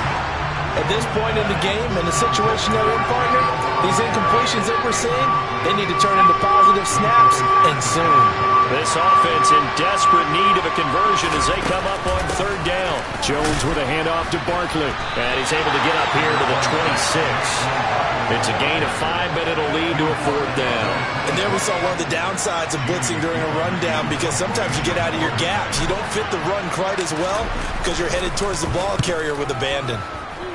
At this point in the game, in the situation they're in, partner, these incompletions that we're seeing, they need to turn into positive snaps, and soon. This offense in desperate need of a conversion as they come up on 3rd down. Jones with a handoff to Barkley. And he's able to get up here to the 26. It's a gain of 5, but it'll lead to a 4th down. And there we saw one of the downsides of blitzing during a rundown, because sometimes you get out of your gaps. You don't fit the run quite as well because you're headed towards the ball carrier with abandon.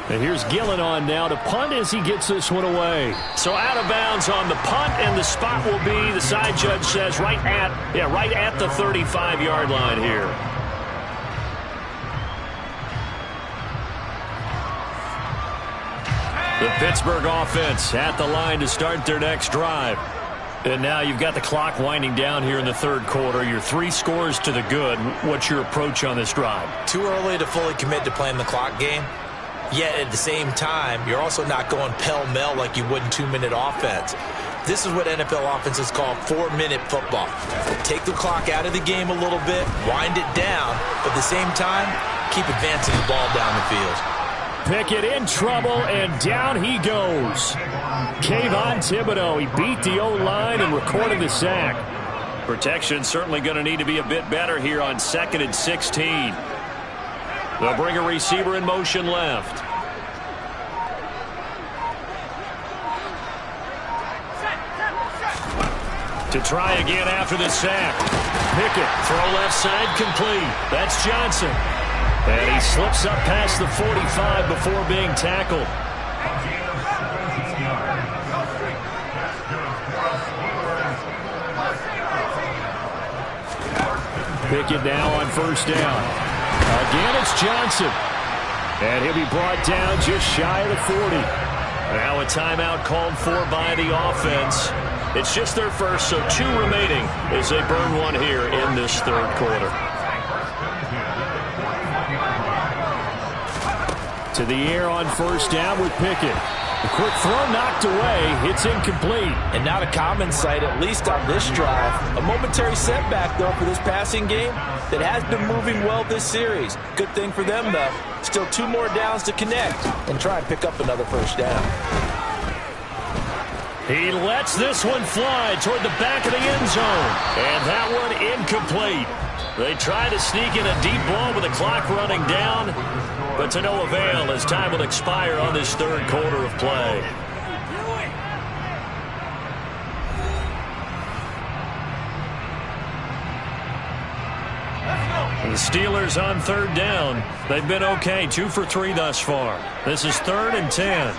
And here's Gillen on now to punt as he gets this one away. So out of bounds on the punt, and the spot will be, the side judge says, right at the 35-yard line here. The Pittsburgh offense at the line to start their next drive. And now you've got the clock winding down here in the 3rd quarter. You're 3 scores to the good. What's your approach on this drive? Too early to fully commit to playing the clock game. Yet at the same time, you're also not going pell-mell like you would in 2-minute offense. This is what NFL offenses call 4-minute football. Take the clock out of the game a little bit, wind it down, but at the same time, keep advancing the ball down the field. Pickett in trouble, and down he goes. Kayvon Thibodeau, he beat the O-line and recorded the sack. Protection certainly going to need to be a bit better here on 2nd and 16. They'll bring a receiver in motion left. To try again after the sack. Pickett, throw left side, complete. That's Johnson. And he slips up past the 45 before being tackled. Pickett now on 1st down. Again, it's Johnson. And he'll be brought down just shy of the 40. Now a timeout called for by the offense. It's just their first, so 2 remaining as they burn one here in this 3rd quarter. To the air on 1st down with Pickett. A quick throw knocked away. It's incomplete. And not a common sight, at least on this drive. A momentary setback, though, for this passing game that has been moving well this series. Good thing for them, though. Still 2 more downs to connect and try and pick up another 1st down. He lets this one fly toward the back of the end zone. And that one incomplete. They try to sneak in a deep ball with the clock running down, but to no avail as time will expire on this 3rd quarter of play. The Steelers on 3rd down. They've been okay, 2 for 3 thus far. This is 3rd and 10.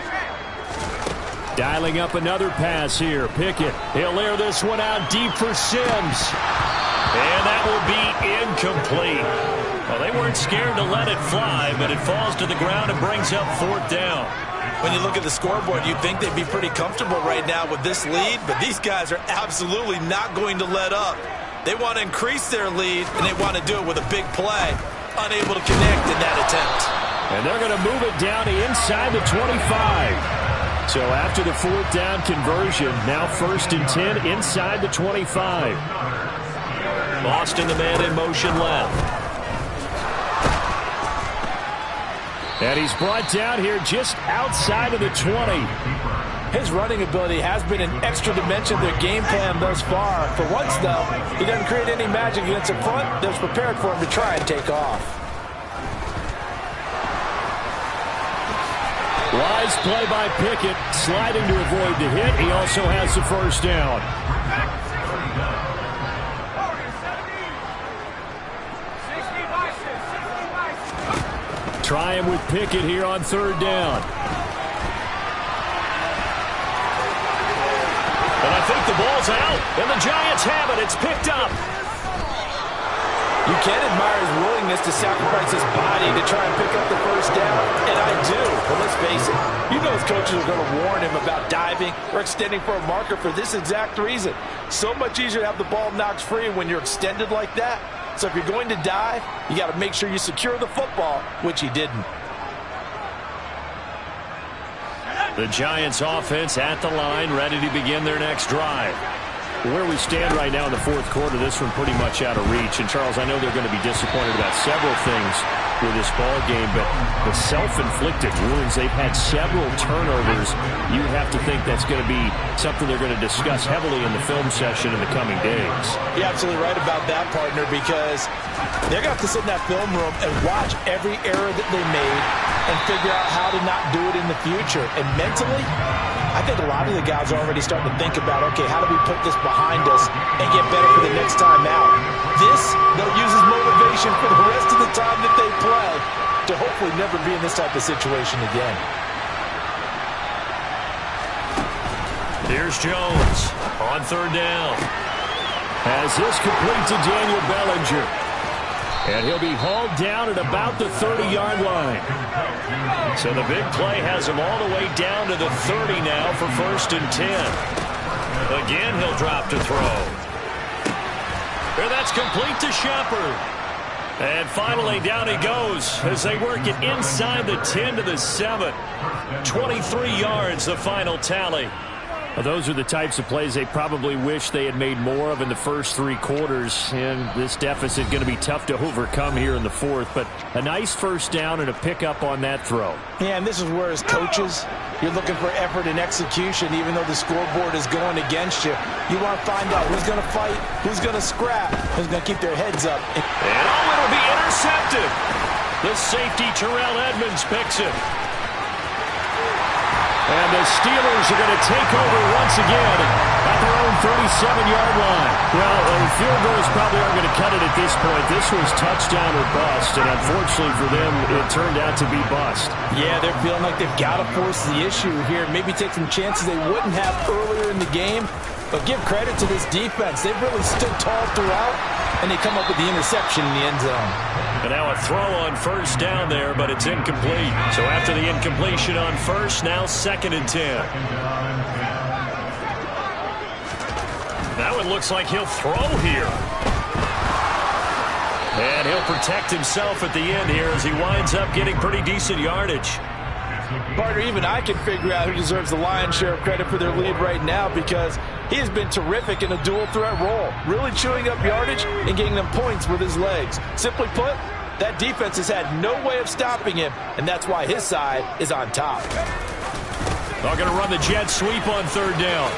Dialing up another pass here. Pickett, he'll air this one out deep for Sims. And that will be incomplete. Well, they weren't scared to let it fly, but it falls to the ground and brings up 4th down. When you look at the scoreboard, you'd think they'd be pretty comfortable right now with this lead, but these guys are absolutely not going to let up. They want to increase their lead, and they want to do it with a big play. Unable to connect in that attempt. And they're going to move it down to inside the 25. So after the 4th down conversion, now 1st and 10 inside the 25. Boston, the man in motion left. And he's brought down here just outside of the 20. His running ability has been an extra dimension of their game plan thus far. For once, though, he doesn't create any magic against the front that's prepared for him to try and take off. Wise play by Pickett, sliding to avoid the hit. He also has the 1st down. Try him with Pickett here on 3rd down. And I think the ball's out, and the Giants have it. It's picked up. You can admire his willingness to sacrifice his body to try and pick up the 1st down, and I do. But let's face it, you know his coaches are going to warn him about diving or extending for a marker for this exact reason. So much easier to have the ball knocked free when you're extended like that. So if you're going to dive, you got to make sure you secure the football, which he didn't. The Giants offense at the line, ready to begin their next drive. Where we stand right now in the fourth quarter, this one pretty much out of reach. And, Charles, I know they're going to be disappointed about several things with this ball game, but the self-inflicted wounds, they've had several turnovers. You have to think that's going to be something they're going to discuss heavily in the film session in the coming days. You're absolutely right about that, partner, because they're going to have to sit in that film room and watch every error that they made and figure out how to not do it in the future. And mentally, I think a lot of the guys are already starting to think about, okay, how do we put this behind us and get better for the next time out? This, they'll use as motivation for the rest of the time that they play to hopefully never be in this type of situation again. Here's Jones on third down. As this complete to Daniel Bellinger. And he'll be hauled down at about the 30-yard line. So the big play has him all the way down to the 30 now for 1st and 10. Again, he'll drop to throw. And that's complete to Shepard. And finally, down he goes as they work it inside the 10 to the 7. 23 yards, the final tally. Well, those are the types of plays they probably wish they had made more of in the first 3 quarters. And this deficit going to be tough to overcome here in the fourth. But a nice first down and a pickup on that throw. Yeah, and this is where as coaches, you're looking for effort and execution, even though the scoreboard is going against you. You want to find out who's going to fight, who's going to scrap, who's going to keep their heads up. And it'll be intercepted. The safety, Terrell Edmonds, picks it. And the Steelers are going to take over once again at their own 37-yard line. Well, field goals probably aren't going to cut it at this point. This was touchdown or bust, and unfortunately for them, it turned out to be bust. Yeah, they're feeling like they've got to force the issue here. Maybe take some chances they wouldn't have earlier in the game. But give credit to this defense. They've really stood tall throughout, and they come up with the interception in the end zone. And now a throw on first down there, but it's incomplete. So after the incompletion on first, now 2nd and 10. Now it looks like he'll throw here. And he'll protect himself at the end here as he winds up getting pretty decent yardage. Partner, even I can figure out who deserves the lion's share of credit for their lead right now, because he has been terrific in a dual threat role, really chewing up yardage and getting them points with his legs. Simply put, that defense has had no way of stopping him, and that's why his side is on top. They're going to run the jet sweep on third down.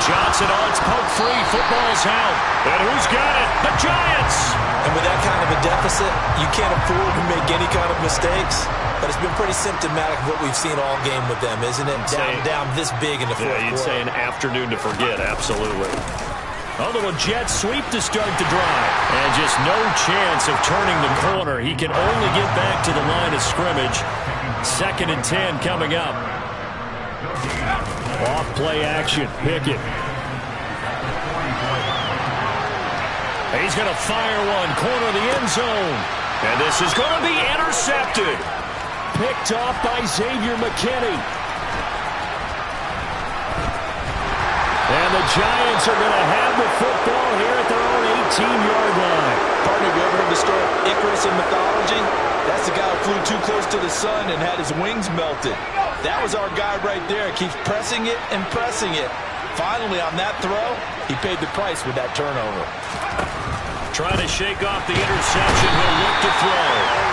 Johnson on its poke free. Football's out. And who's got it? The Giants! And with that kind of a deficit, you can't afford to make any kind of mistakes. But it's been pretty symptomatic of what we've seen all game with them, isn't it? Down this big in the fourth quarter. You'd say an afternoon to forget, absolutely. A little jet sweep to start the drive. And just no chance of turning the corner. He can only get back to the line of scrimmage. 2nd and 10 coming up. Off play action. Pickett. He's going to fire one. Corner of the end zone. And this is going to be intercepted. Picked off by Xavier McKinney. And the Giants are going to have the football here at their own 18-yard line. Partner, have you ever heard the story of Icarus in mythology? That's the guy who flew too close to the sun and had his wings melted. That was our guy right there. Keeps pressing it and pressing it. Finally, on that throw, he paid the price with that turnover. Trying to shake off the interception. He'll look to throw.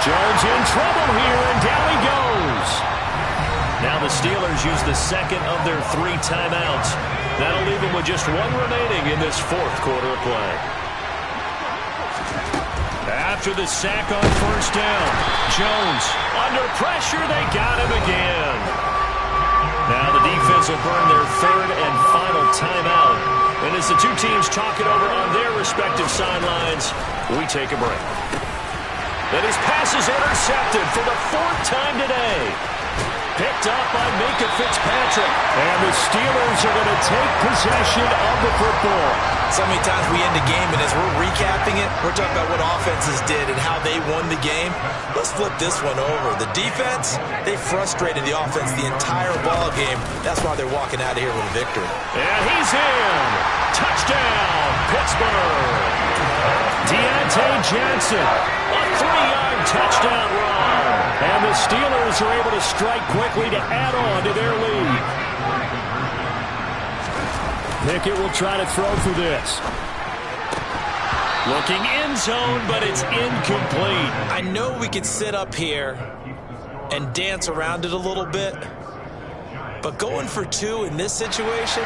Jones in trouble here, and down he goes. Now the Steelers use the 2nd of their 3 timeouts. That'll leave them with just 1 remaining in this fourth quarter of play. After the sack on first down, Jones under pressure. They got him again. Now the defense will burn their 3rd and final timeout. And as the two teams talk it over on their respective sidelines, we take a break. And his pass is intercepted for the 4th time today. Picked up by Minka Fitzpatrick. And the Steelers are going to take possession of the football. So many times we end the game, and as we're recapping it, we're talking about what offenses did and how they won the game. Let's flip this one over. The defense, they frustrated the offense the entire ball game. That's why they're walking out of here with a victory. And he's in. Touchdown, Pittsburgh. Johnson, a 3-yard touchdown run. And the Steelers are able to strike quickly to add on to their lead. Pickett will try to throw for this. Looking end zone, but it's incomplete. I know we could sit up here and dance around it a little bit, but going for 2 in this situation,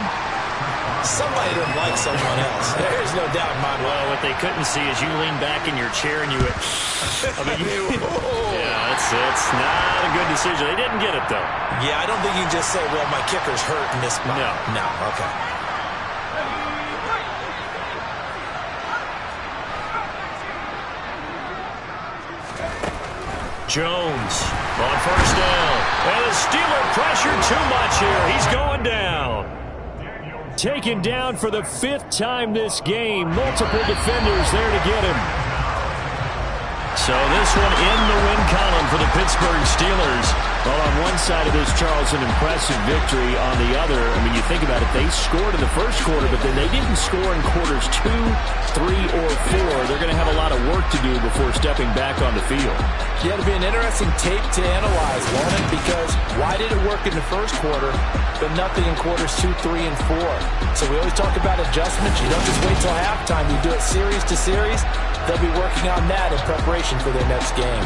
somebody didn't like someone else. There's no doubt in my mind. Well, what they couldn't see is you lean back in your chair and you went, yeah, it's not a good decision. They didn't get it, though. Yeah, I don't think you can just say, well, my kicker's hurt in this spot. No, okay. Jones on first down. And the Steeler pressure too much here. He's going down. Taken down for the 5th time this game. Multiple defenders there to get him. So this one in the win column for the Pittsburgh Steelers. Well, on one side of this, Charles, an impressive victory. On the other, I mean, you think about it, they scored in the first quarter, but then they didn't score in quarters 2, 3, or 4. They're going to have a lot of work to do before stepping back on the field. Yeah, it'll be an interesting tape to analyze, won't it? Because why did it work in the first quarter, but nothing in quarters 2, 3, and 4? So we always talk about adjustments. You don't just wait till halftime. You do it series to series. They'll be working on that in preparation for their next game.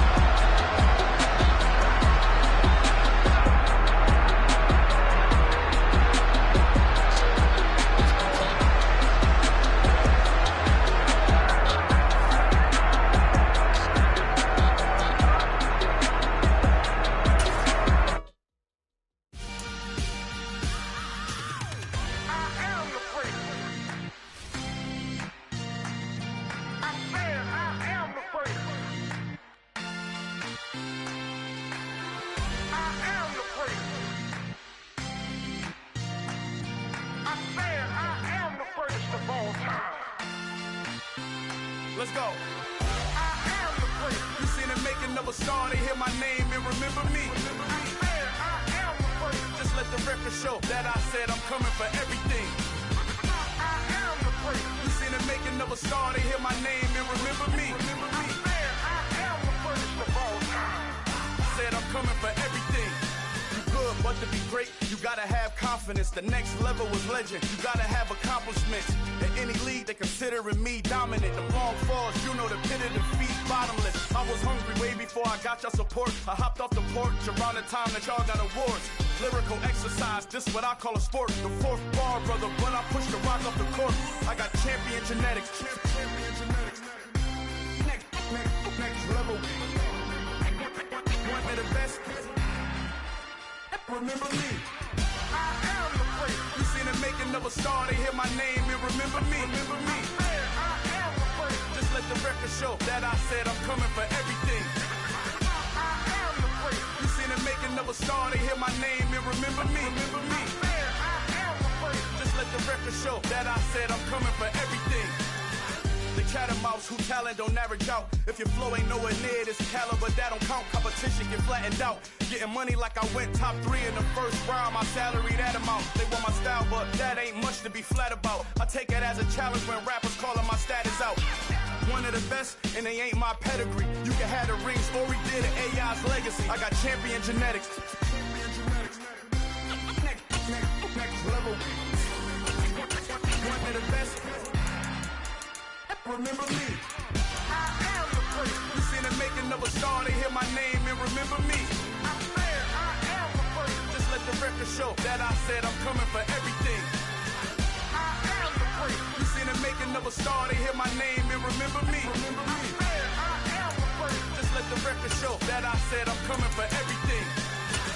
Let's go. You seen it making of a star, they hear my name and remember me. Just let the record show that I said I'm coming for everything. You seen it making of a star, they hear my name and remember me. Said I'm coming for everything. You good, but to be great, you gotta have confidence. The next level was legend. You gotta have accomplishments. In any league, they considering me dominant. The long falls, you know the pit of defeat, bottomless. I was hungry way before I got your support. I hopped off the porch around the time that y'all got awards. Lyrical exercise, this what I call a sport. The 4th bar, brother, when I push the rock off the court. I got champion genetics. Next level. One of the best. Remember me. I am the place. You seen it making of a star, they hear my name and remember me. Remember me. I am the place. Just let the record show that I said I'm coming for everything. I am the place. You seen it making of a star, they hear my name and remember me. Remember me. I am the place. Just let the record show that I said I'm coming for everything. The cat and mouse who talent don't average out. If your flow ain't nowhere near this caliber, that don't count. Competition get flattened out. Getting money like I went top 3 in the first round. My salary that amount. They want my style, but that ain't much to be flat about. I take it as a challenge when rappers calling my status out. One of the best, and they ain't my pedigree. You can have the rings, or we did it, AI's legacy. I got champion genetics. Next level. One of the best. Remember me. I am the place. You seen it making of a star, they hear my name and remember me. I said I am the place. Just let the record show that I said I'm coming for everything. I am the place. You seen it making of a star, they hear my name and remember me. Remember me. I said I am the place. Just let the record show that I said I'm coming for everything.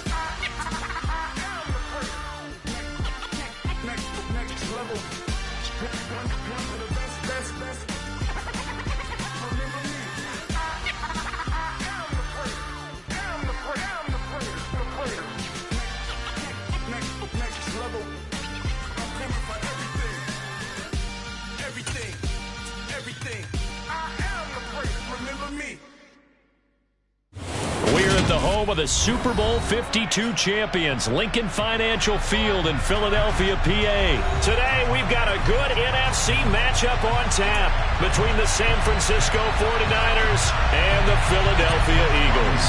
I am the place. Next level. One of the best. We're at the home home of the Super Bowl 52 champions, Lincoln Financial Field in Philadelphia, PA. Today, we've got a good NFC matchup on tap between the San Francisco 49ers and the Philadelphia Eagles.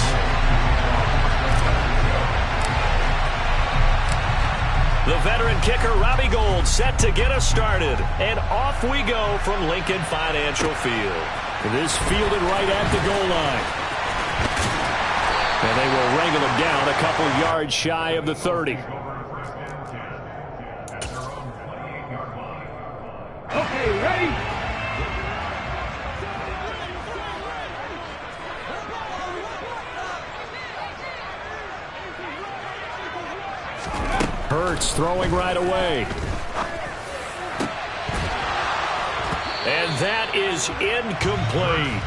The veteran kicker, Robbie Gould, set to get us started. And off we go from Lincoln Financial Field. This fielded right at the goal line. And they will wrangle him down a couple yards shy of the 30. Okay, ready? Hurts throwing right away. And that is incomplete.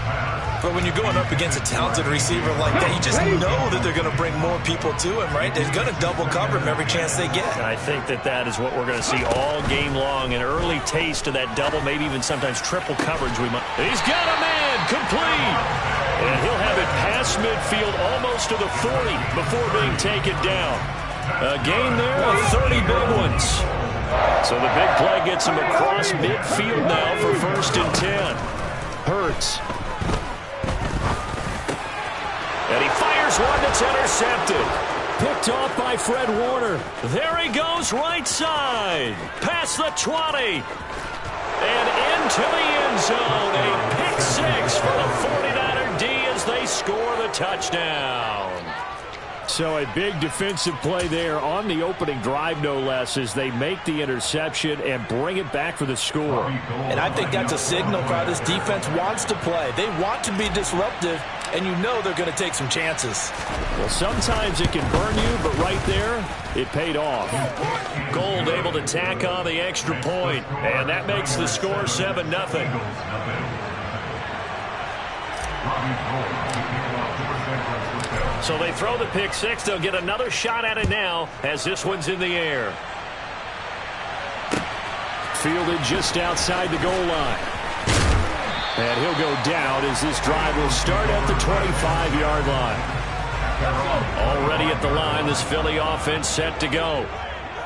But when you're going up against a talented receiver like that, you just know that they're going to bring more people to him, right? They're going to double cover him every chance they get. And I think that is what we're going to see all game long. An early taste of that double, maybe even sometimes triple coverage. He's got a man, complete. And he'll have it past midfield almost to the 40 before being taken down. A gain there of 30 big ones. So the big play gets him across midfield now for 1st and 10. Hurts. And he fires one that's intercepted. Picked off by Fred Warner. There he goes right side. Past the 20. And into the end zone. A pick six for the 49er D as they score the touchdown. So a big defensive play there on the opening drive, no less, as they make the interception and bring it back for the score. And I think that's a signal for how this defense wants to play. They want to be disruptive, and you know they're going to take some chances. Well, sometimes it can burn you, but right there, it paid off. Gould able to tack on the extra point, and that makes the score 7-0. So they throw the pick six. They'll get another shot at it now as this one's in the air. Fielded just outside the goal line. And he'll go down as this drive will start at the 25-yard line. Already at the line, this Philly offense set to go.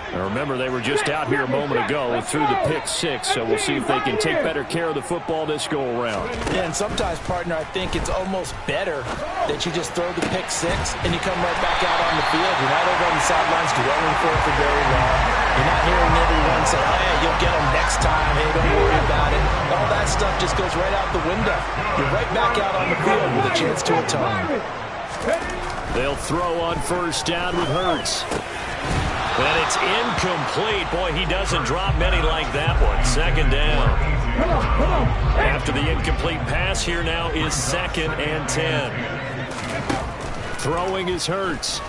And remember, they were just out here a moment ago through the pick six, so we'll see if they can take better care of the football this go-around. Yeah, and sometimes, partner, I think it's almost better that you just throw the pick six and you come right back out on the field. You're not over on the sidelines dwelling for it for very long. You're not hearing everyone say, oh, yeah, you'll get them next time. Hey, don't worry about it. All that stuff just goes right out the window. You're right back out on the field with a chance to atone. They'll throw on 1st down with Hurts. And it's incomplete. Boy, he doesn't drop many like that one. 2nd down. After the incomplete pass, here now is 2nd and 10. Throwing is Hurts.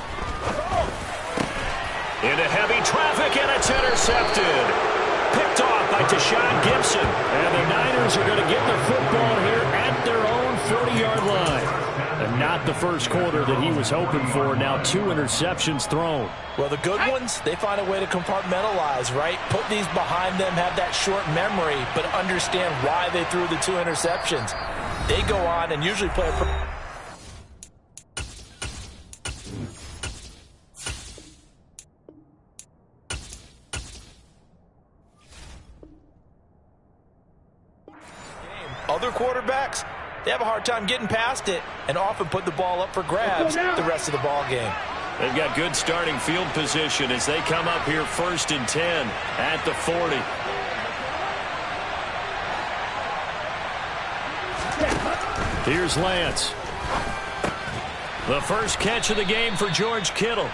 Into heavy traffic, and it's intercepted. Picked off by Deshaun Gibson. And the Niners are going to get the football here at their own 40-yard line. And not the first quarter that he was hoping for. Now 2 interceptions thrown. Well, the good ones, they find a way to compartmentalize, right? Put these behind them, have that short memory, but understand why they threw the 2 interceptions. They go on and usually play a... Other quarterbacks, they have a hard time getting past it and often put the ball up for grabs the rest of the ball game. They've got good starting field position as they come up here 1st and 10 at the 40. Here's Lance. The first catch of the game for George Kittle.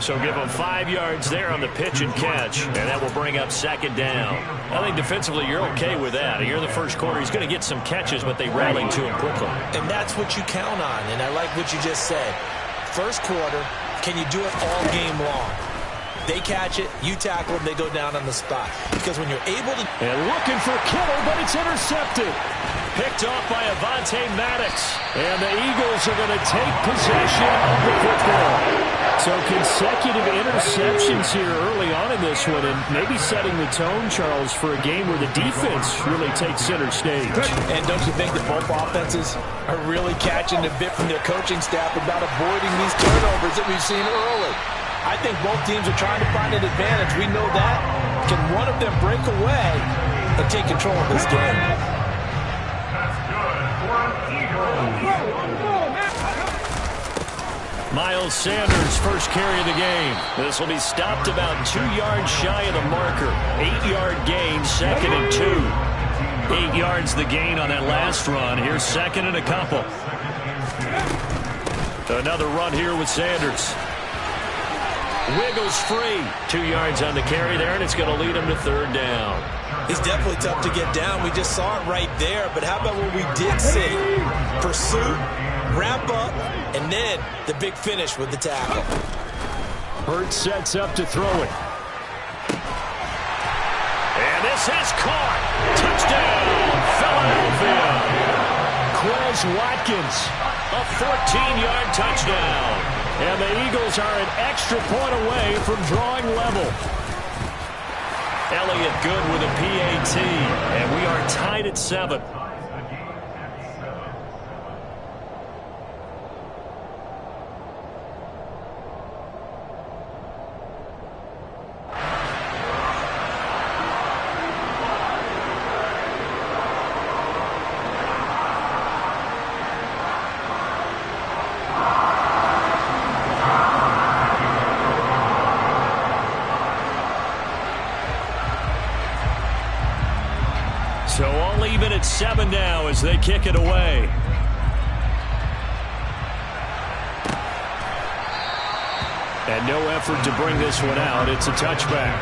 So give him 5 yards there on the pitch and catch, and that will bring up 2nd down. I think defensively you're okay with that. Here in the first quarter, he's going to get some catches, but they rallied to him quickly. And that's what you count on, and I like what you just said. First quarter, can you do it all game long? They catch it, you tackle them, they go down on the spot. Because when you're able to... And looking for Kittle, but it's intercepted. picked off by Avonte Maddox. And the Eagles are going to take possession of the football. So consecutive interceptions here early on in this one, and maybe setting the tone, Charles, for a game where the defense really takes center stage. And don't you think that both offenses are really catching a bit from their coaching staff about avoiding these turnovers that we've seen early? I think both teams are trying to find an advantage. We know that. Can one of them break away and take control of this game? That's good for an Eagle. Miles Sanders, first carry of the game. This will be stopped about 2 yards shy of the marker. 8-yard gain, 2nd and 2. 8 yards the gain on that last run. Here's 2nd and a couple. Another run here with Sanders. Wiggles free. 2 yards on the carry there, and it's going to lead him to 3rd down. He's definitely tough to get down. We just saw it right there. But how about what we did see? Pursuit, wrap up, and then the big finish with the tackle. Hurts sets up to throw it. And this is caught. Touchdown, Philadelphia. Quez Watkins, a 14-yard touchdown. And the Eagles are an extra point away from drawing level. Elliott good with a PAT, and we are tied at 7. So all even at 7 now as they kick it away. And no effort to bring this one out. It's a touchback.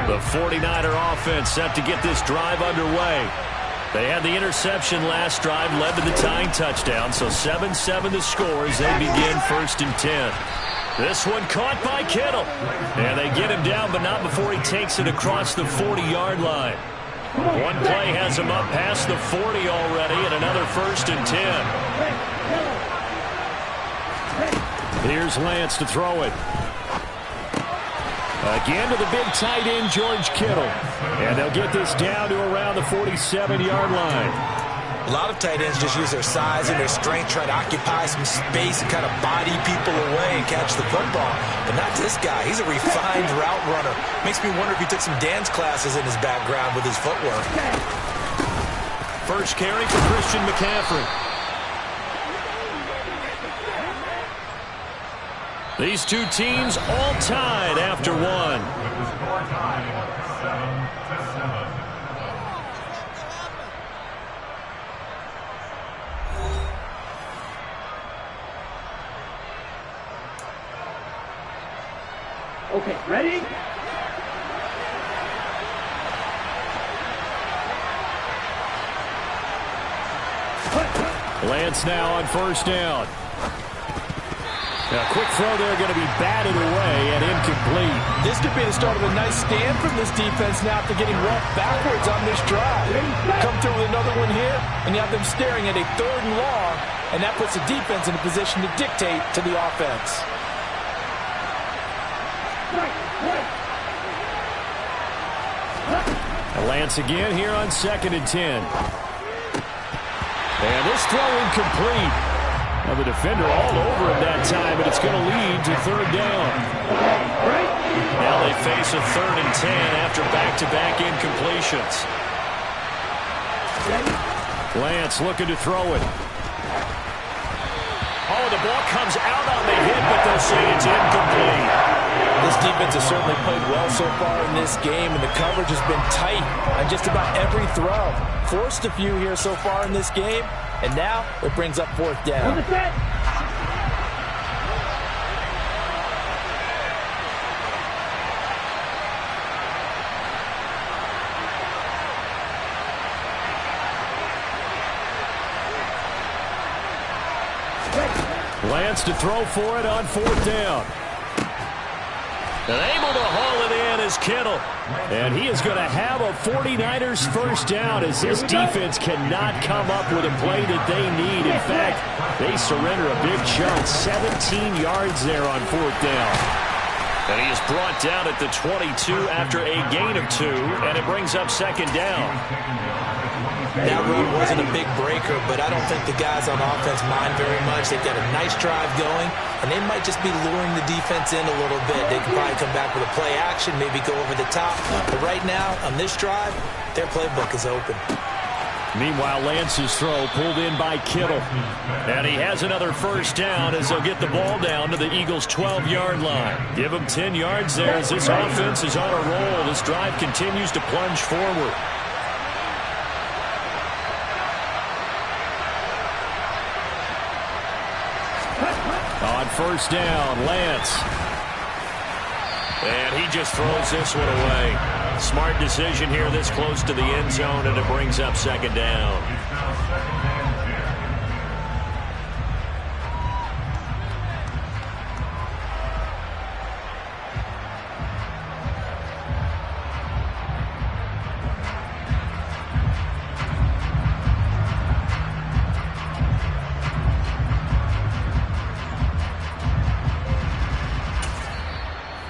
The 49er offense set to get this drive underway. They had the interception last drive, led to the tying touchdown, so 7-7 the score as they begin 1st and 10. This one caught by Kittle. And they get him down, but not before he takes it across the 40-yard line. One play has him up past the 40 already, and another 1st and 10. Here's Lance to throw it. Again to the big tight end, George Kittle. And they'll get this down to around the 47-yard line. A lot of tight ends just use their size and their strength, try to occupy some space and kind of body people away and catch the football. But not this guy. He's a refined route runner. Makes me wonder if he took some dance classes in his background with his footwork. First carry for Christian McCaffrey. These two teams all tied after one. With the score tied 7-7. Okay, ready? Lance now on 1st down. A quick throw there going to be batted away and incomplete. This could be the start of a nice stand from this defense now after getting roughed backwards on this drive. Come through with another one here, and you have them staring at a 3rd and long, and that puts the defense in a position to dictate to the offense. Lance again here on 2nd and 10. And this throw incomplete. Well, the defender all over him that time, but it's going to lead to 3rd down. Now they face a 3rd and 10 after back-to-back incompletions. Lance looking to throw it. Oh, the ball comes out on the hit, but they'll say it's incomplete. This defense has certainly played well so far in this game, and the coverage has been tight on just about every throw. Forced a few here so far in this game, and now it brings up 4th down. Lance to throw for it on 4th down. And able to haul it in is Kittle. And he is going to have a 49ers first down as this defense cannot come up with a play that they need. In fact, they surrender a big chunk, 17 yards there on 4th down. And he is brought down at the 22 after a gain of 2, and it brings up 2nd down. That run wasn't a big breaker, but I don't think the guys on offense mind very much. They've got a nice drive going, and they might just be luring the defense in a little bit. They can probably come back with a play action, maybe go over the top. But right now, on this drive, their playbook is open. Meanwhile, Lance's throw pulled in by Kittle. And he has another first down as they'll get the ball down to the Eagles' 12-yard line. Give them 10 yards there as this offense is on a roll. This drive continues to plunge forward. On 1st down, Lance. And he just throws this one away. Smart decision here this close to the end zone, and it brings up 2nd down.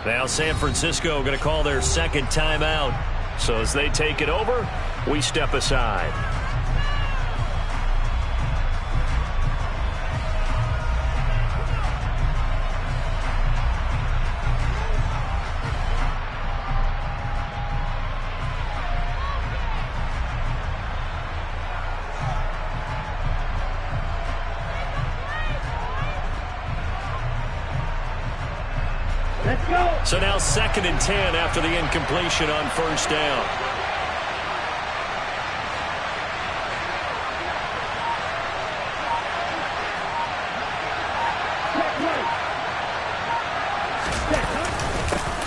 Now San Francisco going to call their 2nd timeout. So as they take it over, we step aside. So now 2nd and 10 after the incompletion on 1st down.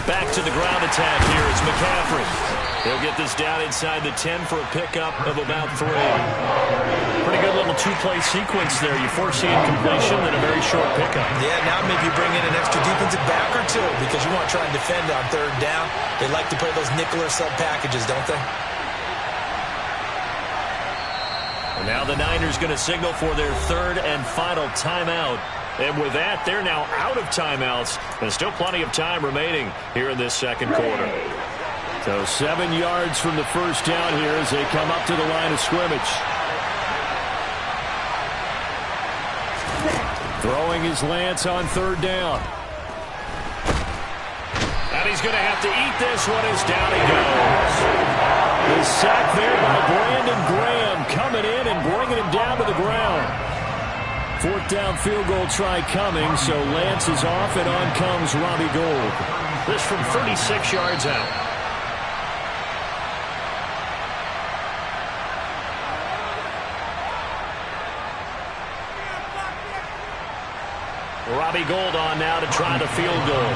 Back to the ground attack here is McCaffrey. He'll get this down inside the 10 for a pickup of about 3. Pretty good little 2-play sequence there. You force the incompletion, then a very short pickup. Yeah, now maybe you bring in an extra defensive back or 2 because you want to try and defend on 3rd down. They like to play those nickel or sub packages, don't they? And now the Niners going to signal for their 3rd and final timeout. And with that, they're now out of timeouts. There's still plenty of time remaining here in this 2nd quarter. So 7 yards from the first down here as they come up to the line of scrimmage. Throwing is Lance on 3rd down. And he's going to have to eat this one as down he goes. The sack there by Brandon Graham coming in and bringing him down to the ground. 4th down field goal try coming, so Lance is off and on comes Robbie Gould. This from 36 yards out. Robbie Gould on now to try the field goal.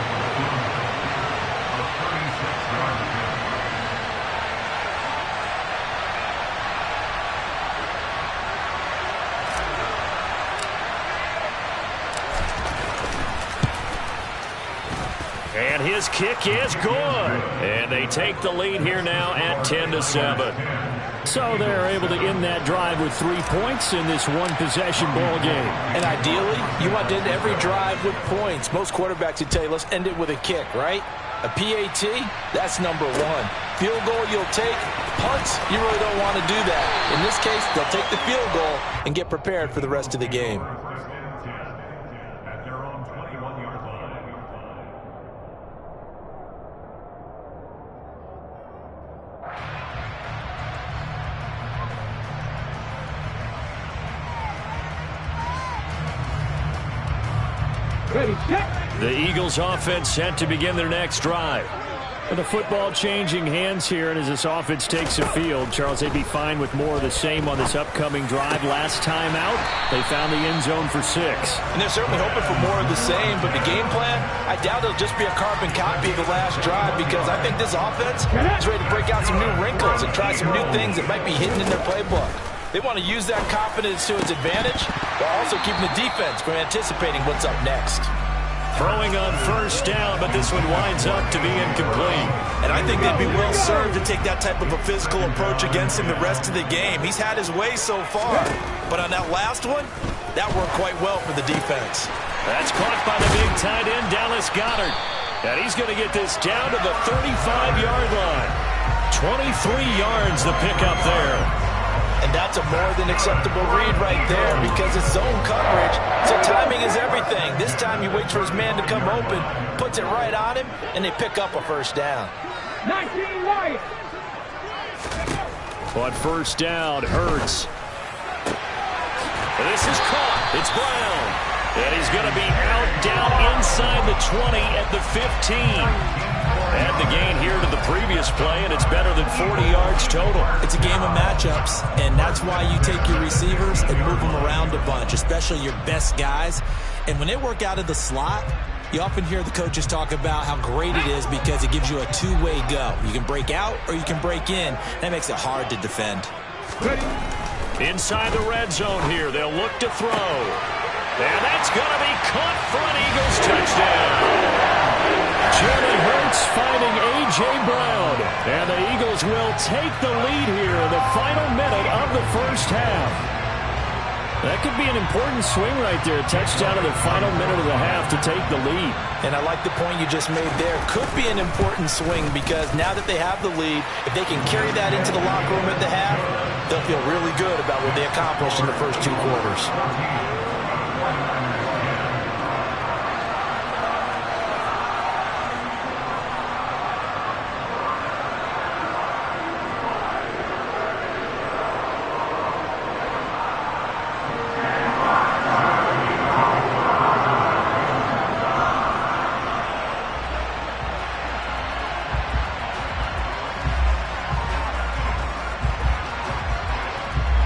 And his kick is good. And they take the lead here now at 10-7. So they're able to end that drive with 3 points in this one-possession ball game. And ideally, you want to end every drive with points. Most quarterbacks would tell you, let's end it with a kick, right? A PAT, that's number 1. Field goal you'll take. Punts, you really don't want to do that. In this case, they'll take the field goal and get prepared for the rest of the game. The Eagles offense set to begin their next drive. And the football changing hands here, and as this offense takes the field, Charles, they'd be fine with more of the same on this upcoming drive. Last time out, they found the end zone for 6. And they're certainly hoping for more of the same, but the game plan, I doubt it'll just be a carbon copy of the last drive because I think this offense is ready to break out some new wrinkles and try some new things that might be hidden in their playbook. They want to use that confidence to its advantage while also keeping the defense from anticipating what's up next. Throwing on first down, but this one winds up to be incomplete. And I think they'd be well served to take that type of a physical approach against him the rest of the game. He's had his way so far. But on that last one, that worked quite well for the defense. That's caught by the big tight end, Dallas Goedert. And he's going to get this down to the 35-yard line. 23 yards the pickup there. And that's a more than acceptable read right there because it's zone coverage. So timing is everything. This time he waits for his man to come open, puts it right on him, and they pick up a first down. 19 right. On first down, Hurts. This is caught. It's Brown. And he's going to be out down inside the 20 at the 15. Add the gain here to the previous play, and it's better than 40 yards total. It's a game of matchups, and that's why you take your receivers and move them around a bunch, especially your best guys. And when they work out of the slot, you often hear the coaches talk about how great it is because it gives you a two-way go. You can break out or you can break in. That makes it hard to defend. Inside the red zone here, they'll look to throw. And that's going to be caught for an Eagles touchdown. Jalen Hurts finding A.J. Brown. And the Eagles will take the lead here in the final minute of the first half. That could be an important swing right there. Touchdown in the final minute of the half to take the lead. And I like the point you just made there. Could be an important swing because now that they have the lead, if they can carry that into the locker room at the half, they'll feel really good about what they accomplished in the first two quarters.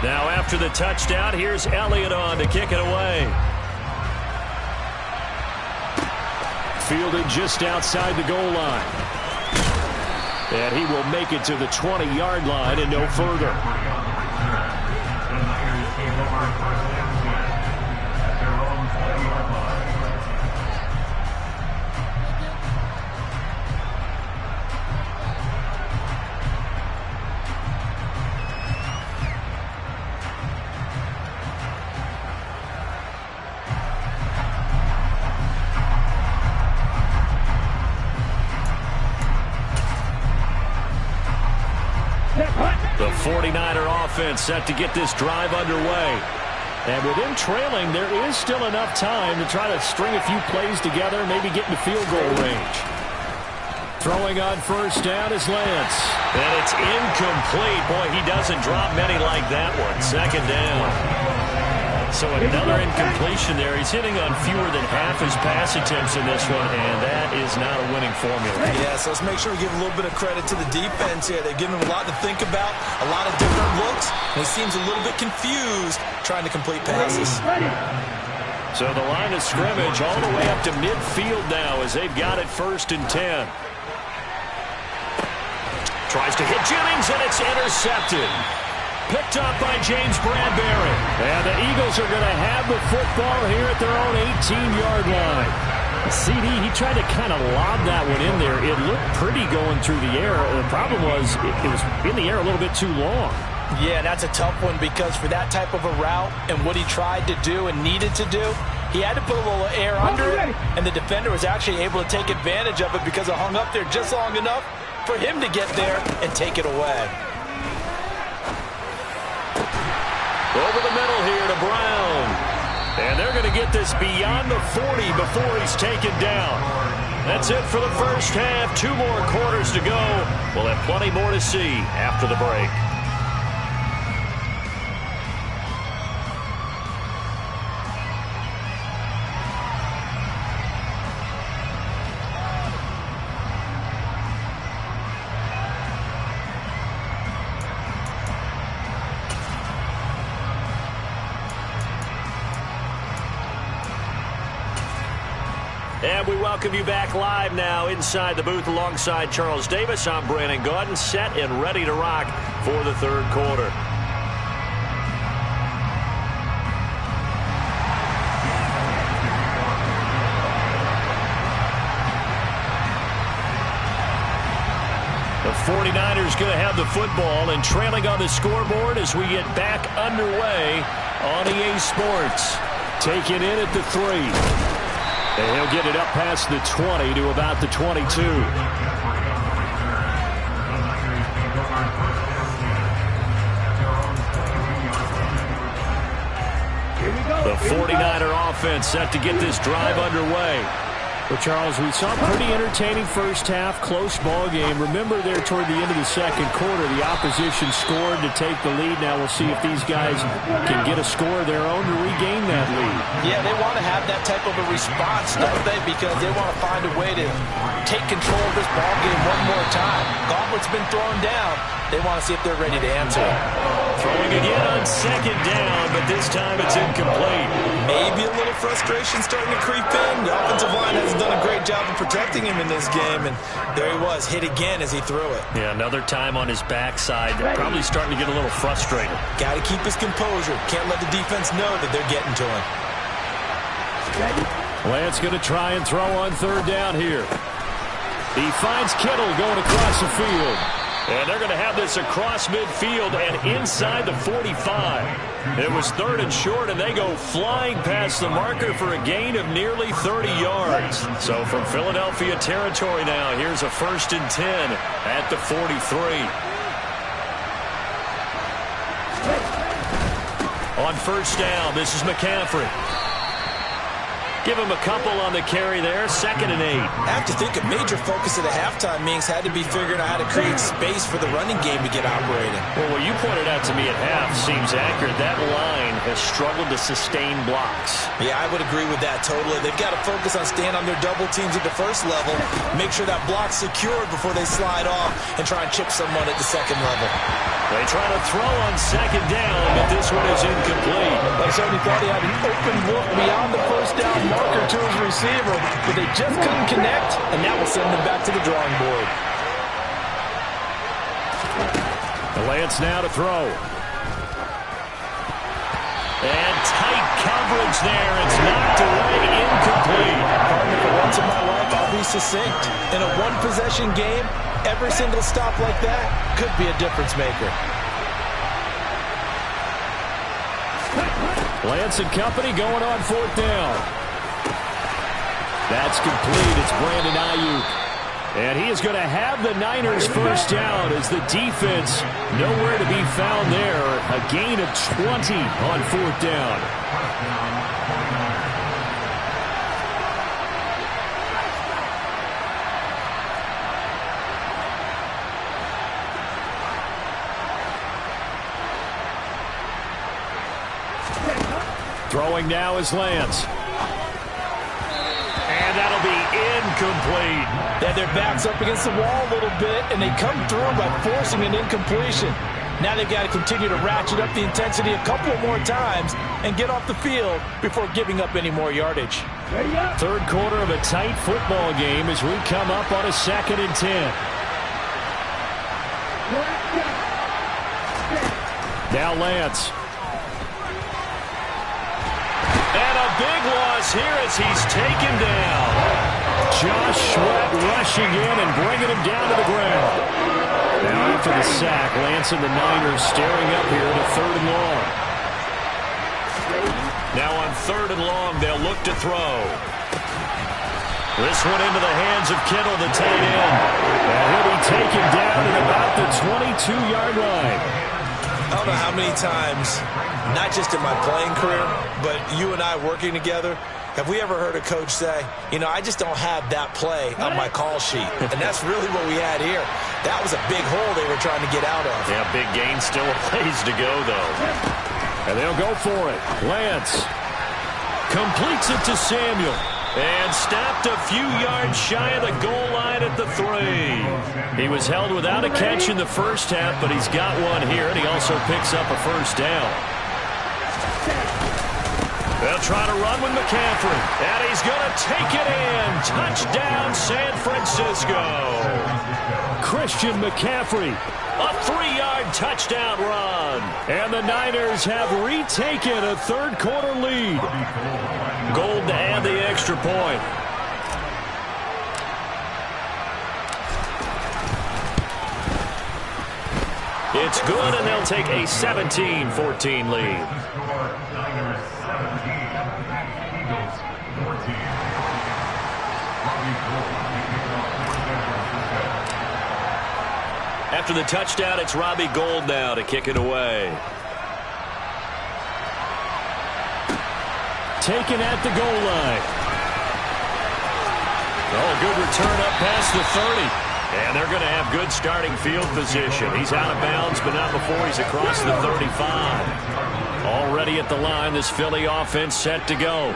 Now after the touchdown, here's Elliott on to kick it away. Fielded just outside the goal line. And he will make it to the 20-yard line and no further. The 49er offense set to get this drive underway. And with him trailing, there is still enough time to try to string a few plays together, maybe get into field goal range. Throwing on first down is Lance. And it's incomplete. Boy, he doesn't drop many like that one. Second down. So another incompletion there. He's hitting on fewer than half his pass attempts in this one, and that is not a winning formula. Yeah, so let's make sure we give a little bit of credit to the defense here. They've given him a lot to think about, a lot of different looks, and he seems a little bit confused trying to complete passes. So the line of scrimmage all the way up to midfield now as they've got it 1st and 10. Tries to hit Jennings, and it's intercepted. Picked up by James Bradbury. And the Eagles are going to have the football here at their own 18-yard line. CD, he tried to kind of lob that one in there. It looked pretty going through the air. The problem was it was in the air a little bit too long. Yeah, that's a tough one because for that type of a route and what he tried to do and needed to do, he had to put a little air under it, and the defender was actually able to take advantage of it because it hung up there just long enough for him to get there and take it away. Over the middle here to Brown. And they're going to get this beyond the 40 before he's taken down. That's it for the first half. 2 more quarters to go. We'll have plenty more to see after the break. And we welcome you back live now inside the booth alongside Charles Davis. I'm Brandon Gaudin, set and ready to rock for the third quarter. 49ers going to have the football and trailing on the scoreboard as we get back underway on EA Sports. Taking in at the 3. And he'll get it up past the 20 to about the 22. The 49er offense set to get this drive underway. Well, Charles, we saw a pretty entertaining first half, close ball game. Remember there toward the end of the second quarter, the opposition scored to take the lead. Now we'll see if these guys can get a score of their own to regain that lead. Yeah, they want to have that type of a response, don't they? Because they want to find a way to take control of this ball game one more time. Gauntlet's been thrown down. They want to see if they're ready to answer it. Throwing again on second down, but this time it's incomplete. Maybe a little frustration starting to creep in. The offensive line hasn't done a great job of protecting him in this game, and there he was, hit again as he threw it. Yeah, another time on his backside. Probably starting to get a little frustrated. Got to keep his composure. Can't let the defense know that they're getting to him. Lance going to try and throw on third down here. He finds Kittle going across the field. And they're going to have this across midfield and inside the 45. It was third and short, and they go flying past the marker for a gain of nearly 30 yards. So from Philadelphia territory now, here's a 1st and 10 at the 43. On first down, this is McCaffrey. Give him a couple on the carry there. 2nd and 8. I have to think a major focus at the halftime means had to be figuring out how to create space for the running game to get operating. Well, what you pointed out to me at half seems accurate. That line has struggled to sustain blocks. Yeah, I would agree with that totally. They've got to focus on staying on their double teams at the first level, make sure that block's secured before they slide off and try and chip someone at the second level. They try to throw on second down, but this one is incomplete. They certainly thought he had an open look beyond the first down marker to his receiver, but they just couldn't connect, and that will send them back to the drawing board. Lance now to throw. And tight coverage there. It's knocked away, incomplete. Partner, for once in my life, I'll be succinct. In a one-possession game, every single stop like that could be a difference maker. Lance and company going on 4th down. That's complete. It's Brandon Ayuk. And he is going to have the Niners first down as the defense nowhere to be found there. A gain of 20 on 4th down. Throwing now is Lance. And that'll be incomplete. They had their backs up against the wall a little bit, and they come through by forcing an incompletion. Now they've got to continue to ratchet up the intensity a couple more times and get off the field before giving up any more yardage. Third quarter of a tight football game as we come up on a 2nd and 10. Now Lance. And a big loss here as he's taken down. Josh Sweat rushing in and bringing him down to the ground. Now after the sack, Lance and the Niners staring up here to 3rd and long. Now on 3rd and long, they'll look to throw. This one into the hands of Kittle, the tight end. And he'll be taken down at about the 22-yard line. I don't know how many times, not just in my playing career, but you and I working together, have we ever heard a coach say, you know, I just don't have that play on my call sheet. And that's really what we had here. That was a big hole they were trying to get out of. Yeah, big gain, still a ways to go, though. And they'll go for it. Lance completes it to Samuel. And stopped a few yards shy of the goal line at the 3. He was held without a catch in the first half, but he's got one here, and he also picks up a first down. They'll try to run with McCaffrey, and he's going to take it in. Touchdown, San Francisco. Christian McCaffrey. A 3-yard touchdown run. And the Niners have retaken a third quarter lead. Gold to add the extra point. It's good, and they'll take a 17-14 lead. Niners 17, Eagles 14. After the touchdown, it's Robbie Gould now to kick it away. Taken at the goal line. Oh, good return up past the 30. And they're going to have good starting field position. He's out of bounds, but not before he's across the 35. Already at the line, this Philly offense set to go.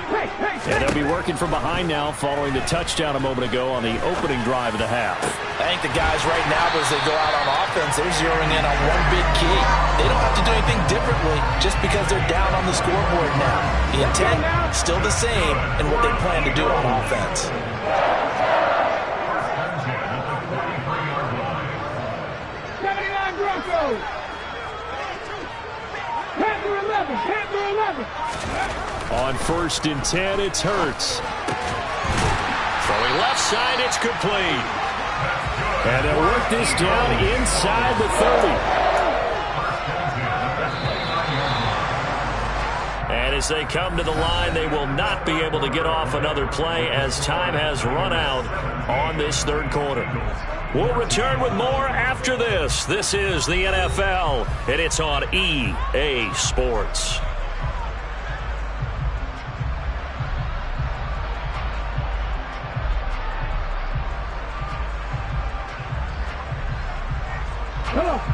And they'll be working from behind now following the touchdown a moment ago on the opening drive of the half. I think the guys right now, as they go out on offense, they're zeroing in on one big key. They don't have to do anything differently just because they're down on the scoreboard now. The intent, still the same, and what they plan to do on offense. On 1st and 10, it's Hurts. Throwing left side, it's complete. And they'll work this down inside the 30. And as they come to the line, they will not be able to get off another play as time has run out on this third quarter. We'll return with more after this. This is the NFL, and it's on EA Sports.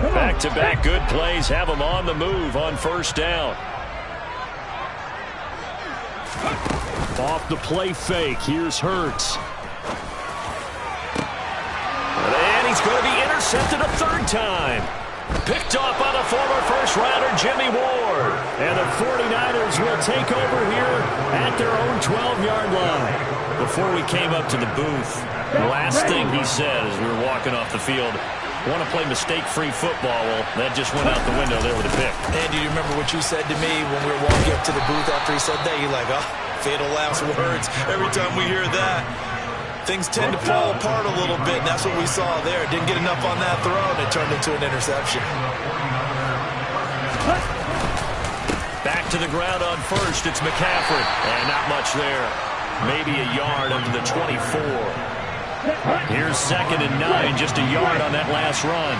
Back-to-back good plays have them on the move on 1st down. Off the play fake, here's Hurts. And he's going to be intercepted a 3rd time. Picked off by the former first-rounder Jimmy Ward. And the 49ers will take over here at their own 12-yard line. Before we came up to the booth, the last thing he said as we were walking off the field, want to play mistake-free football. Well, that just went out the window there with a pick. Andy, do you remember what you said to me when we were walking up to the booth after he said that? You're like, oh, fatal last words. Every time we hear that, things tend to fall apart a little bit, and that's what we saw there. Didn't get enough on that throw, and it turned into an interception. Back to the ground on 1st. It's McCaffrey. And not much there. Maybe a yard up to the 24. Here's 2nd and 9, just a yard on that last run.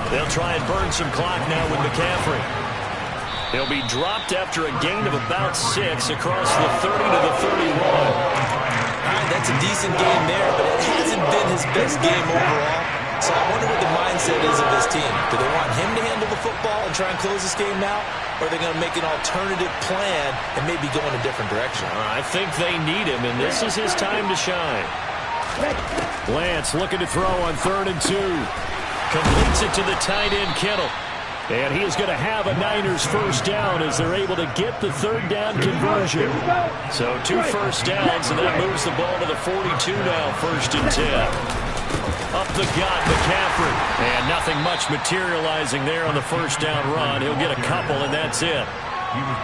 They'll try and burn some clock now with McCaffrey. He'll be dropped after a gain of about 6 across the 30 to the 31. All right, that's a decent game there, but it hasn't been his best game overall. So I wonder what the mindset is of this team. Do they want him to handle the football and try and close this game out? Or are they going to make an alternative plan and maybe go in a different direction? I think they need him, and this is his time to shine. Lance looking to throw on 3rd and 2. Completes it to the tight end, Kittle. And he is going to have a Niners 1st down as they're able to get the 3rd down conversion. So 2 first downs, and that moves the ball to the 42 now, 1st and 10. Up the gut, McCaffrey. And nothing much materializing there on the 1st down run. He'll get a couple, and that's it.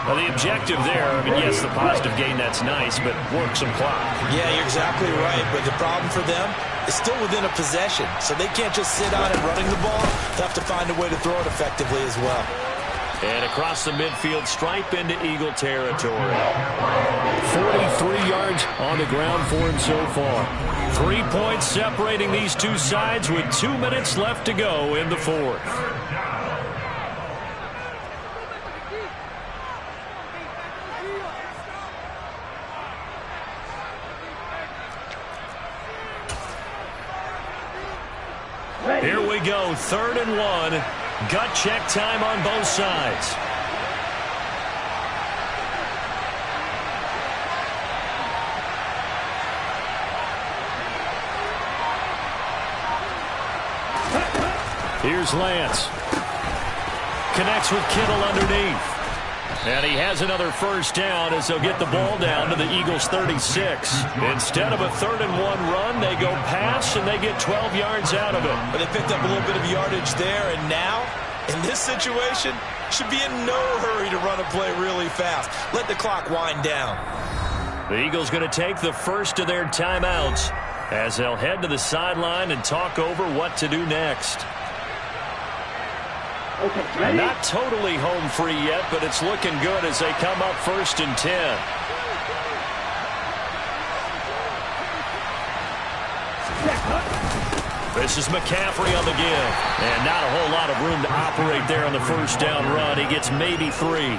Well, the objective there, I mean, yes, the positive gain, that's nice, but work some clock. Yeah, you're exactly right, but the problem for them is still within a possession, so they can't just sit on it running the ball. They have to find a way to throw it effectively as well. And across the midfield, stripe into Eagle territory. 43 yards on the ground for him so far. 3 points separating these two sides with 2 minutes left to go in the 4th. Here we go, 3rd and 1. Gut check time on both sides. Here's Lance. Connects with Kittle underneath. And he has another 1st down as they'll get the ball down to the Eagles' 36. Instead of a 3rd and 1 run, they go pass, and they get 12 yards out of it. But they picked up a little bit of yardage there, and now, in this situation, should be in no hurry to run a play really fast. Let the clock wind down. The Eagles going to take the first of their timeouts. as they'll head to the sideline and talk over what to do next. Okay, not totally home free yet, but it's looking good as they come up 1st and 10. This is McCaffrey on the give. And not a whole lot of room to operate there on the first down run. He gets maybe 3.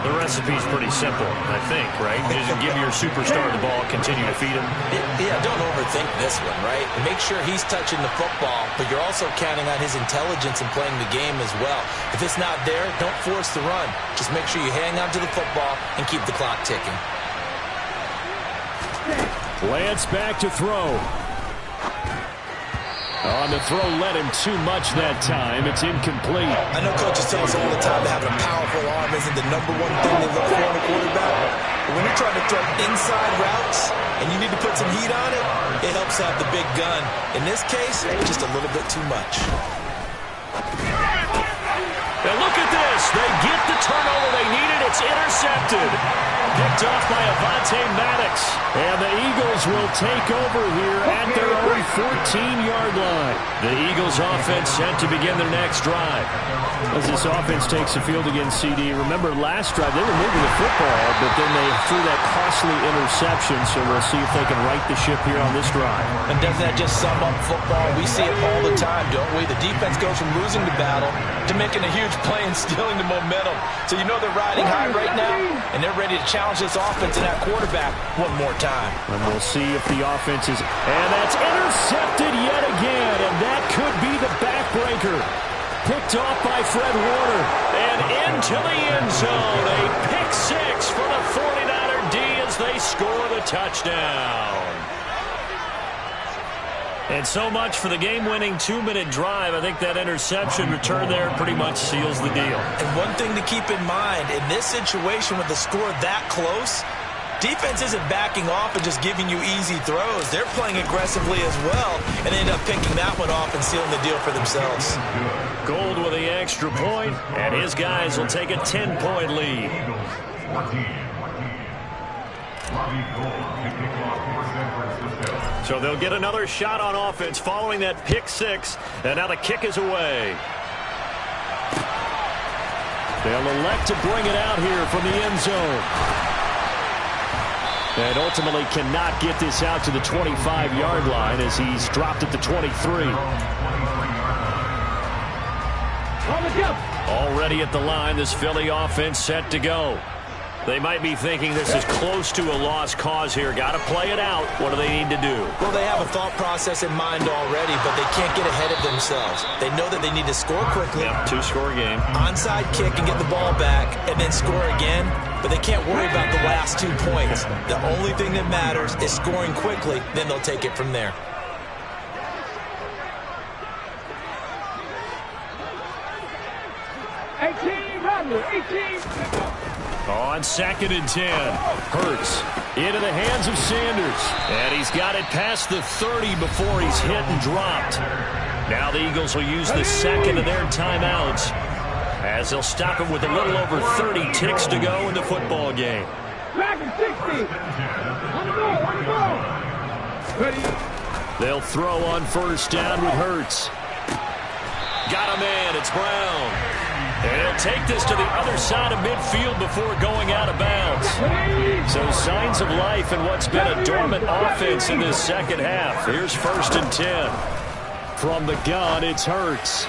The recipe's pretty simple, I think, right? You just give your superstar the ball, continue to feed him. Yeah, don't overthink this one, right? Make sure he's touching the football, but you're also counting on his intelligence in playing the game as well. If it's not there, don't force the run. Just make sure you hang on to the football and keep the clock ticking. Lance back to throw. On the throw, led him too much that time. It's incomplete. I know coaches tell us all the time that having a powerful arm isn't the #1 thing they look for in a quarterback. But when you're trying to throw inside routes and you need to put some heat on it, it helps have the big gun. In this case, just a little bit too much. Now look at this. They get the turnover they needed. It's intercepted. Picked off by Avonte Maddox. And the Eagles will take over here at their own 14-yard line. The Eagles offense set to begin their next drive. As this offense takes the field against CD, remember last drive they were moving the football, but then they threw that costly interception, so we'll see if they can right the ship here on this drive. And doesn't that just sum up football? We see it all the time, don't we? The defense goes from losing the battle to making a huge play and stealing the momentum. So you know they're riding high right now, and they're ready to challenge this offense and that quarterback one more time. And we'll see if the offense is... And that's intercepted yet again, and that could be the backbreaker. Picked off by Fred Warner. And into the end zone. A pick 6 for the 49er D as they score the touchdown. And so much for the game-winning 2-minute drive. I think that interception return there pretty much seals the deal. And one thing to keep in mind, in this situation with the score that close, defense isn't backing off and just giving you easy throws. They're playing aggressively as well, and they end up picking that one off and sealing the deal for themselves. Gold with the extra point, and his guys will take a 10-point lead. So they'll get another shot on offense following that pick 6, and now the kick is away. They'll elect to bring it out here from the end zone. And ultimately cannot get this out to the 25-yard line as he's dropped at the 23. Already at the line, this Philly offense set to go. They might be thinking this is close to a lost cause here. Got to play it out. What do they need to do? Well, they have a thought process in mind already, but they can't get ahead of themselves. They know that they need to score quickly. Yep, 2-score game. Onside kick and get the ball back and then score again. But they can't worry about the last 2 points. The only thing that matters is scoring quickly. Then they'll take it from there. On 2nd and 10, Hurts into the hands of Sanders. And he's got it past the 30 before he's hit and dropped. Now the Eagles will use the second of their timeouts as they'll stop him with a little over 30 ticks to go in the football game. They'll throw on first down with Hurts. Got a man, it's Brown. And he'll take this to the other side of midfield before going out of bounds. So signs of life in what's been a dormant offense in this second half. Here's 1st and 10. From the gun, it's Hurts.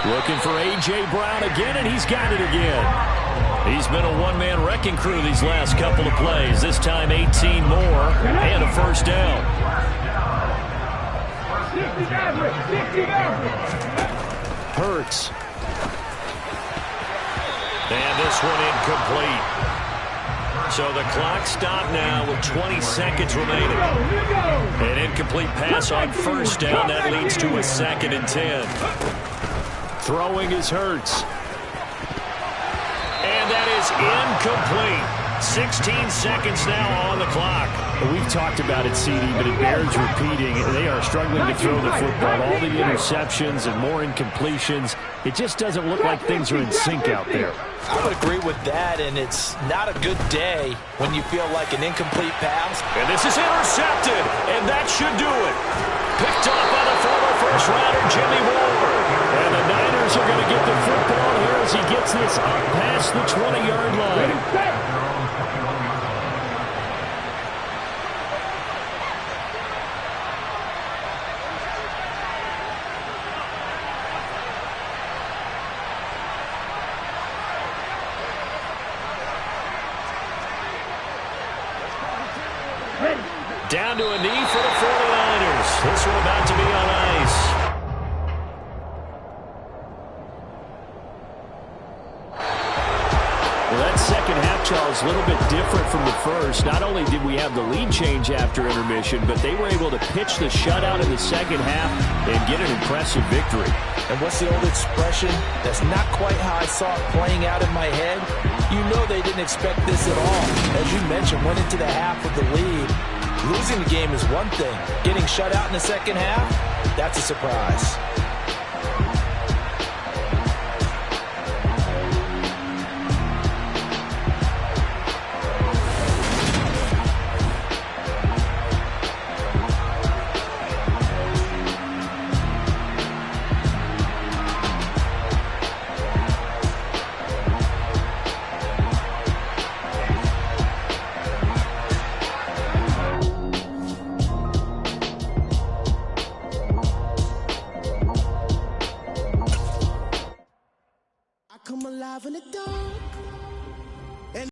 Looking for A.J. Brown again, and he's got it again. He's been a one-man wrecking crew these last couple of plays. This time 18 more and a first down. Hurts. And this one incomplete. So the clock stopped now with 20 seconds remaining. An incomplete pass on first down. That leads to a 2nd and 10. Throwing is Hurts. And that is incomplete. 16 seconds now on the clock. We've talked about it, CD, but it bears repeating. They are struggling to throw the football. All the interceptions and more incompletions. It just doesn't look like things are in sync out there. I would agree with that, and it's not a good day when you feel like an incomplete pass. And this is intercepted, and that should do it. Picked off by the former first-rounder, Jimmy Ward. And the Niners are going to get the football here as he gets this up past the 20-yard line. Down to a knee for the 49ers. This one about to be on ice. Well, that second half, Charles, a little bit different from the first. Not only did we have the lead change after intermission, but they were able to pitch the shutout in the second half and get an impressive victory. And what's the old expression? That's not quite how I saw it playing out in my head. You know they didn't expect this at all. As you mentioned, went into the half with the lead. Losing the game is one thing. Getting shut out in the second half, that's a surprise.